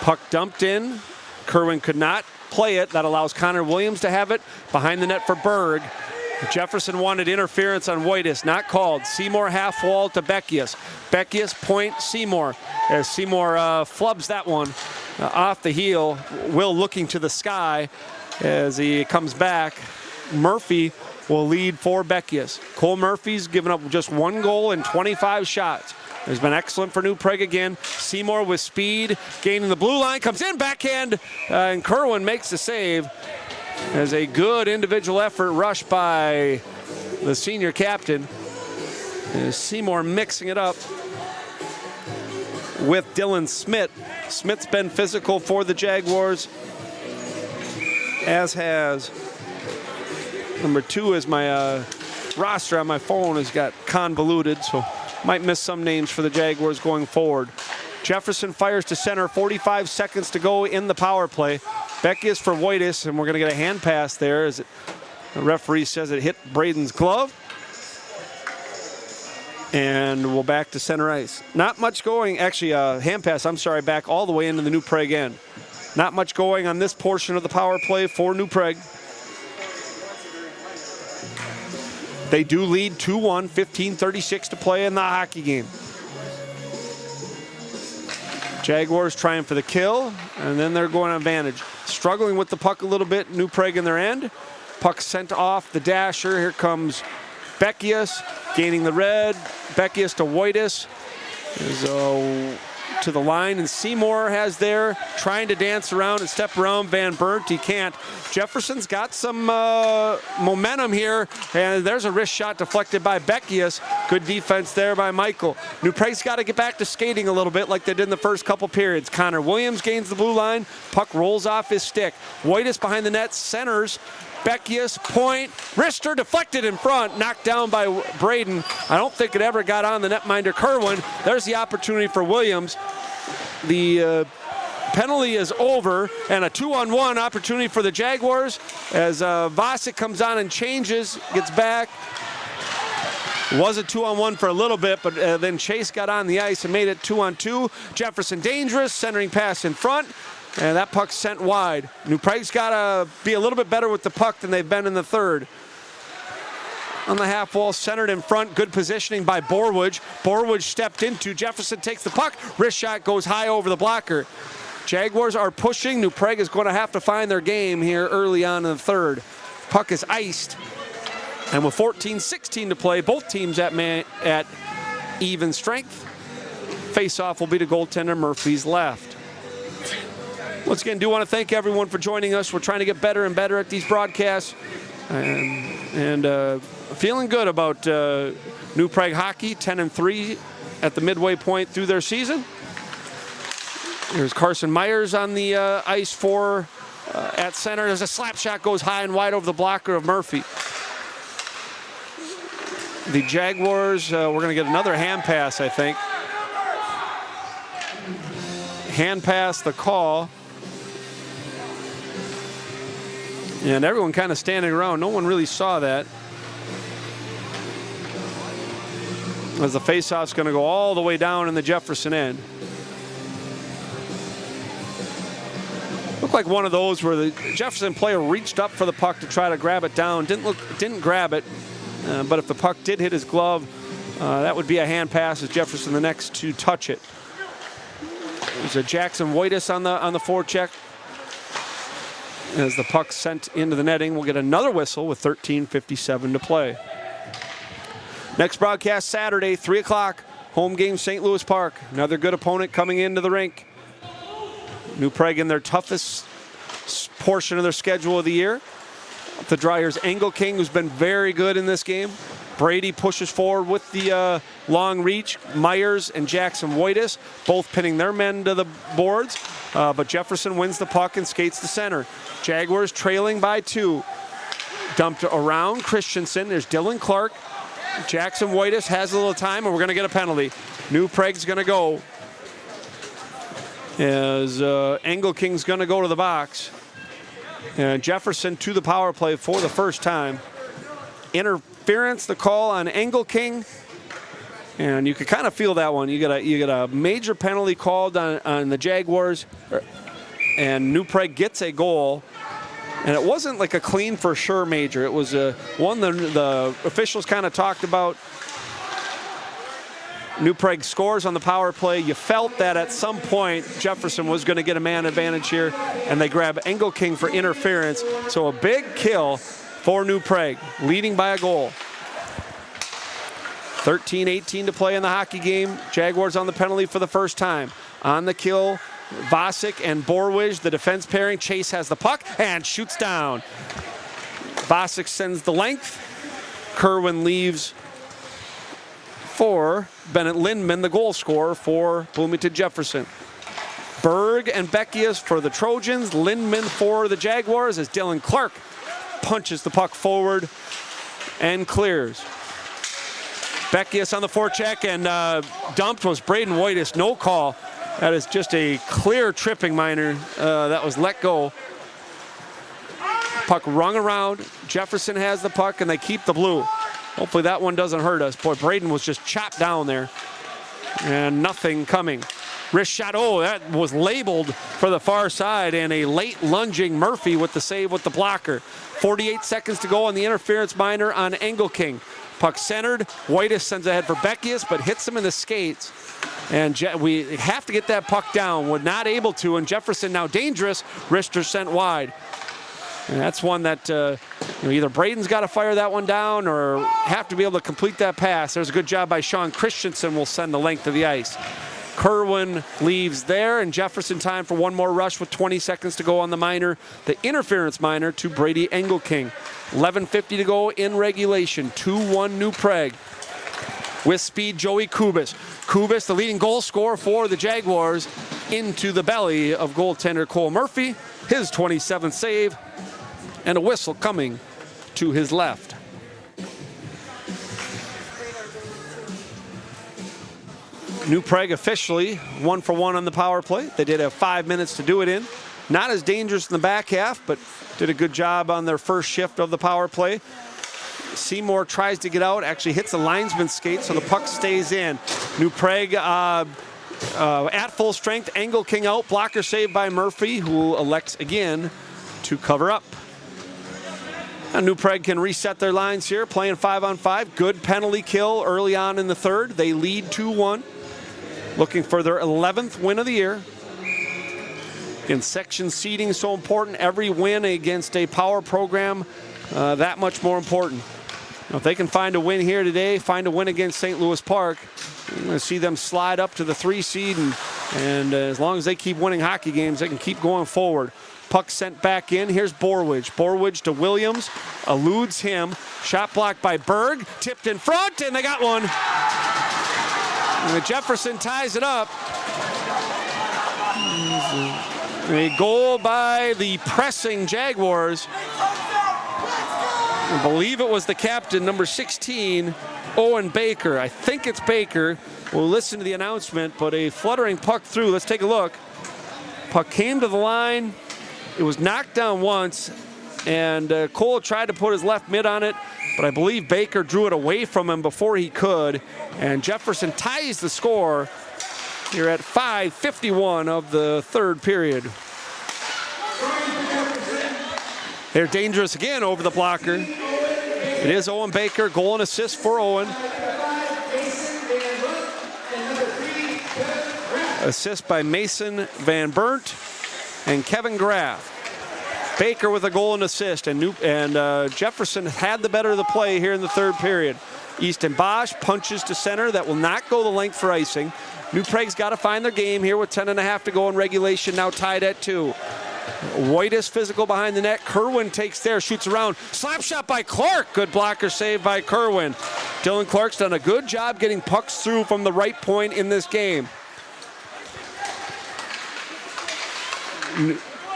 Speaker 1: Puck dumped in. Kerwin could not play it. That allows Connor Williams to have it behind the net for Berg. Jefferson wanted interference on Whitus, not called. Seymour half wall to Beckius. Beckius point Seymour. As Seymour flubs that one off the heel. Will looking to the sky as he comes back. Murphy will lead for Beckius. Cole Murphy's given up just 1 goal and 25 shots. Has been excellent for New Prague again. Seymour with speed, gaining the blue line, comes in backhand, and Kerwin makes the save. As a good individual effort rushed by the senior captain. Seymour mixing it up with Dylan Smith. Smith's been physical for the Jaguars, as has number 2. As my roster on my phone has got convoluted, so might miss some names for the Jaguars going forward. Jefferson fires to center, 45 seconds to go in the power play. Beckius for Whitus, and we're going to get a hand pass there as the referee says it hit Braden's glove. And we'll back to center ice. Not much going, actually hand pass, I'm sorry, back all the way into the New Prague end. Not much going on this portion of the power play for New Prague. They do lead 2-1, 15:36 to play in the hockey game. Jaguars trying for the kill, and then they're going on advantage. Struggling with the puck a little bit, New Prague in their end. Puck sent off the dasher. Here comes Beckius, gaining the red. Beckius to Whitus. To the line, and Seymour has there, trying to dance around and step around Van Burnt. He can't. Jefferson's got some momentum here, and there's a wrist shot deflected by Beckius. Good defense there by Michael. New Prague's got to get back to skating a little bit like they did in the first couple periods. Connor Williams gains the blue line. Puck rolls off his stick. Whitus behind the net, centers. Beckius, point, wrister deflected in front, knocked down by Braden. I don't think it ever got on the netminder Kerwin. There's the opportunity for Williams. The penalty is over, and a 2-on-1 opportunity for the Jaguars as Vacek comes on and changes, gets back. Was a 2-on-1 for a little bit, but then Chase got on the ice and made it 2-on-2. Jefferson dangerous, centering pass in front. And that puck's sent wide. New Prague's got to be a little bit better with the puck than they've been in the third. on the half wall, centered in front. Good positioning by Borwidge. Borwidge stepped into. Jefferson takes the puck. Wrist shot goes high over the blocker. Jaguars are pushing. New Prague is going to have to find their game here early on in the third. Puck is iced. And with 14-16 to play, both teams at even strength. Face-off will be to goaltender Murphy's left. Once again, do want to thank everyone for joining us. We're trying to get better and better at these broadcasts. And feeling good about New Prague hockey, 10-3 at the midway point through their season. Here's Carson Myers on the ice for at center. There's a slap shot, goes high and wide over the blocker of Murphy. The Jaguars, we're going to get another hand pass, I think. Hand pass, the call. And everyone kind of standing around. No one really saw that. As the faceoff's going to go all the way down in the Jefferson end. Looked like one of those where the Jefferson player reached up for the puck to try to grab it down. Didn't grab it. But if the puck did hit his glove, that would be a hand pass as Jefferson the next to touch it. There's a Jackson Wojtas on the forecheck. As the puck sent into the netting, we'll get another whistle with 13:57 to play. Next broadcast Saturday, 3 o'clock, home game St. Louis Park. Another good opponent coming into the rink. New Prague in their toughest portion of their schedule of the year. The Dryers Engelking, who's been very good in this game. Brady pushes forward with the long reach. Myers and Jackson Wojtas both pinning their men to the boards. But Jefferson wins the puck and skates to center. Jaguars trailing by 2. Dumped around Christensen. There's Dylan Clark. Jackson Wojtas has a little time, and we're going to get a penalty. New Prague's going to go. As Engelking's going to go to the box. And Jefferson to the power play for the first time. Interference, the call on Engelking. And you could kind of feel that one. You get a major penalty called on the Jaguars. And New Prague gets a goal. And it wasn't like a clean for sure major. It was one the officials kind of talked about. New Prague scores on the power play. You felt that at some point Jefferson was going to get a man advantage here, and they grab Engelking for interference. So a big kill for New Prague, leading by a goal. 13:18 to play in the hockey game. Jaguars on the penalty for the first time. On the kill, Vacek and Borwidge, the defense pairing. Chase has the puck and shoots down. Vacek sends the length. Kerwin leaves for Bennett Lindman, the goal scorer for Bloomington Jefferson. Berg and Beckius for the Trojans. Lindman for the Jaguars as Dylan Clark punches the puck forward and clears. Beckius on the forecheck, and dumped was Braden Wojtas. No call. That is just a clear tripping minor that was let go. Puck rung around. Jefferson has the puck, and they keep the blue. Hopefully that one doesn't hurt us. Boy, Braden was just chopped down there. And nothing coming. Wrist shot, oh, that was labeled for the far side, and a late lunging Murphy with the save with the blocker. 48 seconds to go on the interference minor on Engelking. Puck centered. Wojtas sends ahead for Beckius, but hits him in the skates. And we have to get that puck down. We're not able to, and Jefferson now dangerous. Wrister sent wide. And that's one that either Braden's got to fire that one down or have to be able to complete that pass. There's a good job by Sean Christensen. Will send the length of the ice. Kerwin leaves there, and Jefferson time for one more rush with 20 seconds to go on the minor. The interference minor to Brady Engelking. 11:50 to go in regulation. 2-1 New Prague. With speed, Joey Kubis. Kubis, the leading goal scorer for the Jaguars, into the belly of goaltender Cole Murphy. His 27th save, and a whistle coming to his left. New Prague officially 1-for-1 on the power play. They did have 5 minutes to do it in. Not as dangerous in the back half, but did a good job on their first shift of the power play. Seymour tries to get out, actually hits the linesman's skate, so the puck stays in. New Prague at full strength. Engelking out, blocker saved by Murphy, who elects again to cover up. New Prague can reset their lines here, playing 5-on-5. Good penalty kill early on in the third. They lead 2-1. Looking for their 11th win of the year. In section seeding, so important. Every win against a power program, that much more important. Now, if they can find a win here today, find a win against St. Louis Park, you're going to see them slide up to the 3 seed. And as long as they keep winning hockey games, they can keep going forward. Puck sent back in. Here's Borwidge. Borwidge to Williams. Eludes him. Shot blocked by Berg. Tipped in front, and they got one. And Jefferson ties it up. A goal by the pressing Jaguars. I believe it was the captain, number 16, Owen Baker. I think it's Baker. We'll listen to the announcement, but a fluttering puck through. Let's take a look. Puck came to the line. It was knocked down once, and Cole tried to put his left mid on it, but I believe Baker drew it away from him before he could, and Jefferson ties the score here at 5:51 of the third period. They're dangerous again over the blocker. It is Owen Baker, goal and assist for Owen. Assist by Mason Van Burnt and Kevin Graff. Baker with a goal and assist, and Jefferson had the better of the play here in the third period. Easton Bosch punches to center. That will not go the length for icing. New Prague's got to find their game here with 10.5 to go in regulation, now tied at 2. White is physical behind the net. Kerwin takes there, shoots around. Slap shot by Clark. Good blocker save by Kerwin. Dylan Clark's done a good job getting pucks through from the right point in this game.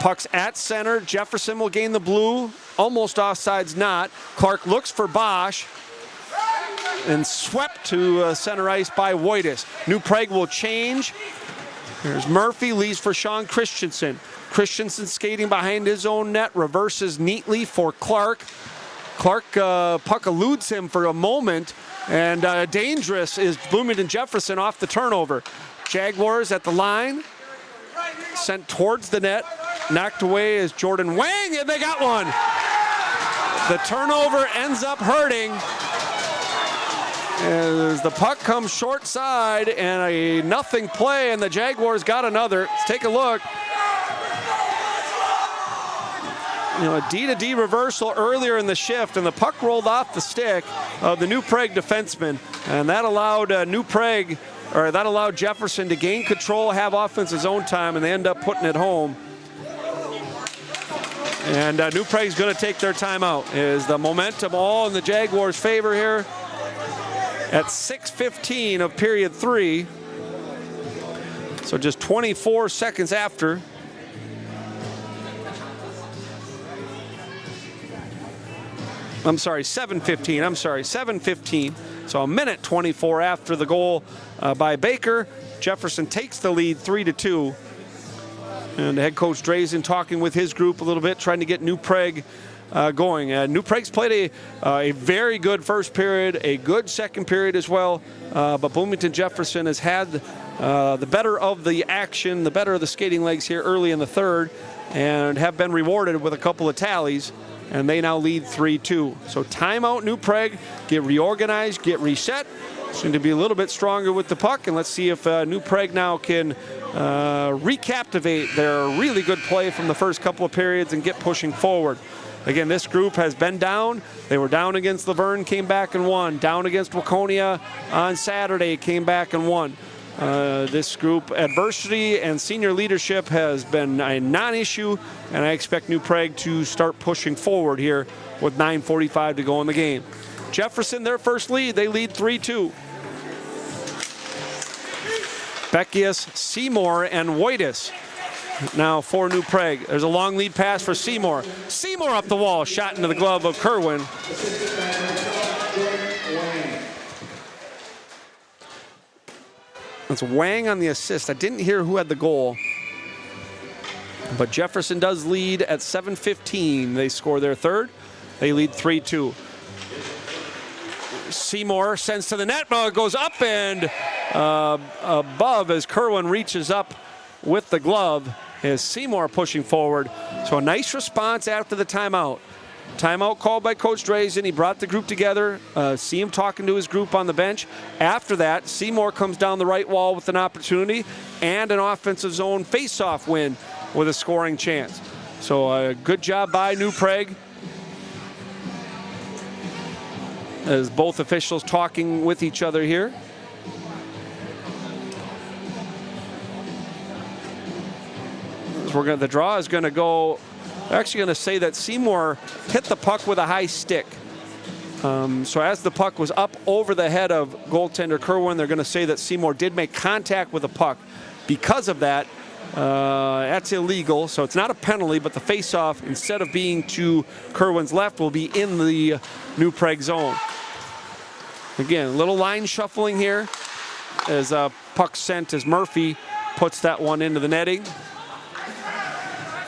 Speaker 1: Pucks at center. Jefferson will gain the blue. Almost offsides not. Clark looks for Bosch. And swept to center ice by Wojtas. New Prague will change. There's Murphy, leaves for Sean Christensen. Christensen skating behind his own net, reverses neatly for Clark. Clark, puck eludes him for a moment, and dangerous is Bloomington Jefferson off the turnover. Jaguars at the line, sent towards the net, knocked away is Jordan Wang, and they got one. The turnover ends up hurting. As the puck comes short side and a nothing play, and the Jaguars got another. Let's take a look. A D-to-D reversal earlier in the shift, and the puck rolled off the stick of the New Prague defenseman, and that allowed Jefferson to gain control, have offense his own time, and they end up putting it home. And New Prague's going to take their timeout. Is the momentum all in the Jaguars' favor here at 6:15 of period 3. So just 24 seconds after. I'm sorry, 7:15. 7:15. So a minute 24 after the goal by Baker. Jefferson takes the lead 3-2. And head coach Drazen talking with his group a little bit, trying to get New Prague going. New Prague's played a very good first period, a good second period as well. But Bloomington Jefferson has had the better of the action, the better of the skating legs here early in the third, and have been rewarded with a couple of tallies. And they now lead 3-2. So timeout, New Prague, get reorganized, get reset. Seem to be a little bit stronger with the puck, and let's see if New Prague now can recaptivate their really good play from the first couple of periods and get pushing forward. Again, this group has been down. They were down against Luverne, came back and won. Down against Waconia on Saturday, came back and won. This group, adversity and senior leadership has been a non-issue, and I expect New Prague to start pushing forward here with 9:45 to go in the game. Jefferson, their first lead, they lead 3-2. Beckius, Seymour, and Wojtas now for New Prague. There's a long lead pass for Seymour. Seymour up the wall, shot into the glove of Kerwin. That's Wang on the assist. I didn't hear who had the goal. But Jefferson does lead at 7:15. They score their third. They lead 3-2. Seymour sends to the net. Goes up and above as Kerwin reaches up with the glove. Is Seymour pushing forward. So a nice response after the timeout. Timeout called by Coach Drazen. He brought the group together. See him talking to his group on the bench. After that, Seymour comes down the right wall with an opportunity and an offensive zone face-off win with a scoring chance. So a good job by New Prague. As both officials talking with each other here. The draw is going to go, actually going to say that Seymour hit the puck with a high stick. So as the puck was up over the head of goaltender Kerwin, they're going to say that Seymour did make contact with the puck. Because of that, that's illegal, so it's not a penalty, but the face-off, instead of being to Kerwin's left, will be in the New Prague zone. Again, a little line shuffling here as puck sent as Murphy puts that one into the netting.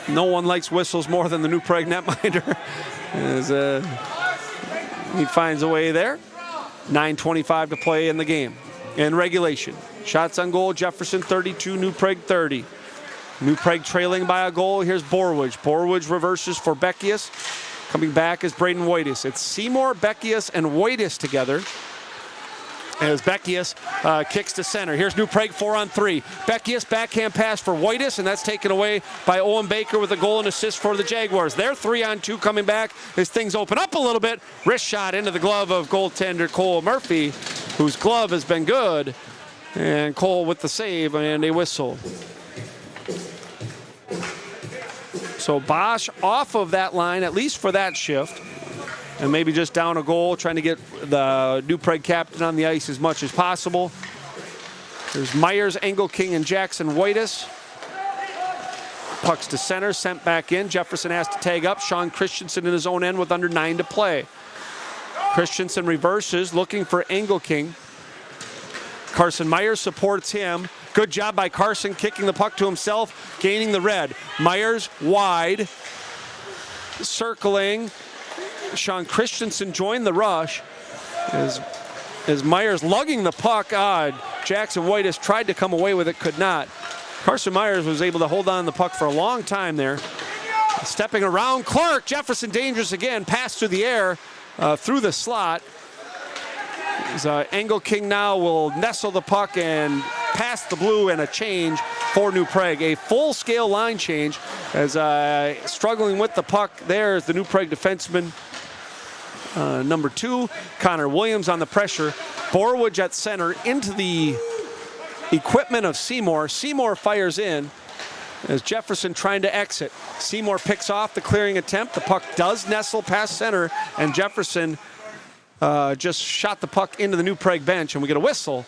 Speaker 1: No one likes whistles more than the New Prague netminder as he finds a way there. 9:25 to play in the game. In regulation. Shots on goal, Jefferson 32, New Prague 30. New Prague trailing by a goal. Here's Borwidge. Borwidge reverses for Beckius. Coming back is Braden Wojtis. It's Seymour, Beckius, and Wojtis together. As Beckius kicks to center. Here's New Prague 4-on-3. Beckius backhand pass for Wojtis, and that's taken away by Owen Baker with a goal and assist for the Jaguars. They're 3-on-2 coming back as things open up a little bit. Wrist shot into the glove of goaltender Cole Murphy, whose glove has been good. And Cole with the save and a whistle. So Bosch off of that line, at least for that shift. And maybe just down a goal, trying to get the New Prague captain on the ice as much as possible. There's Myers, Engelking, and Jackson Wojtis. Pucks to center, sent back in. Jefferson has to tag up. Sean Christensen in his own end with under 9 to play. Christensen reverses, looking for Engelking. Carson Myers supports him. Good job by Carson, kicking the puck to himself, gaining the red. Myers wide, circling. Sean Christensen joined the rush as Myers lugging the puck. Jackson Wojtis tried to come away with it, could not. Carson Myers was able to hold on to the puck for a long time there. Stepping around Clark, Jefferson dangerous again, pass through the air, through the slot. Engelking now will nestle the puck and pass the blue, and a change for New Prague. A full-scale line change as struggling with the puck there is the New Prague defenseman. Number 2, Connor Williams on the pressure. Borwidge at center into the equipment of Seymour. Seymour fires in as Jefferson trying to exit. Seymour picks off the clearing attempt. The puck does nestle past center, and Jefferson just shot the puck into the New Prague bench, and we get a whistle.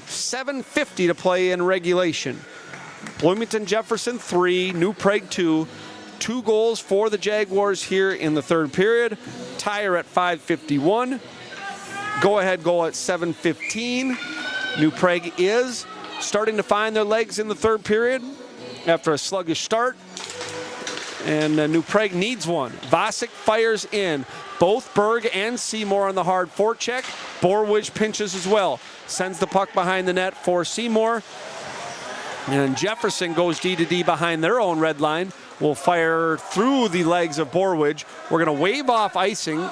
Speaker 1: 7:50 to play in regulation. Bloomington Jefferson 3, New Prague 2. 2 goals for the Jaguars here in the third period. Tire at 5:51. Go-ahead goal at 7:15. New Prague is starting to find their legs in the third period after a sluggish start. And New Prague needs one. Vacek fires in. Both Berg and Seymour on the hard forecheck. Borwidge pinches as well. Sends the puck behind the net for Seymour. And Jefferson goes D-to-D behind their own red line. Will fire through the legs of Borwidge. We're going to wave off icing.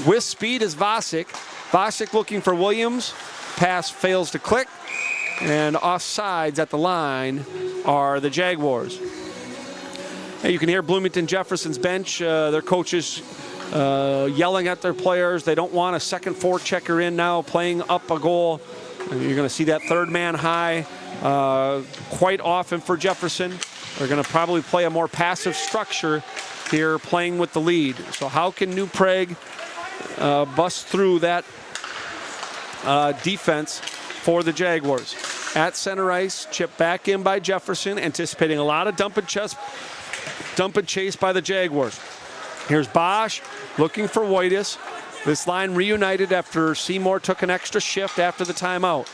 Speaker 1: With speed is Vacek. Vacek looking for Williams. Pass fails to click. And offsides at the line are the Jaguars. Hey, you can hear Bloomington Jefferson's bench, their coaches yelling at their players. They don't want a second forechecker in now playing up a goal. And you're going to see that third man high quite often for Jefferson. They're going to probably play a more passive structure here, playing with the lead. So how can New Prague bust through that defense for the Jaguars? At center ice, chip back in by Jefferson, anticipating a lot of dump and chase by the Jaguars. Here's Bosch looking for Wojtis. This line reunited after Seymour took an extra shift after the timeout.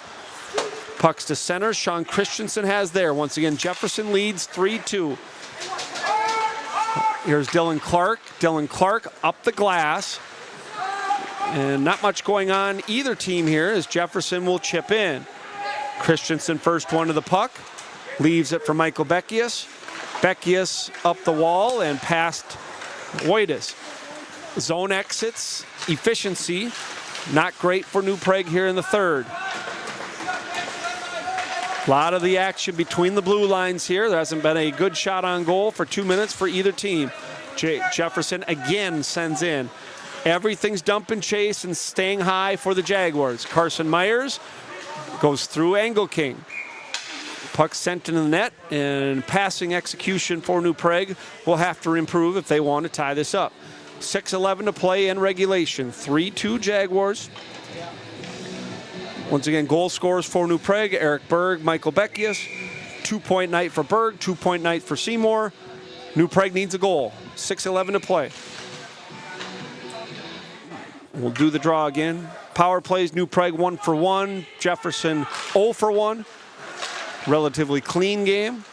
Speaker 1: Pucks to center. Sean Christensen has there. Once again, Jefferson leads 3-2. Here's Dylan Clark. Dylan Clark up the glass. And not much going on either team here as Jefferson will chip in. Christensen first one to the puck. Leaves it for Michael Beckius. Beckius up the wall and past Wojtas. Zone exits, efficiency, not great for New Prague here in the third. A lot of the action between the blue lines here. There hasn't been a good shot on goal for 2 minutes for either team. Jefferson again sends in. Everything's dump and chase and staying high for the Jaguars. Carson Myers goes through Engelking. Puck sent into the net, and passing execution for New Prague will have to improve if they want to tie this up. 6:11 to play in regulation. 3-2 Jaguars. Once again, goal scorers for New Prague: Eric Berg, Michael Beckius. 2-point night for Berg, 2-point night for Seymour. New Prague needs a goal. 6:11 to play. We'll do the draw again. Power plays, New Prague 1 for 1. Jefferson 0 for 1. Relatively clean game.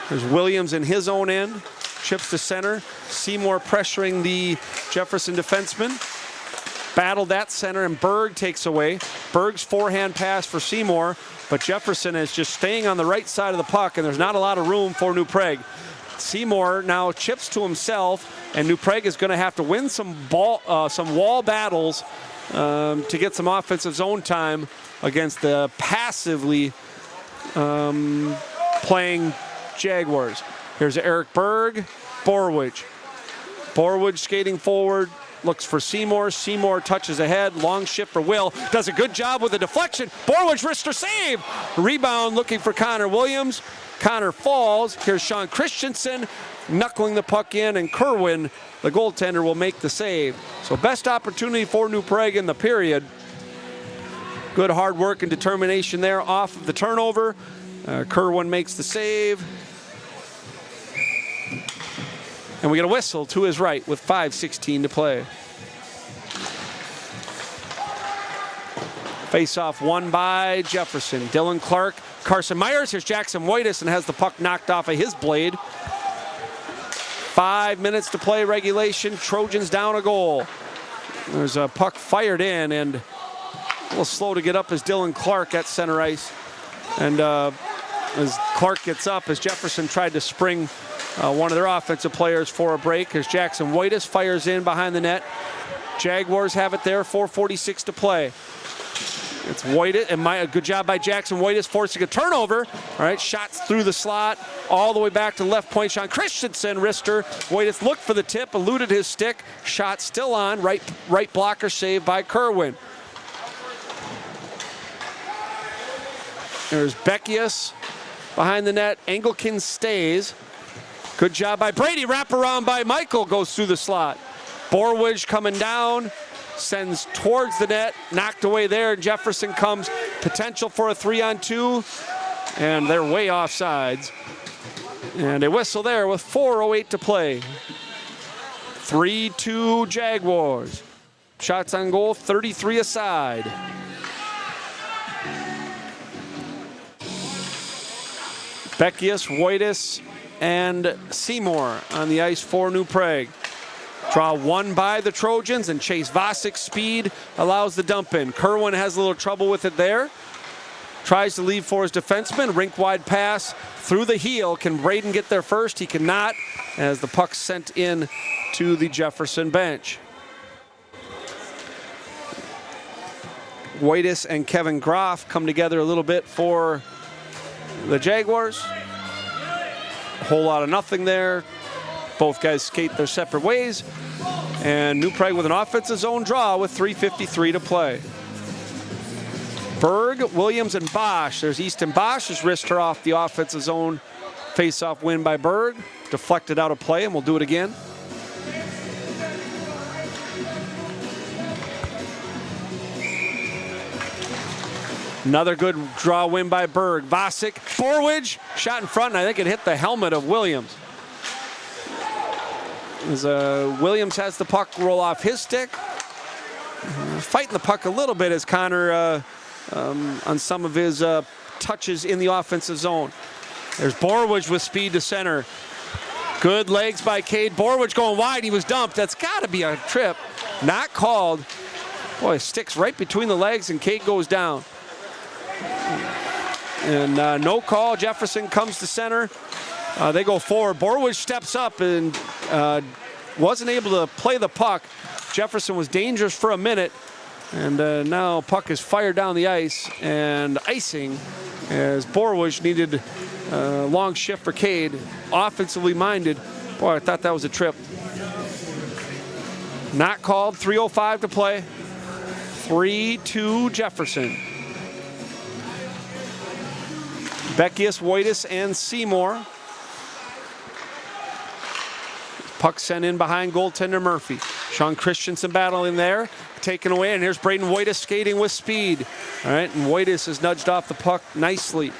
Speaker 1: There's Williams in his own end. Chips to center. Seymour pressuring the Jefferson defenseman. Battled that center, and Berg takes away. Berg's forehand pass for Seymour, but Jefferson is just staying on the right side of the puck, and there's not a lot of room for New Prague. Seymour now chips to himself, and New Prague is going to have to win some wall battles to get some offensive zone time against the passively playing Jaguars. Here's Eric Berg, Borwich. Borwich skating forward, looks for Seymour. Seymour touches ahead, long shift for Will. Does a good job with the deflection. Borwich wrister save. Rebound looking for Connor Williams. Connor falls. Here's Sean Christensen knuckling the puck in, and Kerwin, the goaltender, will make the save. So best opportunity for New Prague in the period. Good hard work and determination there off of the turnover. Kerwin makes the save. And we get a whistle to his right with 5:16 to play. Face-off won by Jefferson. Dylan Clark, Carson Myers. Here's Jackson Wojtas, and has the puck knocked off of his blade. 5 minutes to play regulation. Trojans down a goal. There's a puck fired in, and a little slow to get up as Dylan Clark at center ice. And as Clark gets up, as Jefferson tried to spring one of their offensive players for a break, as Jackson Wojtas fires in behind the net. Jaguars have it there, 4:46 to play. It's Wojtas, and a good job by Jackson Wojtas forcing a turnover. All right, shots through the slot, all the way back to left point. Sean Christensen, wrister. Wojtas looked for the tip, eluded his stick. Shot still on, right blocker save by Kerwin. There's Beckius behind the net. Engelking stays. Good job by Brady. Wraparound by Michael goes through the slot. Borwich coming down, sends towards the net, knocked away there. Jefferson comes, potential for a 3-on-2, and they're way offsides. And a whistle there with 4:08 to play. 3-2 Jaguars. Shots on goal, 33 aside. Beckius, Wojtas, and Seymour on the ice for New Prague. Draw won by the Trojans, and Chase Vacek's speed allows the dump in. Kerwin has a little trouble with it there. Tries to leave for his defenseman. Rink-wide pass through the heel. Can Braden get there first? He cannot, as the puck's sent in to the Jefferson bench. Wojtas and Kevin Graff come together a little bit for the Jaguars. A whole lot of nothing there. Both guys skate their separate ways. And New Prague with an offensive zone draw with 3:53 to play. Berg, Williams, and Bosch. There's Easton Bosch's wrister off the offensive zone. Face-off win by Berg. Deflected out of play, and we'll do it again. Another good draw win by Berg. Vacek, Borwich, shot in front, and I think it hit the helmet of Williams. As Williams has the puck roll off his stick. Fighting the puck a little bit as Connor on some of his touches in the offensive zone. There's Borwich with speed to center. Good legs by Cade. Borwich going wide. He was dumped. That's got to be a trip. Not called. Boy, sticks right between the legs, and Cade goes down. And no call. Jefferson comes to center. They go forward. Borwich steps up and wasn't able to play the puck. Jefferson was dangerous for a minute, and now puck is fired down the ice and icing as Borwish needed a long shift for Cade. Offensively minded. Boy, I thought that was a trip. Not called, 3:05 to play. 3-2 Jefferson. Beckius, Wojtas, and Seymour. Puck sent in behind goaltender Murphy. Sean Christensen battling there, taken away, and here's Braden Wojtas skating with speed. All right, and Wojtas has nudged off the puck nicely.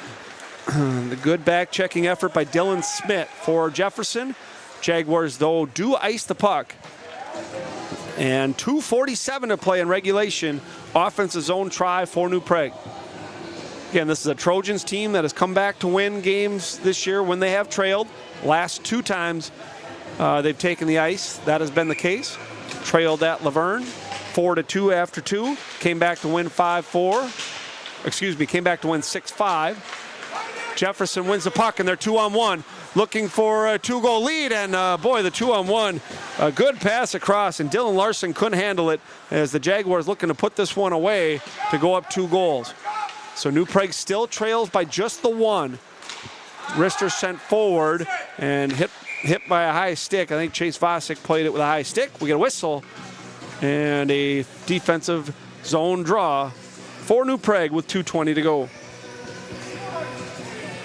Speaker 1: The good back-checking effort by Dylan Smith for Jefferson. Jaguars, though, do ice the puck. And 2:47 to play in regulation. Offensive zone try for New Prague. Again, this is a Trojans team that has come back to win games this year when they have trailed. Last 2 times they've taken the ice. That has been the case. Trailed at Luverne 4-2 after 2. Came back to win 5-4. Excuse me, came back to win 6-5. Jefferson wins the puck and they're 2-on-1. Looking for a 2-goal lead, and boy, the 2-on-1. A good pass across, and Dylan Larson couldn't handle it as the Jaguars looking to put this one away to go up 2 goals. So New Prague still trails by just the 1. Rister sent forward and hit by a high stick. I think Chase Vacek played it with a high stick. We get a whistle and a defensive zone draw for New Prague with 2:20 to go.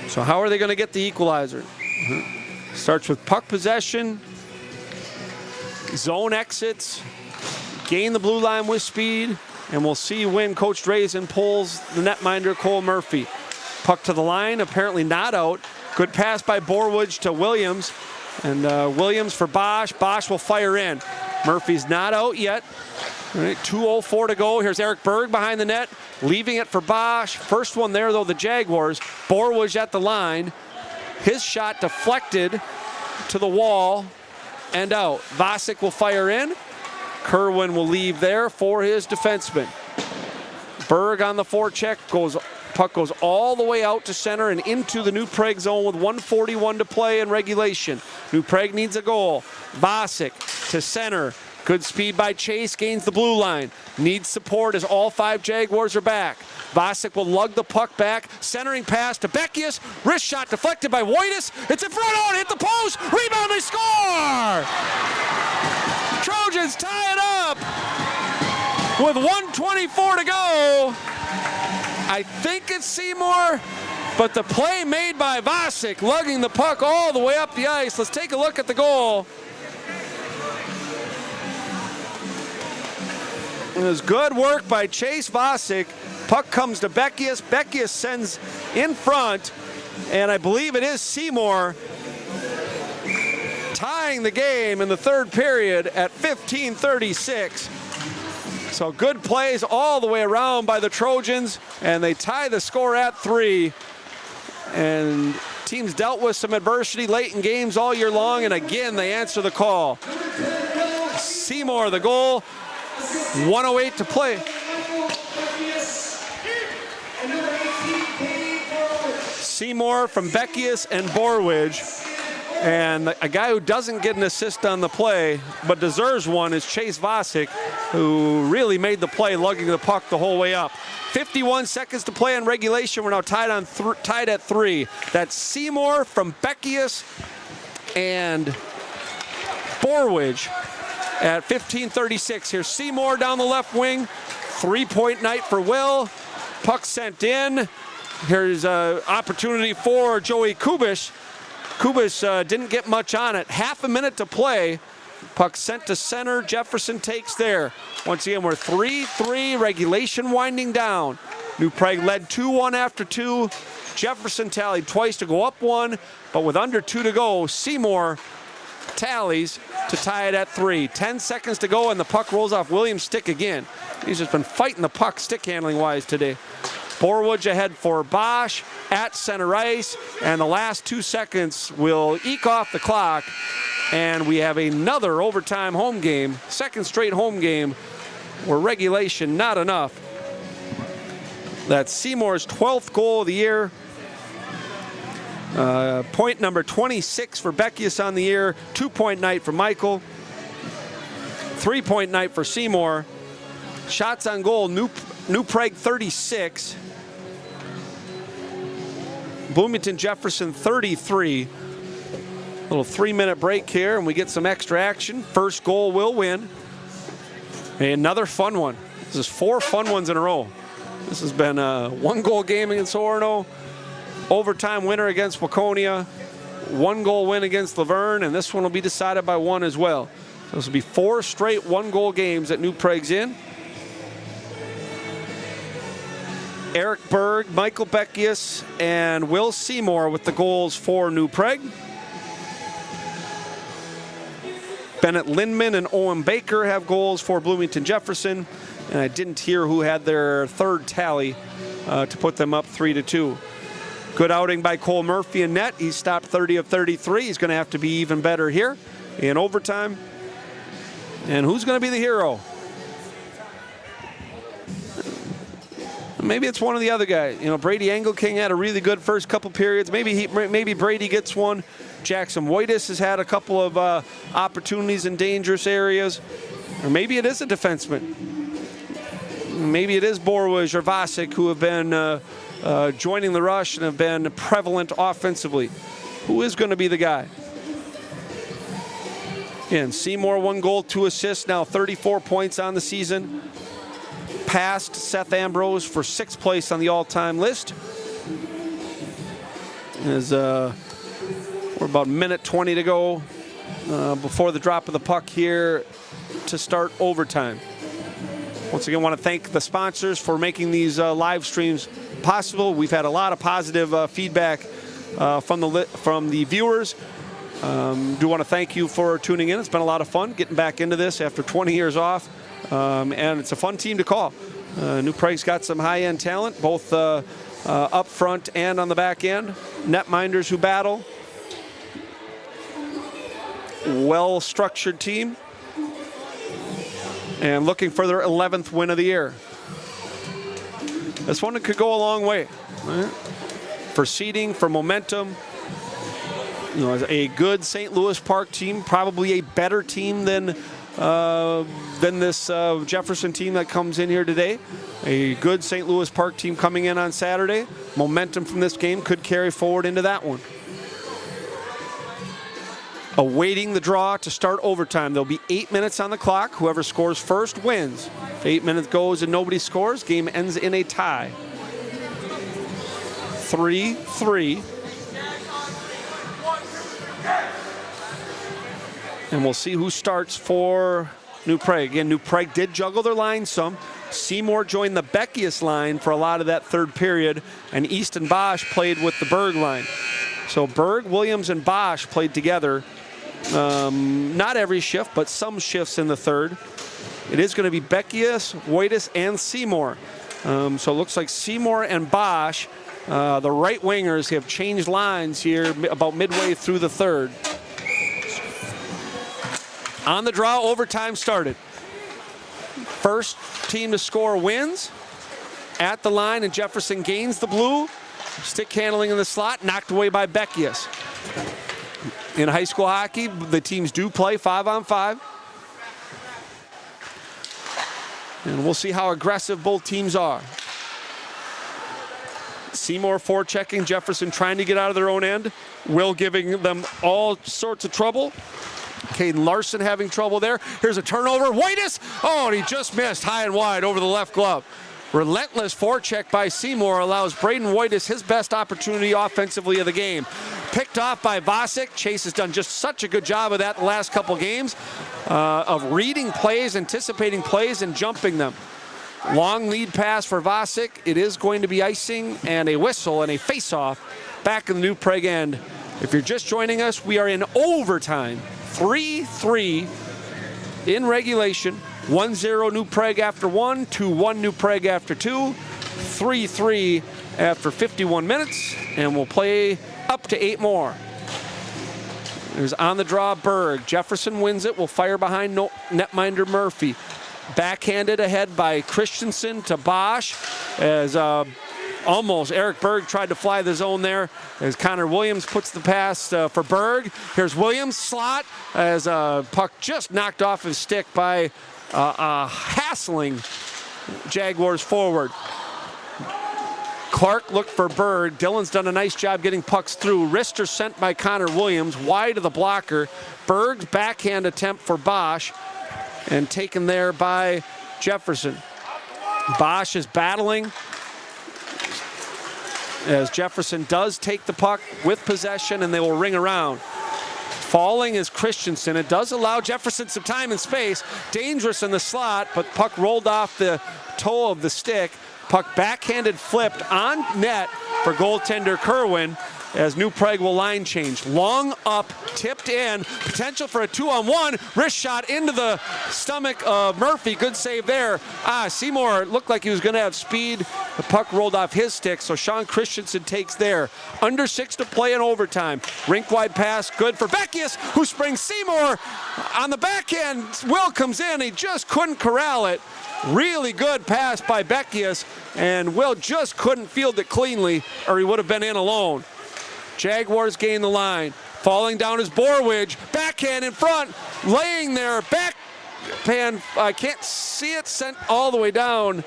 Speaker 1: So how are they going to get the equalizer? Starts with puck possession, zone exits, gain the blue line with speed, and we'll see when Coach Drazen pulls the netminder Cole Murphy. Puck to the line, apparently not out. Good pass by Borwidge to Williams, and Williams for Bosch. Bosch will fire in. Murphy's not out yet. All right, 2:04 to go. Here's Eric Berg behind the net, leaving it for Bosch. First one there, though, the Jaguars. Borwidge at the line. His shot deflected to the wall and out. Vacek will fire in. Kerwin will leave there for his defenseman. Berg on the forecheck. Puck goes all the way out to center and into the New Prague zone with 1:41 to play in regulation. New Prague needs a goal. Vacek to center. Good speed by Chase, gains the blue line. Needs support as all 5 Jaguars are back. Vacek will lug the puck back. Centering pass to Beckius. Wrist shot deflected by Wojtas. It's in front on, hit the post. Rebound, they score! Trojans tie it up with 1:24 to go. I think it's Seymour, but the play made by Vacek, lugging the puck all the way up the ice. Let's take a look at the goal. It was good work by Chase Vacek. Puck comes to Beckius. Beckius sends in front, and I believe it is Seymour tying the game in the 3rd period at 15:36. So good plays all the way around by the Trojans, and they tie the score at 3. And teams dealt with some adversity late in games all year long, and again they answer the call. Seymour the goal. 1:08 to play. Seymour from Beckius and Borwidge. And a guy who doesn't get an assist on the play but deserves one is Chase Vacek, who really made the play, lugging the puck the whole way up. 51 seconds to play in regulation. We're now tied at 3. That's Seymour from Beckius and Borwidge. At 15:36, here's Seymour down the left wing. 3-point night for Will. Puck sent in. Here's an opportunity for Joey Kubish. Kubish didn't get much on it. Half a minute to play. Puck sent to center. Jefferson takes there. Once again, we're 3-3. Regulation winding down. New Prague led 2-1 after 2. Jefferson tallied twice to go up 1, but with under 2 to go, Seymour tallies to tie it at 3. 10 seconds to go, and the puck rolls off Williams' stick again. He's just been fighting the puck stick handling wise today. Borwidge ahead for Bosch at center ice, and the last 2 seconds will eke off the clock, and we have another overtime home game, 2nd straight home game where regulation not enough. That's Seymour's 12th goal of the year. Point number 26 for Beckius on the year. 2-point night for Michael. Three-point night for Seymour. Shots on goal, New Prague 36. Bloomington Jefferson 33. Little 3-minute break here, and we get some extra action. First goal will win. Another fun one. This is 4 fun ones in a row. This has been a 1-goal game against Orono, overtime winner against Waconia, 1-goal win against Luverne, and this one will be decided by 1 as well. So this will be 4 straight 1-goal games that New Prague's in. Eric Berg, Michael Beckius, and Will Seymour with the goals for New Prague. Bennett Lindman and Owen Baker have goals for Bloomington Jefferson, and I didn't hear who had their third tally to put them up 3-2. Good outing by Cole Murphy in net. He's stopped 30 of 33. He's going to have to be even better here in overtime. And who's going to be the hero? Maybe it's one of the other guys. You know, Brady Engelking had a really good first couple periods. Maybe Brady gets one. Jackson Whitus has had a couple of opportunities in dangerous areas. Or maybe it is a defenseman. Maybe it is Borwish or Vacek who have been joining the rush and have been prevalent offensively. Who is going to be the guy? And Seymour, 1 goal, 2 assists, now 34 points on the season. Passed Seth Ambrose for 6th place on the all-time list. As we're about a minute 20 to go before the drop of the puck here to start overtime. Once again, I want to thank the sponsors for making these live streams possible. We've had a lot of positive feedback from the viewers. Do want to thank you for tuning in. It's been a lot of fun getting back into this after 20 years off. And it's a fun team to call. New Prague's got some high-end talent, both up front and on the back end. Netminders who battle. Well-structured team. And looking for their 11th win of the year. This one could go a long way. Right? For seeding, for momentum. You know, a good St. Louis Park team, probably a better team than this Jefferson team that comes in here today. A good St. Louis Park team coming in on Saturday. Momentum from this game could carry forward into that one. Awaiting the draw to start overtime. There'll be 8 minutes on the clock. Whoever scores first wins. If 8 minutes goes and nobody scores, game ends in a tie. 3-3. And we'll see who starts for New Prague. Again, New Prague did juggle their line some. Seymour joined the Beckius line for a lot of that third period, and Easton Bosch played with the Berg line. So Berg, Williams, and Bosch played together. Not every shift, but some shifts in the third. It is going to be Beckius, Whitus, and Seymour. So it looks like Seymour and Bosch, the right wingers, have changed lines here about midway through the third. On the draw, overtime started. First team to score wins. At the line, and Jefferson gains the blue. Stick handling in the slot, knocked away by Beckius. In high school hockey, the teams do play 5-on-5. And we'll see how aggressive both teams are. Seymour forechecking, Jefferson trying to get out of their own end. Will giving them all sorts of trouble. Caden Larson having trouble there. Here's a turnover. Whitus! Oh, and he just missed high and wide over the left glove. Relentless forecheck by Seymour allows Braden Whitus his best opportunity offensively of the game. Picked off by Vacek. Chase has done just such a good job of that the last couple games of reading plays, anticipating plays, and jumping them. Long lead pass for Vacek. It is going to be icing and a whistle and a face-off back in the New Prague end. If you're just joining us, we are in overtime. 3-3 in regulation. 1-0 New Prague after 1, 2-1 New Prague after 2, 3-3 after 51 minutes, and we'll play up to 8 more. There's on the draw Berg. Jefferson wins it. Will fire behind netminder Murphy. Backhanded ahead by Christensen to Bosch as Almost. Eric Berg tried to fly the zone there as Connor Williams puts the pass for Berg. Here's Williams, slot, as puck just knocked off his stick by a hassling Jaguars forward. Clark looked for Berg. Dillon's done a nice job getting pucks through. Wrister sent by Connor Williams, wide of the blocker. Berg's backhand attempt for Bosch, and taken there by Jefferson. Bosch is battling as Jefferson does take the puck with possession, and they will ring around. Falling is Christensen. It does allow Jefferson some time and space. Dangerous in the slot, but puck rolled off the toe of the stick. Puck backhanded flipped on net for goaltender Kerwin as New Prague will line change. Long up, tipped in, potential for a 2-on-1. Wrist shot into the stomach of Murphy. Good save there. Seymour looked like he was going to have speed. The puck rolled off his stick, so Sean Christensen takes there. Under 6 to play in overtime. Rink-wide pass, good for Beckius, who springs Seymour on the backhand. Will comes in. He just couldn't corral it. Really good pass by Beckius, and Will just couldn't field it cleanly, or he would have been in alone. Jaguars gain the line. Falling down is Borwidge. Backhand in front. Laying there. Backhand. I can't see it. Sent all the way down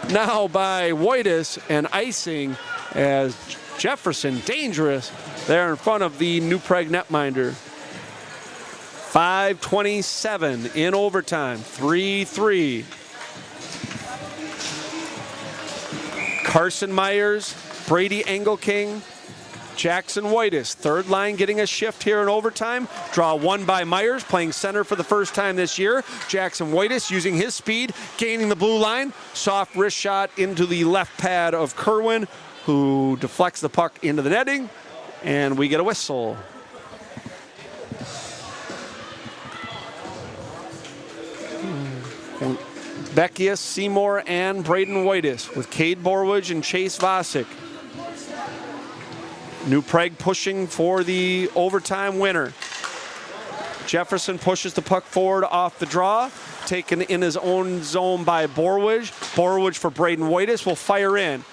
Speaker 1: now by Wojtas, and icing as Jefferson, dangerous there in front of the New Prague netminder. 5:27 in overtime. 3-3. Carson Myers, Brady Engelking, Jackson Wojtas, third line getting a shift here in overtime. Draw one by Myers, playing center for the first time this year. Jackson Wojtas using his speed, gaining the blue line. Soft wrist shot into the left pad of Kerwin, who deflects the puck into the netting, and we get a whistle. Beckius, Seymour, and Braden Wojtas with Cade Borwidge and Chase Vacek. New Prague pushing for the overtime winner. Jefferson pushes the puck forward off the draw, taken in his own zone by Borwidge. Borwidge for Braden Wojtas will fire in.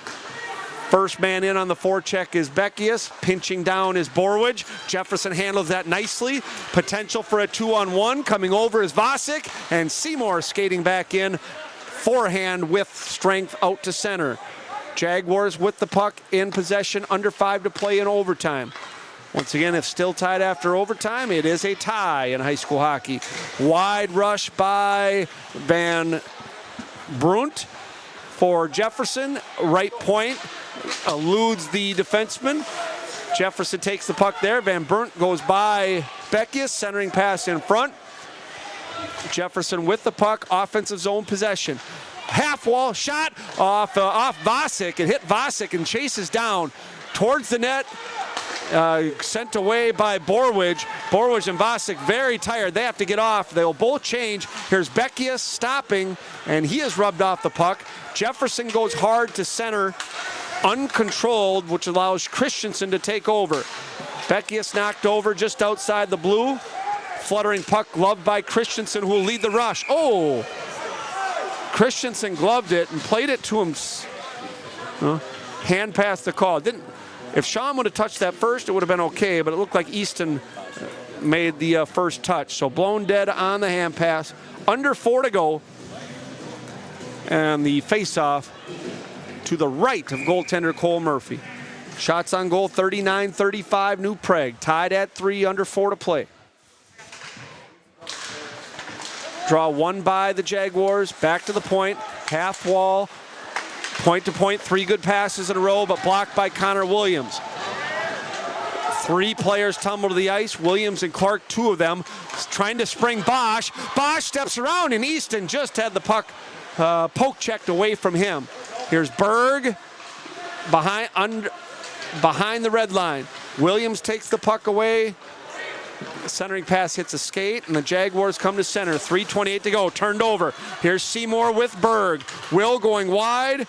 Speaker 1: First man in on the forecheck is Beckius. Pinching down is Borwidge. Jefferson handles that nicely. Potential for a 2-on-1. Coming over is Vacek, and Seymour skating back in. Forehand with strength out to center. Jaguars with the puck in possession, under 5 to play in overtime. Once again, if still tied after overtime, it is a tie in high school hockey. Wide rush by Van Brunt for Jefferson. Right point eludes the defenseman. Jefferson takes the puck there. Van Brunt goes by Beckius, centering pass in front. Jefferson with the puck, offensive zone possession. Half wall shot off Vacek. It hit Vacek and chases down towards the net. Sent away by Borwidge. Borwidge and Vacek very tired. They have to get off. They will both change. Here's Beckius stopping, and he has rubbed off the puck. Jefferson goes hard to center, uncontrolled, which allows Christensen to take over. Beckius knocked over just outside the blue. Fluttering puck gloved by Christensen, who will lead the rush. Oh! Christensen gloved it and played it to him. Hand pass the call. If Sean would have touched that first, it would have been okay, but it looked like Easton made the first touch. So blown dead on the hand pass. Under 4 to go. And the face-off to the right of goaltender Cole Murphy. Shots on goal, 39-35, New Prague. Tied at 3, under 4 to play. Draw one by the Jaguars, back to the point, half wall, point to point, 3 good passes in a row, but blocked by Connor Williams. 3 players tumble to the ice, Williams and Clark, 2 of them, trying to spring Bosch. Bosch steps around, and Easton just had the puck poke checked away from him. Here's Berg behind the red line. Williams takes the puck away. Centering pass hits a skate, and the Jaguars come to center. 3:28 to go. Turned over. Here's Seymour with Berg. Will going wide.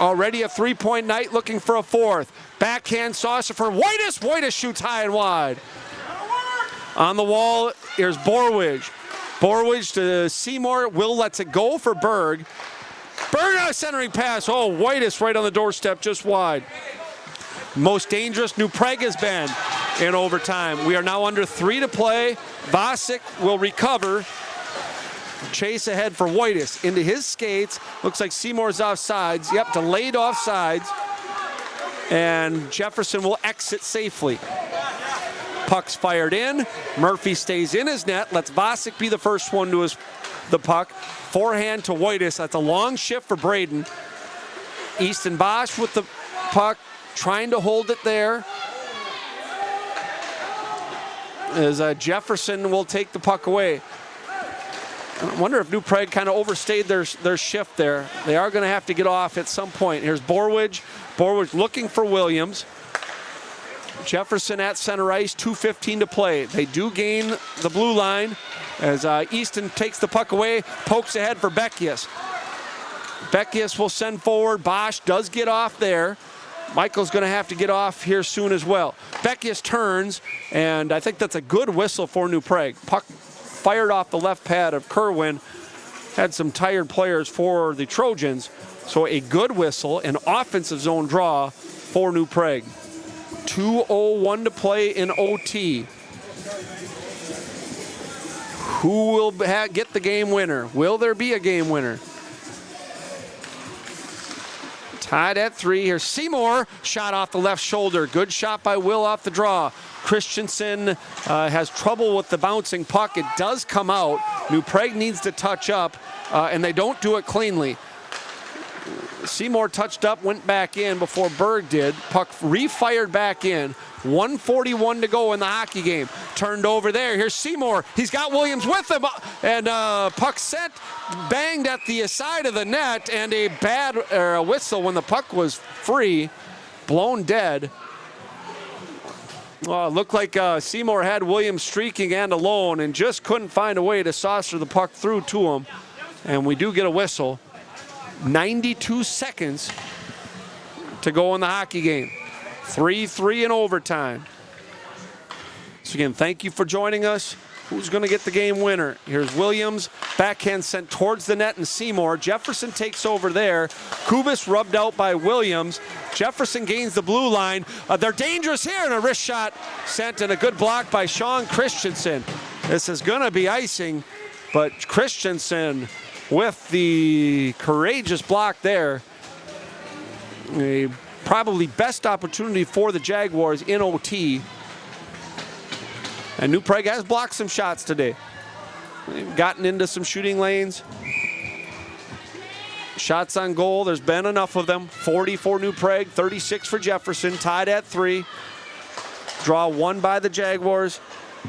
Speaker 1: Already a 3-point night, looking for a 4th. Backhand saucer for Wojtas. Wojtas shoots high and wide. On the wall, here's Borwidge. Borwidge to Seymour. Will lets it go for Berg. Berg Berg centering pass. Oh, Whitus right on the doorstep, just wide. Most dangerous New Prague has been in overtime. We are now under 3 to play. Vacek will recover. Chase ahead for Whitus. Into his skates. Looks like Seymour's offsides. Yep, delayed offsides. And Jefferson will exit safely. Puck's fired in. Murphy stays in his net. Lets Vacek be the first one to the puck. Forehand to Whitus. That's a long shift for Braden. Easton Bosch with the puck, trying to hold it there. As Jefferson will take the puck away. I wonder if New Prague kind of overstayed their shift there. They are going to have to get off at some point. Here's Borwidge. Borwidge looking for Williams. Jefferson at center ice, 2:15 to play. They do gain the blue line as Easton takes the puck away, pokes ahead for Beckius. Beckius will send forward. Bosch does get off there. Michael's going to have to get off here soon as well. Beckius turns, and I think that's a good whistle for New Prague. Puck fired off the left pad of Kerwin. Had some tired players for the Trojans. So a good whistle, an offensive zone draw for New Prague. 2:01 to play in OT. Who will get the game winner? Will there be a game winner? Tied at 3. Here's Seymour. Shot off the left shoulder. Good shot by Will off the draw. Christensen has trouble with the bouncing puck. It does come out. New Prague needs to touch up, and they don't do it cleanly. Seymour touched up, went back in before Berg did. Puck refired back in. 1:41 to go in the hockey game. Turned over there. Here's Seymour. He's got Williams with him. And puck sent, banged at the side of the net, and a bad whistle when the puck was free. Blown dead. Well, it looked like Seymour had Williams streaking and alone and just couldn't find a way to saucer the puck through to him. And we do get a whistle. 92 seconds to go in the hockey game. 3-3 in overtime. So again, thank you for joining us. Who's going to get the game winner? Here's Williams. Backhand sent towards the net and Seymour. Jefferson takes over there. Kubis rubbed out by Williams. Jefferson gains the blue line. They're dangerous here, and a wrist shot sent, and a good block by Sean Christensen. This is going to be icing, but Christensen with the courageous block there. A probably best opportunity for the Jaguars in OT. And New Prague has blocked some shots today. They've gotten into some shooting lanes. Shots on goal, there's been enough of them. 40 for New Prague, 36 for Jefferson, tied at 3. Draw 1 by the Jaguars.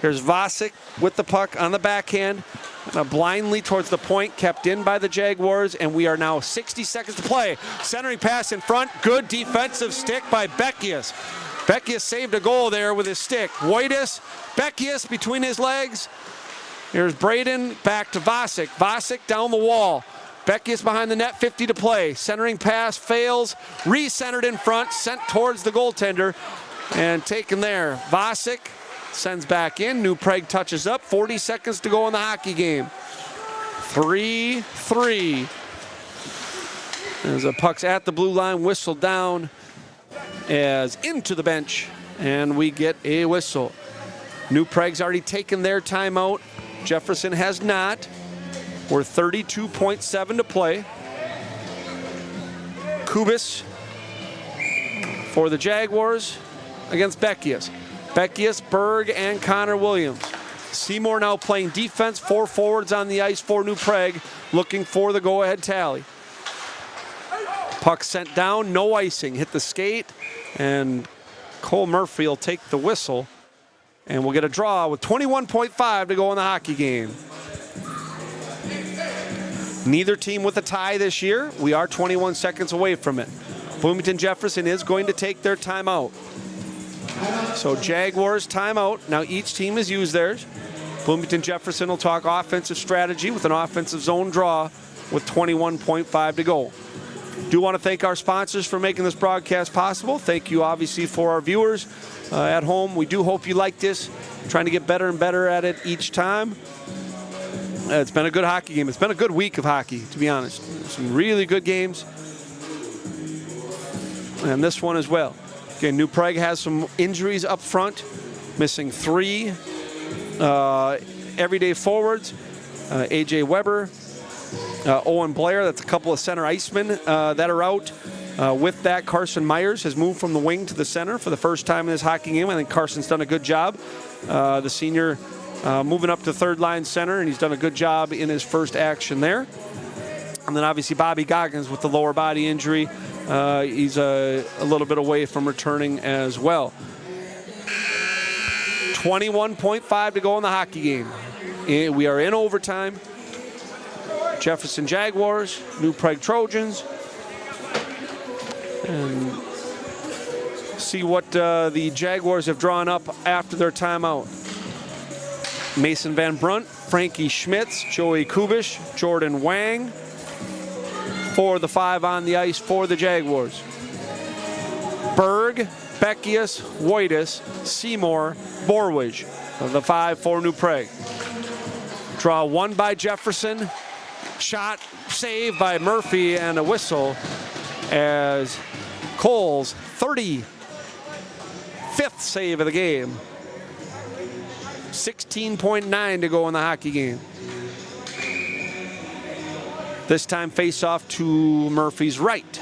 Speaker 1: Here's Vacek with the puck on the backhand. Blindly towards the point, kept in by the Jaguars, and we are now 60 seconds to play. Centering pass in front, good defensive stick by Beckius. Beckius saved a goal there with his stick. Whitus, Beckius between his legs. Here's Braden, back to Vacek. Vacek down the wall. Beckius behind the net, 50 to play. Centering pass fails, re-centered in front, sent towards the goaltender, and taken there. Vacek sends back in. New Prague touches up. 40 seconds to go in the hockey game. 3-3. As the puck's at the blue line, whistle down as into the bench, and we get a whistle. New Prague's already taken their timeout. Jefferson has not. We're 32.7 to play. Kubis for the Jaguars against Beckius. Beckius, Berg, and Connor Williams. Seymour now playing defense, 4 forwards on the ice for New Prague, looking for the go-ahead tally. Puck sent down, no icing, hit the skate, and Cole Murphy will take the whistle, and we'll get a draw with 21.5 to go in the hockey game. Neither team with a tie this year. We are 21 seconds away from it. Bloomington Jefferson is going to take their timeout. So Jaguars timeout. Now each team has used theirs. Bloomington Jefferson will talk offensive strategy with an offensive zone draw with 21.5 to go. Do want to thank our sponsors for making this broadcast possible. Thank you, obviously, for our viewers at home. We do hope you like this. Trying to get better and better at it each time. It's been a good hockey game. It's been a good week of hockey, to be honest. Some really good games. And this one as well. Okay, New Prague has some injuries up front, missing 3 everyday forwards. A.J. Weber, Owen Blair, that's a couple of center icemen that are out. With that, Carson Myers has moved from the wing to the center for the first time in this hockey game. I think Carson's done a good job. The senior moving up to third line center, and he's done a good job in his first action there. And then obviously Bobby Goggins with the lower body injury. He's a little bit away from returning as well. 21.5 to go in the hockey game. We are in overtime. Jefferson Jaguars, New Prague Trojans. And see what the Jaguars have drawn up after their timeout. Mason Van Brunt, Frankie Schmitz, Joey Kubish, Jordan Wang. For the 5 on the ice for the Jaguars. Berg, Beckius, Wojtas, Seymour, Borwij. The 5 for New Prague. Draw 1 by Jefferson. Shot, save by Murphy, and a whistle as Cole's 35th save of the game. 16.9 to go in the hockey game. This time face off to Murphy's right.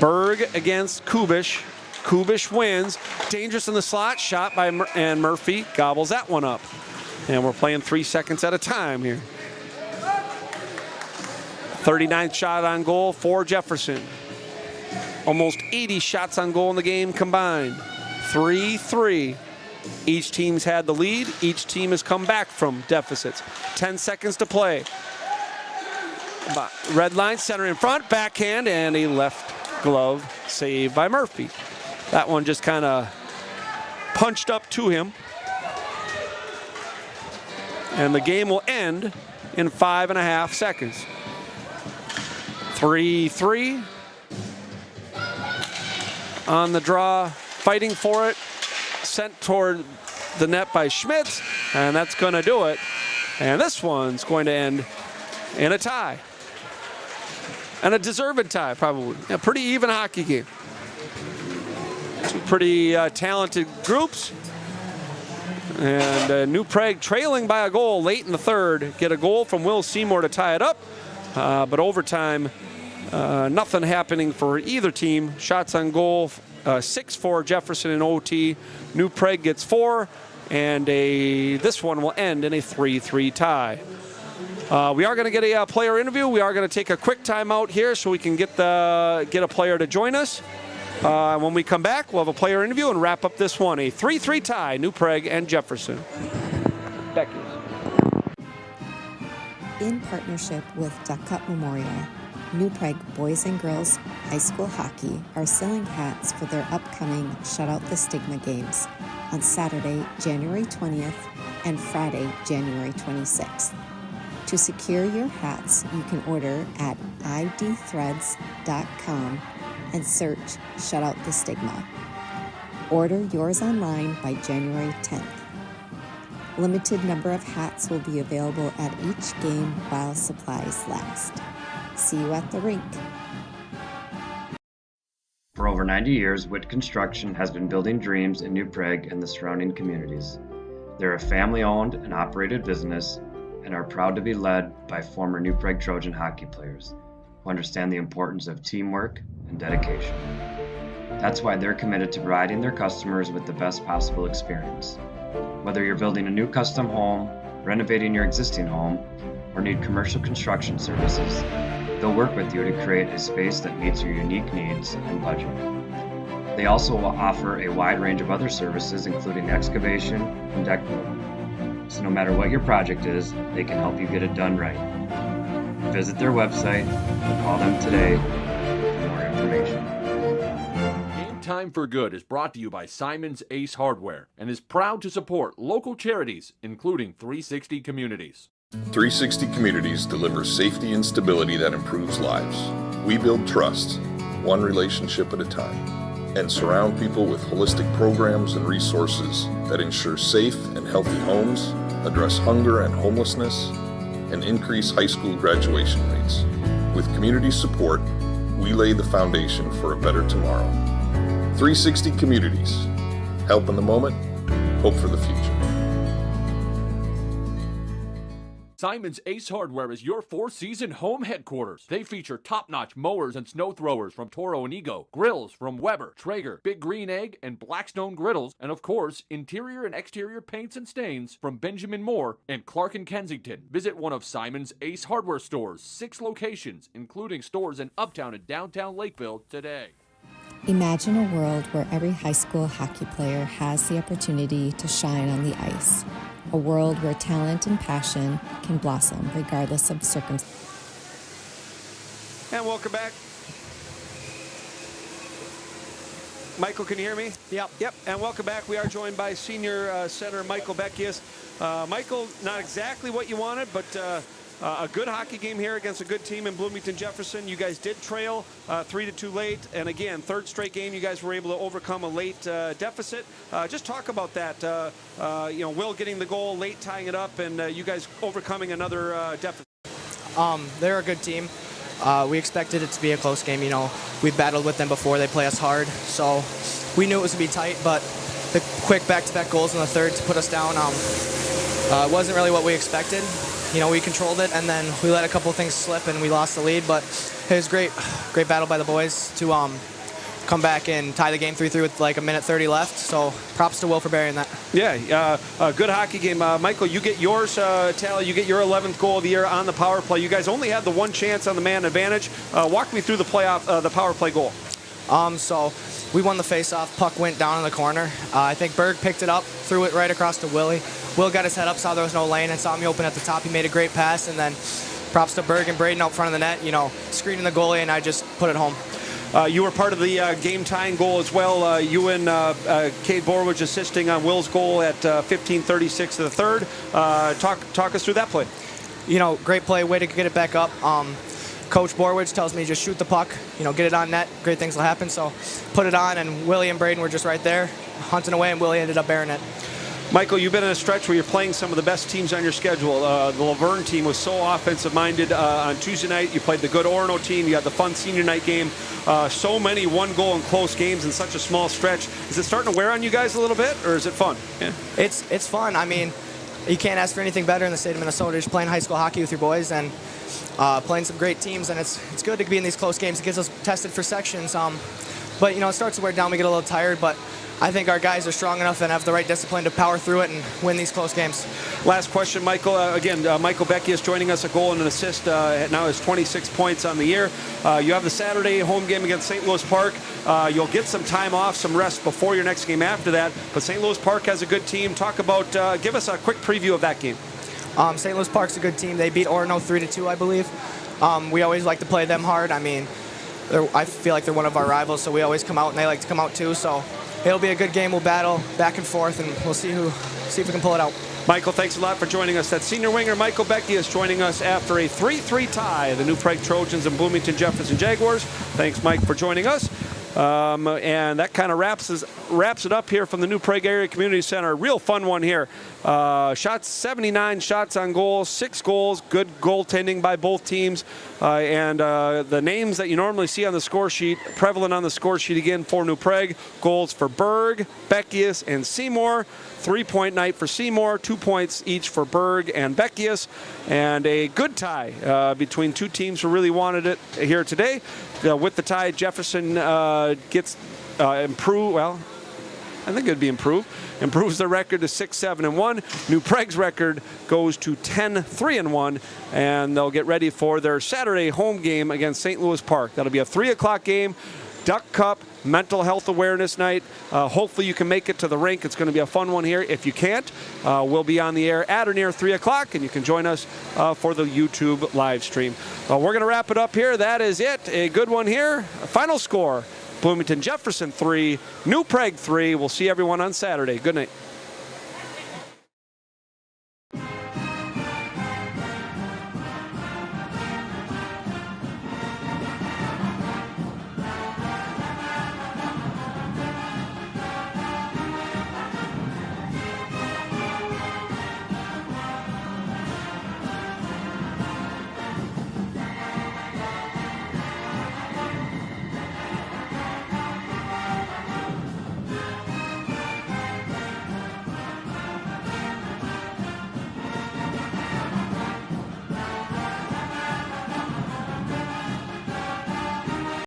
Speaker 1: Berg against Kubish. Kubish wins. Dangerous in the slot. Shot by and Murphy gobbles that one up. And we're playing 3 seconds at a time here. 39th shot on goal for Jefferson. Almost 80 shots on goal in the game combined. 3-3. Each team's had the lead. Each team has come back from deficits. 10 seconds to play. Red line, center in front, backhand, and a left glove save by Murphy. That one just kind of punched up to him. And the game will end in 5.5 seconds. 3-3. On the draw, fighting for it. Sent toward the net by Schmitz, and that's going to do it. And this one's going to end in a tie. And a deserved tie, probably. A pretty even hockey game. 2 pretty talented groups. And New Prague trailing by a goal late in the third. Get a goal from Will Seymour to tie it up. But overtime, nothing happening for either team. Shots on goal, 6 for Jefferson in OT. New Prague gets 4, and this one will end in a 3-3 tie. We are going to get a player interview. We are going to take a quick timeout here so we can get a player to join us. When we come back, we'll have a player interview and wrap up this one. A 3-3 tie, New Prague and Jefferson. Beckius.
Speaker 4: In partnership with Duck Cup Memorial, New Prague boys and girls high school hockey are selling hats for their upcoming Shut Out the Stigma games on Saturday, January 20th and Friday, January 26th. To secure your hats, you can order at idthreads.com and search Shut Out the Stigma. Order yours online by January 10th. Limited number of hats will be available at each game while supplies last. See you at the rink.
Speaker 5: For over 90 years, Witt Construction has been building dreams in New Prague and the surrounding communities. They're a family-owned and operated business and are proud to be led by former New Prague Trojan hockey players who understand the importance of teamwork and dedication. That's why they're committed to providing their customers with the best possible experience. Whether you're building a new custom home, renovating your existing home, or need commercial construction services, they'll work with you to create a space that meets your unique needs and budget. They also will offer a wide range of other services, including excavation and deck work. So no matter what your project is, they can help you get it done right. Visit their website or call them today for more information.
Speaker 6: Game Time for Good is brought to you by Simon's Ace Hardware and is proud to support local charities, including 360 Communities.
Speaker 7: 360 Communities delivers safety and stability that improves lives. We build trust, one relationship at a time. and surround people with holistic programs and resources that ensure safe and healthy homes, address hunger and homelessness, and increase high school graduation rates. With community support, we lay the foundation for a better tomorrow. 360 Communities. Help in the moment, hope for the future.
Speaker 6: Simon's Ace Hardware is your four-season home headquarters. They feature top-notch mowers and snow throwers from Toro and Ego, grills from Weber, Traeger, Big Green Egg, and Blackstone griddles, and of course, interior and exterior paints and stains from Benjamin Moore and Clark and Kensington. Visit one of Simon's Ace Hardware stores, 6 locations, including stores in Uptown and downtown Lakeville today.
Speaker 4: Imagine a world where every high school hockey player has the opportunity to shine on the ice. A world where talent and passion can blossom regardless of circumstances.
Speaker 1: And welcome back. Michael, can you hear me? Yep. And welcome back. We are joined by senior center Michael Beckius. Michael, not exactly what you wanted, but a good hockey game here against a good team in Bloomington Jefferson. You guys did trail 3-2 late, and again, third straight game, you guys were able to overcome a late deficit. Just talk about that. Will getting the goal late, tying it up, and you guys overcoming another deficit.
Speaker 9: They're a good team. We expected it to be a close game. We've battled with them before. They play us hard, so we knew it was going to be tight. But the quick back-to-back goals in the third to put us down wasn't really what we expected. We controlled it, and then we let a couple things slip, and we lost the lead. But it was great battle by the boys to come back and tie the game 3-3 with like a minute 30 left. So props to Will for burying that. Yeah,
Speaker 1: a good hockey game. Michael, you get yours, Tally. You get your 11th goal of the year on the power play. You guys only had the one chance on the man advantage. Walk me through the the power play goal.
Speaker 9: So we won the face-off. Puck went down in the corner. I think Berg picked it up, threw it right across to Willie. Will got his head up, saw there was no lane, and saw me open at the top. He made a great pass, and then props to Berg and Braden out front of the net, screening the goalie, and I just put it home.
Speaker 1: You were part of the game-tying goal as well. You and Cade Borwich assisting on Will's goal at 15:36 of the third. Talk us through that play.
Speaker 9: Great play, way to get it back up. Coach Borwich tells me just shoot the puck, get it on net, great things will happen. So put it on, and Willie and Braden were just right there, hunting away, and Willie ended up bearing it.
Speaker 1: Michael, you've been in a stretch where you're playing some of the best teams on your schedule. The Luverne team was so offensive-minded on Tuesday night. You played the good Orono team. You had the fun senior night game. So many one-goal and close games in such a small stretch. Is it starting to wear on you guys a little bit, or is it fun? Yeah.
Speaker 9: It's fun. I mean, you can't ask for anything better in the state of Minnesota. Just playing high school hockey with your boys and playing some great teams, and it's good to be in these close games. It gets us tested for sections. But it starts to wear down. We get a little tired, but I think our guys are strong enough and have the right discipline to power through it and win these close games.
Speaker 1: Last question, Michael. Michael Beckius joining us, a goal and an assist. Now has 26 points on the year. You have the Saturday home game against St. Louis Park. You'll get some time off, some rest before your next game after that. But St. Louis Park has a good team. Talk about, give us a quick preview of that game.
Speaker 9: St. Louis Park's a good team. They beat Orono 3-2, I believe. We always like to play them hard. I mean, I feel like they're one of our rivals, so we always come out, and they like to come out too. So it'll be a good game. We'll battle back and forth, and we'll see if we can pull it out.
Speaker 1: Michael, thanks a lot for joining us. That's senior winger Michael Beckius joining us after a 3-3 tie. The new Prague Trojans and Bloomington Jefferson Jaguars. Thanks, Mike, for joining us. And that kind of wraps it up here from the new Prague Area Community Center. Real fun one here. 79 shots on goal, 6 goals, good goaltending by both teams. And the names that you normally see on the score sheet, prevalent on the score sheet again for New Prague. Goals for Berg, Beckius, and Seymour. 3-point night for Seymour, 2 points each for Berg and Beckius, and a good tie between two teams who really wanted it here today. With the tie, Jefferson gets improved. Well, I think it'd be improved. Improves their record to 6-7-1. New Prague's record goes to 10-3-1, and they'll get ready for their Saturday home game against St. Louis Park. That'll be a 3 o'clock game. Duck Cup, mental health awareness night. Hopefully you can make it to the rink. It's going to be a fun one here. If you can't, we'll be on the air at or near 3 o'clock, and you can join us for the YouTube live stream. We're going to wrap it up here. That is it. A good one here. Final score, Bloomington Jefferson 3, New Prague 3. We'll see everyone on Saturday. Good night.